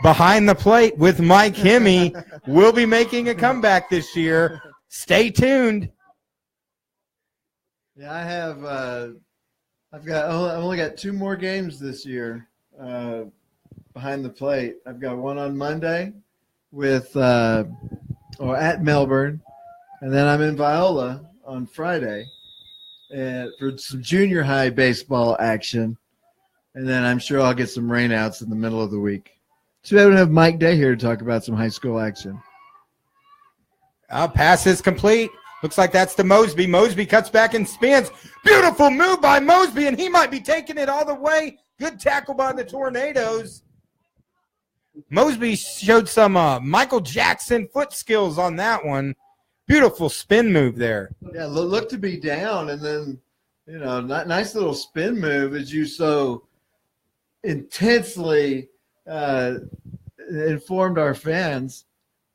Behind the Plate with Mike Hemme will be making a comeback this year. Stay tuned. Yeah, I've only got 2 more games this year behind the plate. I've got one on Monday at Melbourne, and then I'm in Viola on Friday for some junior high baseball action, and then I'm sure I'll get some rainouts in the middle of the week. So we don't have Mike Day here to talk about some high school action. Pass is complete. Looks like that's to Mosby. Mosby cuts back and spins. Beautiful move by Mosby, and he might be taking it all the way. Good tackle by the Tornadoes. Mosby showed some Michael Jackson foot skills on that one. Beautiful spin move there. Yeah, look to be down, and then, nice little spin move as you so intensely informed our fans.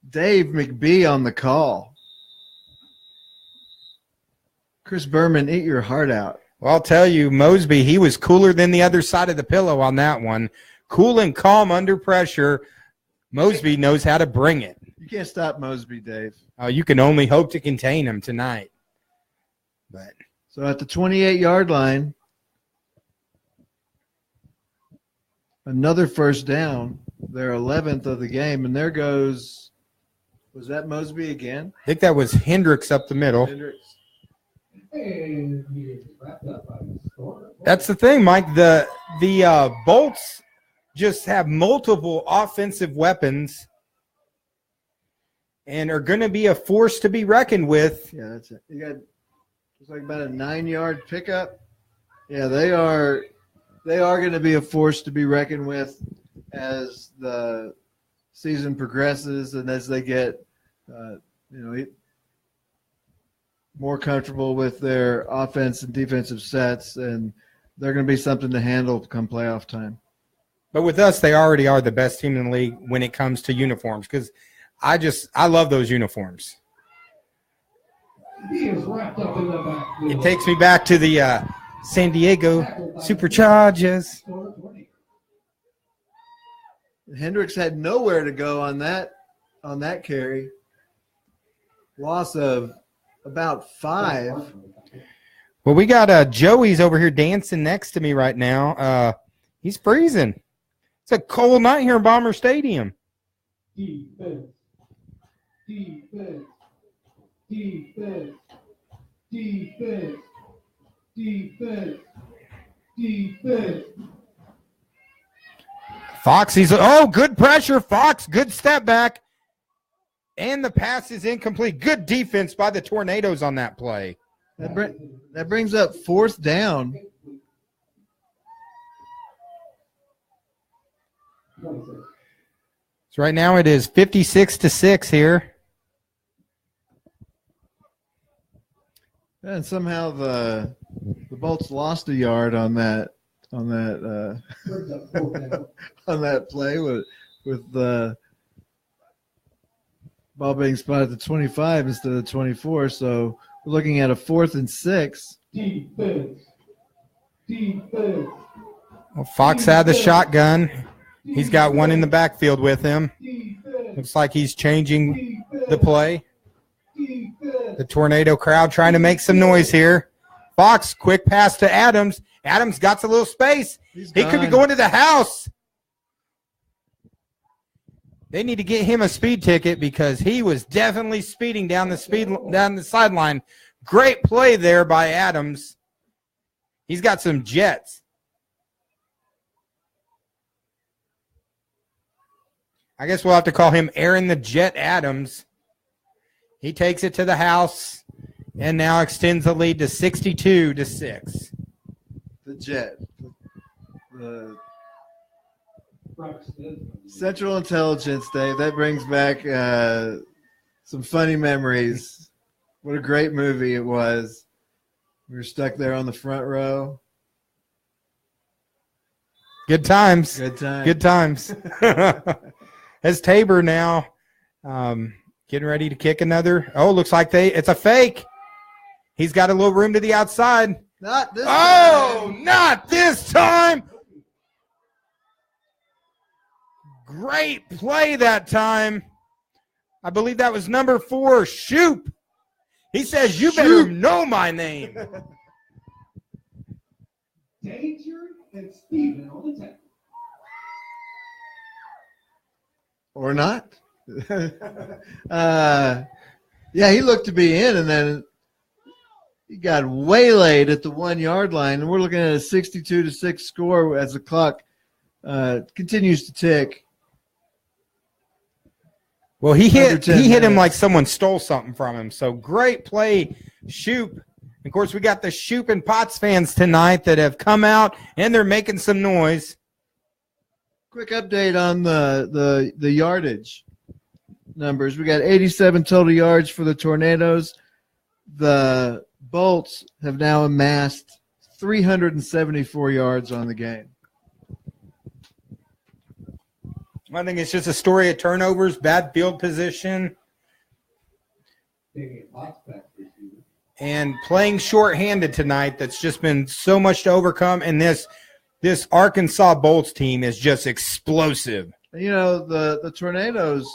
Dave McBee on the call. Chris Berman, eat your heart out. Well, I'll tell you, Mosby, he was cooler than the other side of the pillow on that one. Cool and calm under pressure. Mosby knows how to bring it. You can't stop Mosby, Dave. You can only hope to contain him tonight. But so at the 28-yard line, another first down, their 11th of the game, and there goes – was that Mosby again? I think that was Hendricks up the middle. Hendricks. That's the thing, Mike. The Boltz just have multiple offensive weapons and are going to be a force to be reckoned with. Yeah, that's it. You got it's like about a 9-yard pickup. Yeah, they are going to be a force to be reckoned with as the season progresses and as they get more comfortable with their offense and defensive sets, and they're going to be something to handle come playoff time. But with us, they already are the best team in the league when it comes to uniforms because I love those uniforms. It takes me back to the San Diego Superchargers. Hendricks had nowhere to go on that carry. Loss of about 5. Well, we got Joey's over here dancing next to me right now. He's freezing. It's a cold night here in Bomber Stadium. Defense. Fox, good pressure. Fox, good step back. And the pass is incomplete. Good defense by the Tornadoes on that play. That brings up 4th down. So right now it is 56-6 here. And somehow the Bolts lost a yard on that on that play with the ball being spotted at the 25 instead of the 24. So we're looking at a 4th and 6. Defense. Well, Fox had the shotgun. He's got one in the backfield with him. Looks like he's changing the play. The Tornado crowd trying to make some noise here. Fox, quick pass to Adams. Adams got a little space. He could be going to the house. They need to get him a speed ticket because he was definitely speeding down the sideline. Great play there by Adams. He's got some jets. I guess we'll have to call him Aaron the Jet Adams. He takes it to the house and now extends the lead to 62-6. The Jet. The Central Intelligence Day. That brings back some funny memories. What a great movie it was. We were stuck there on the front row. Good times. Good times. Good times. As Tabor now getting ready to kick another. Oh, looks like it's a fake. He's got a little room to the outside. Not this time. Not this time. Great play that time. I believe that was number 4, Shoop. He says, you better know my name. Danger and Steven on the tackle. Or not. Yeah, he looked to be in, and then he got waylaid at the 1-yard line. And we're looking at a 62-6 score as the clock continues to tick. Well, he hit him like someone stole something from him. So great play, Shoop. Of course, we got the Shoop and Potts fans tonight that have come out, and they're making some noise. Quick update on the yardage numbers. We got 87 total yards for the Tornadoes. The Boltz have now amassed 374 yards on the game. I think it's just a story of turnovers, bad field position, and playing shorthanded tonight. That's just been so much to overcome, and this Arkansas Boltz team is just explosive. You know, the Tornadoes,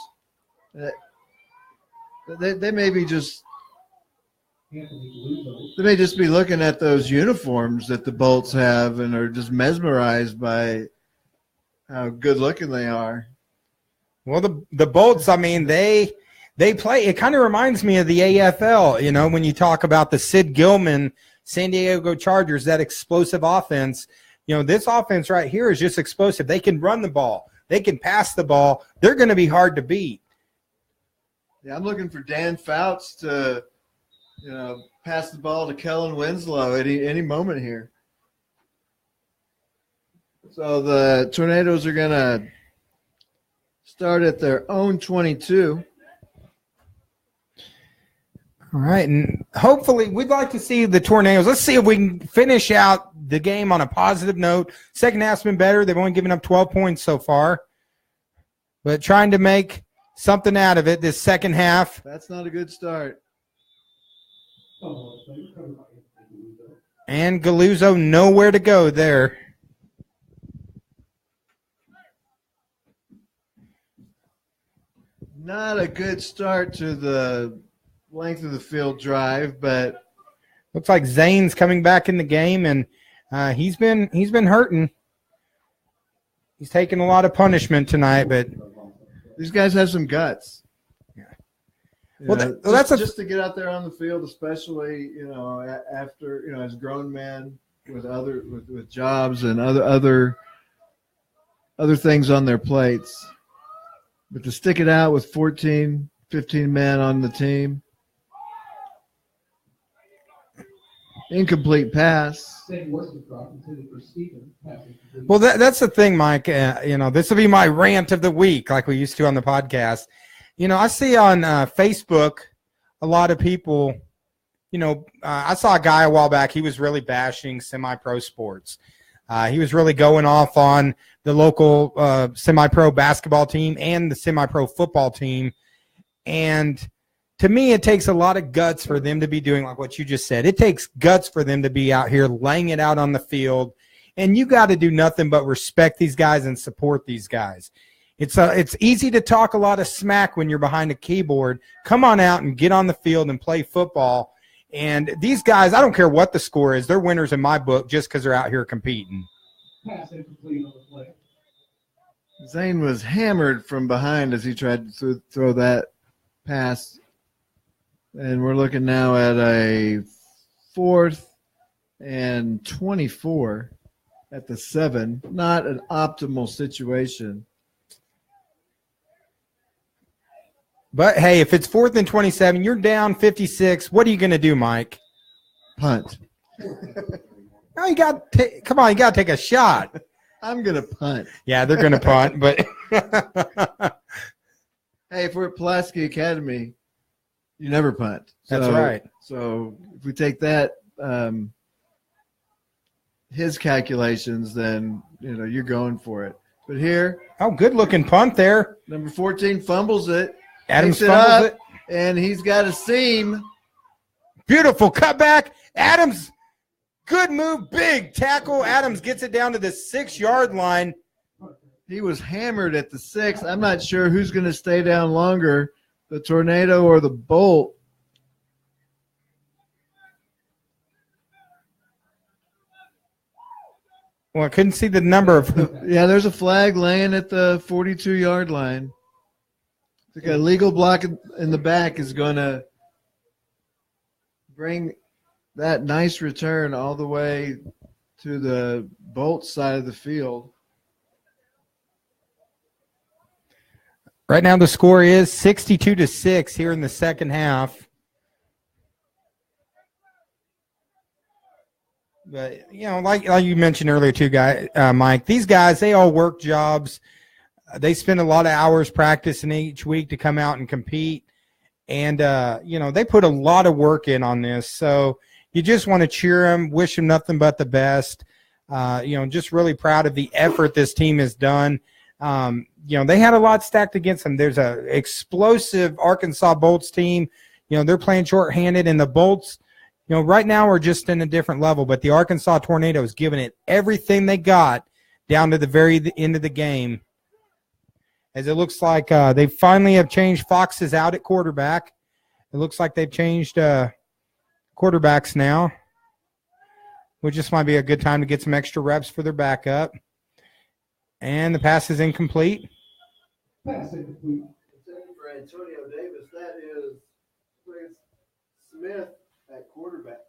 they may be just be looking at those uniforms that the Boltz have and are just mesmerized by how good looking they are. Well, the Boltz, I mean, they play. It kind of reminds me of the AFL. You know, when you talk about the Sid Gilman San Diego Chargers, that explosive offense. You know, this offense right here is just explosive. They can run the ball. They can pass the ball. They're going to be hard to beat. Yeah, I'm looking for Dan Fouts to, pass the ball to Kellen Winslow at any moment here. So the Tornadoes are going to start at their own 22. All right, and hopefully we'd like to see the Tornadoes. Let's see if we can finish out the game on a positive note. Second half's been better. They've only given up 12 points so far. But trying to make something out of it this second half. That's not a good start. And Galuzzo nowhere to go there. Not a good start to the length of the field drive, but looks like Zane's coming back in the game, and he's been hurting. He's taking a lot of punishment tonight, but these guys have some guts. Yeah. That's just to get out there on the field, especially after as grown men with jobs and other things on their plates. But to stick it out with 14, 15 men on the team. Incomplete pass. Well, that's the thing, Mike. This will be my rant of the week, like we used to on the podcast. I see on Facebook a lot of people, I saw a guy a while back. He was really bashing semi-pro sports. He was really going off on the local semi-pro basketball team and the semi-pro football team. And to me, it takes a lot of guts for them to be doing like what you just said. It takes guts for them to be out here laying it out on the field and you got to do nothing but respect these guys and support these guys. It's easy to talk a lot of smack when you're behind a keyboard. Come on out and get on the field and play football. And these guys, I don't care what the score is, they're winners in my book just because they're out here competing. Pass incomplete on the play. Zane was hammered from behind as he tried to throw that pass. And we're looking now at a 4th and 24 at the 7. Not an optimal situation. But, hey, if it's 4th and 27, you're down 56. What are you going to do, Mike? Punt. No, you got come on, you got to take a shot. I'm going to punt. Yeah, they're going to punt, but hey, if we're at Pulaski Academy, you never punt. That's right. So if we take that his calculations, then you're going for it. But here, good looking punt there. Number 14 fumbles it. Adams Picks fumbles it. And he's got a seam. Beautiful cutback. Adams, good move, big tackle. Adams gets it down to the 6-yard line. He was hammered at the 6. I'm not sure who's going to stay down longer, the Tornado or the Bolt. Well, I couldn't see the number of. Yeah, there's a flag laying at the 42-yard line. I think a legal block in the back is going to bring that nice return all the way to the Boltz side of the field. Right now the score is 62-6 here in the second half. But, like you mentioned earlier too, Mike, these guys, they all work jobs. They spend a lot of hours practicing each week to come out and compete. And, they put a lot of work in on this. So you just want to cheer them, wish them nothing but the best. Just really proud of the effort this team has done. They had a lot stacked against them. There's a explosive Arkansas Boltz team. They're playing shorthanded, and the Boltz, right now are just in a different level. But the Arkansas Tornadoes giving it everything they got down to the very end of the game. As it looks like they finally have changed Fox's out at quarterback. It looks like they've changed quarterbacks now, which just might be a good time to get some extra reps for their backup. And the pass is incomplete. Pass incomplete. For Antonio Davis, that is Smith at quarterback.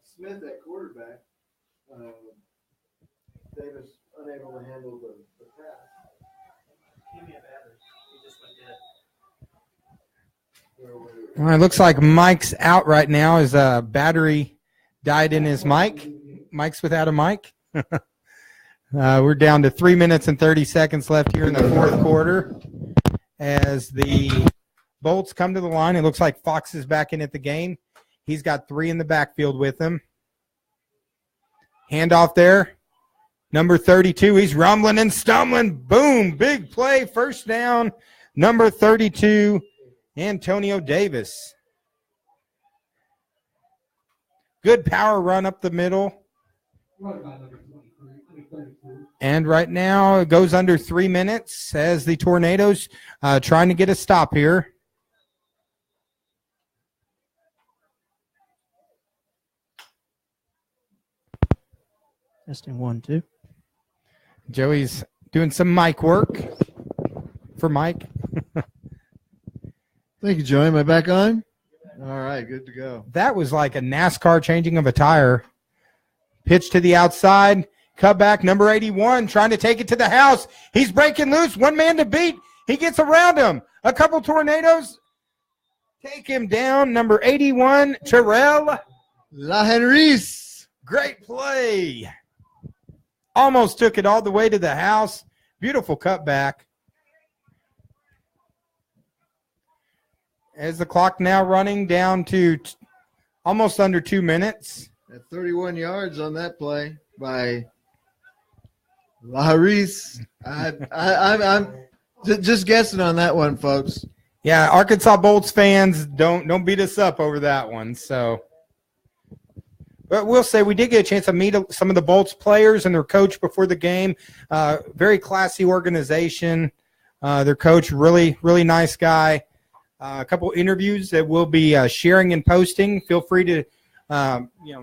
Davis unable to handle the pass. Give me a battery. He just went dead. Well, it looks like Mike's out right now. His battery died in his mic. Mike's without a mic. We're down to 3 minutes and 30 seconds left here in the fourth quarter. As the Bolts come to the line, it looks like Fox is back in at the game. He's got 3 in the backfield with him. Handoff there. Number 32, he's rumbling and stumbling. Boom, big play, first down. Number 32, Antonio Davis. Good power run up the middle. And right now it goes under 3 minutes as the Tornadoes trying to get a stop here. Testing 1, 2. Joey's doing some mic work for Mike. Thank you, Joey. Am I back on? All right, good to go. That was like a NASCAR changing of a tire. Pitch to the outside. Cutback, number 81, trying to take it to the house. He's breaking loose. One man to beat. He gets around him. A couple Tornadoes take him down. Number 81, Terrell LaHenrice. Great play. Almost took it all the way to the house. Beautiful cutback. As the clock now running down to almost under 2 minutes. At 31 yards on that play by LaHenrice. I'm just guessing on that one, folks. Yeah, Arkansas Bolts fans, don't beat us up over that one. So, But we'll say we did get a chance to meet some of the Boltz players and their coach before the game. Very classy organization. Their coach, really, really nice guy. A couple interviews that we'll be sharing and posting. Feel free to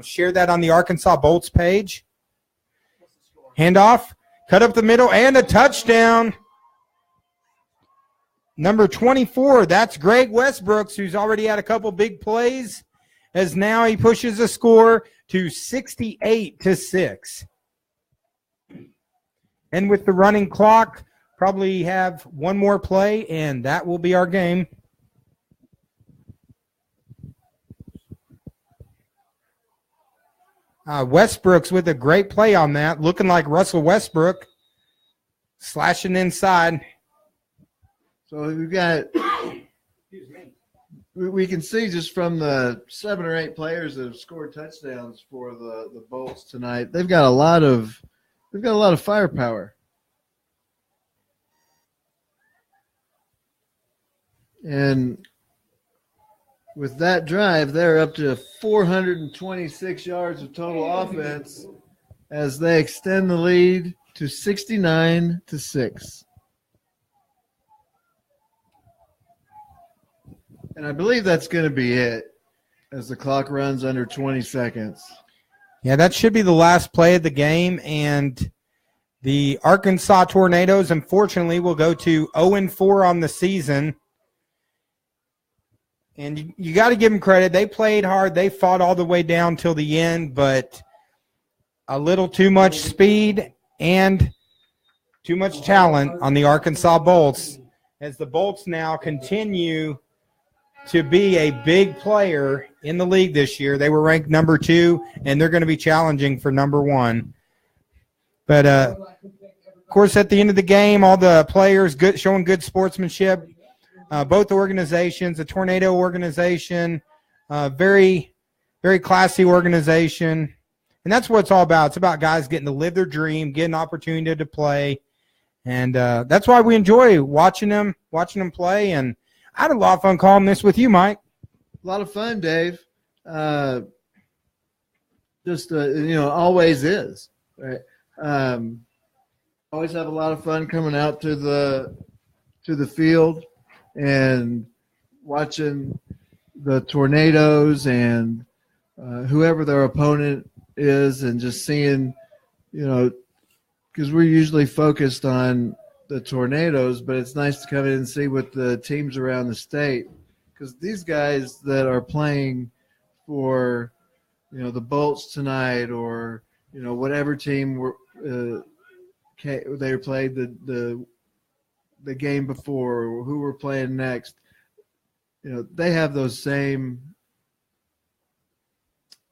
share that on the Arkansas Boltz page. Handoff, cut up the middle, and a touchdown. Number 24, that's Greg Westbrooks, who's already had a couple big plays, as now he pushes the score to 68-6. And with the running clock, probably have one more play, and that will be our game. Westbrooks with a great play on that, looking like Russell Westbrook, slashing inside. So we've got – we can see just from the 7 or 8 players that have scored touchdowns for the Boltz tonight, they've got a lot of firepower. And with that drive, they're up to 426 yards of total offense as they extend the lead to 69-6. And I believe that's going to be it as the clock runs under 20 seconds. Yeah, that should be the last play of the game. And the Arkansas Tornadoes, unfortunately, will go to 0-4 on the season. And you got to give them credit. They played hard. They fought all the way down till the end, but a little too much speed and too much talent on the Arkansas Boltz, as the Boltz now continue to be a big player in the league this year. They were ranked number 2, and they're going to be challenging for number 1. But, of course, at the end of the game, all the players showing good sportsmanship. Both organizations, the Tornado organization, very, very classy organization. And that's what it's all about. It's about guys getting to live their dream, getting an opportunity to play. And that's why we enjoy watching them play. And I had a lot of fun calling this with you, Mike. A lot of fun, Dave. Always is. Right? Always have a lot of fun coming out to the field and watching the Tornadoes and whoever their opponent is, and just seeing, because we're usually focused on the Tornadoes, but it's nice to come in and see what the teams around the state, because these guys that are playing for, the Boltz tonight, or, whatever team they played the game before, or who we're playing next, they have those same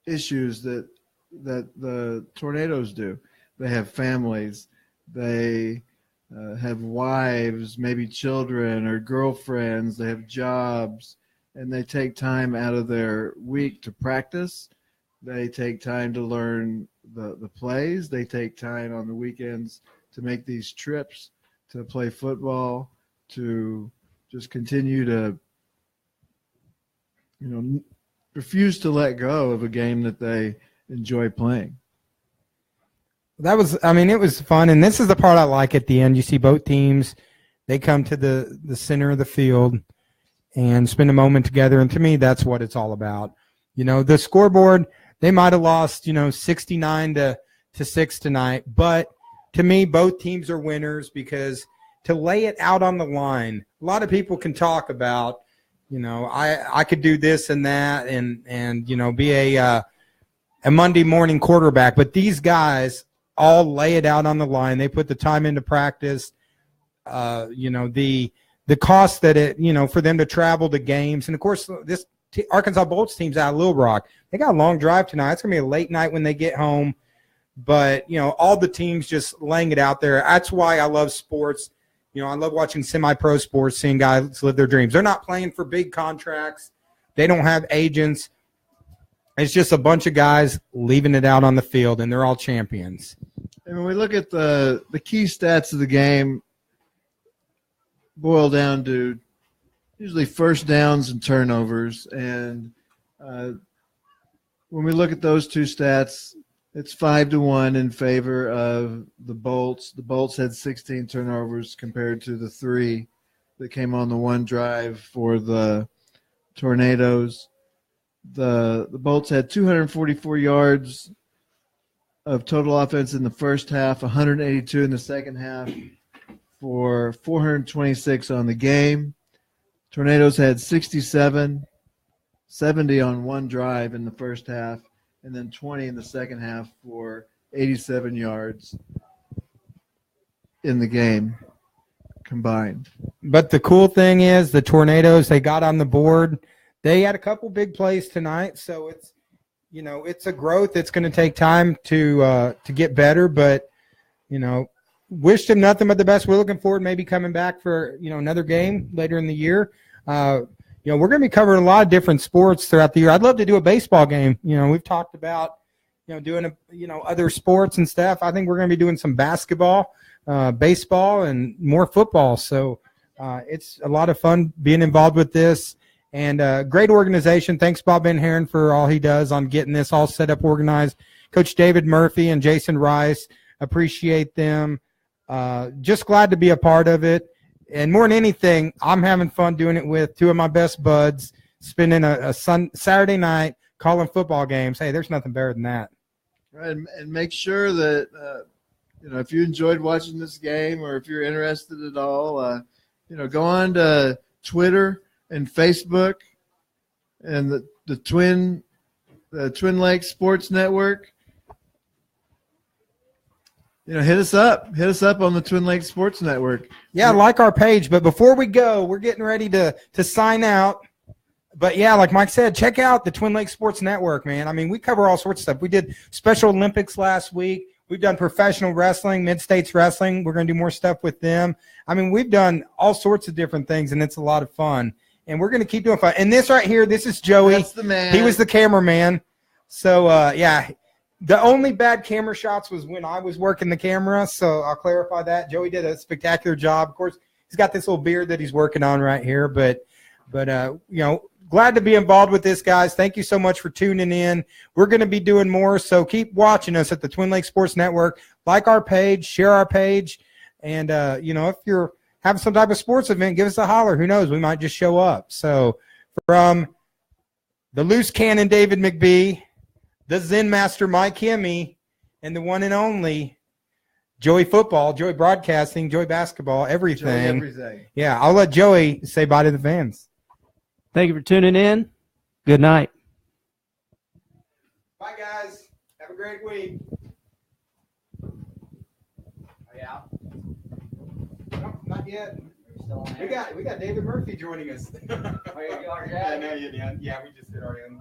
issues that the Tornadoes do. They have families. They have wives, maybe children or girlfriends. They have jobs, and they take time out of their week to practice. They take time to learn the plays. They take time on the weekends to make these trips to play football, to just continue to, refuse to let go of a game that they enjoy playing. It was fun, and this is the part I like at the end. You see both teams, they come to the center of the field and spend a moment together, and to me, that's what it's all about. The scoreboard, they might have lost, 69-6 tonight, but to me, both teams are winners, because to lay it out on the line, a lot of people can talk about, I could do this and that and be a Monday morning quarterback, but these guys all lay it out on the line. They put the time into practice, the cost that it, for them to travel to games. And, of course, this Arkansas Boltz team's out of Little Rock. They got a long drive tonight. It's going to be a late night when they get home. But, all the teams just laying it out there. That's why I love sports. I love watching semi-pro sports, seeing guys live their dreams. They're not playing for big contracts. They don't have agents. It's just a bunch of guys leaving it out on the field, and they're all champions. And when we look at the key stats of the game, boil down to usually first downs and turnovers. And when we look at those two stats, it's 5-1 in favor of the Boltz. The Boltz had 16 turnovers compared to the 3 that came on the one drive for the Tornadoes. The Boltz had 244 yards of total offense in the first half, 182 in the second half, for 426 on the game. Tornadoes had 67, 70 on one drive in the first half, and then 20 in the second half for 87 yards in the game combined. But the cool thing is the Tornadoes, they got on the board. They had a couple big plays tonight, so it's, you know, it's a growth. It's going to take time to get better, but, you know, wish them nothing but the best. We're looking forward to maybe coming back for, you know, another game later in the year. You know, we're going to be covering a lot of different sports throughout the year. I'd love to do a baseball game. You know, we've talked about, you know, doing, other sports and stuff. I think we're going to be doing some basketball, baseball, and more football. So it's a lot of fun being involved with this. And great organization. Thanks, Bob Van Haren, for all he does on getting this all set up, organized. Coach David Murphy and Jason Rice, appreciate them. Just glad to be a part of it. And more than anything, I'm having fun doing it with two of my best buds, spending a Saturday night calling football games. Hey, there's nothing better than that. Right, and make sure that, if you enjoyed watching this game or if you're interested at all, go on to Twitter and Facebook and the Twin Lakes Sports Network. Hit us up. Hit us up on the Twin Lakes Sports Network. Yeah, like our page. But before we go, we're getting ready to sign out. But, yeah, like Mike said, check out the Twin Lakes Sports Network, man. I mean, we cover all sorts of stuff. We did Special Olympics last week. We've done professional wrestling, Mid-States Wrestling. We're going to do more stuff with them. I mean, we've done all sorts of different things, and it's a lot of fun. And we're going to keep doing fun. And this right here, this is Joey. That's the man. He was the cameraman. So, yeah. The only bad camera shots was when I was working the camera, so I'll clarify that. Joey did a spectacular job. Of course, he's got this little beard that he's working on right here, but glad to be involved with this, guys. Thank you so much for tuning in. We're going to be doing more, so keep watching us at the Twin Lakes Sports Network. Like our page, share our page, and, if you're having some type of sports event, give us a holler. Who knows? We might just show up. So from the loose cannon David McBee, the Zen Master Mike Hemme, and the one and only Joey Football, Joey Broadcasting, Joey Basketball, everything. Joey everything. Yeah, I'll let Joey say bye to the fans. Thank you for tuning in. Good night. Bye, guys. Have a great week. Oh, yeah. No, not yet. Still on there? We got David Murphy joining us. Oh, you already Yeah, got it? no, yeah, we just did our end.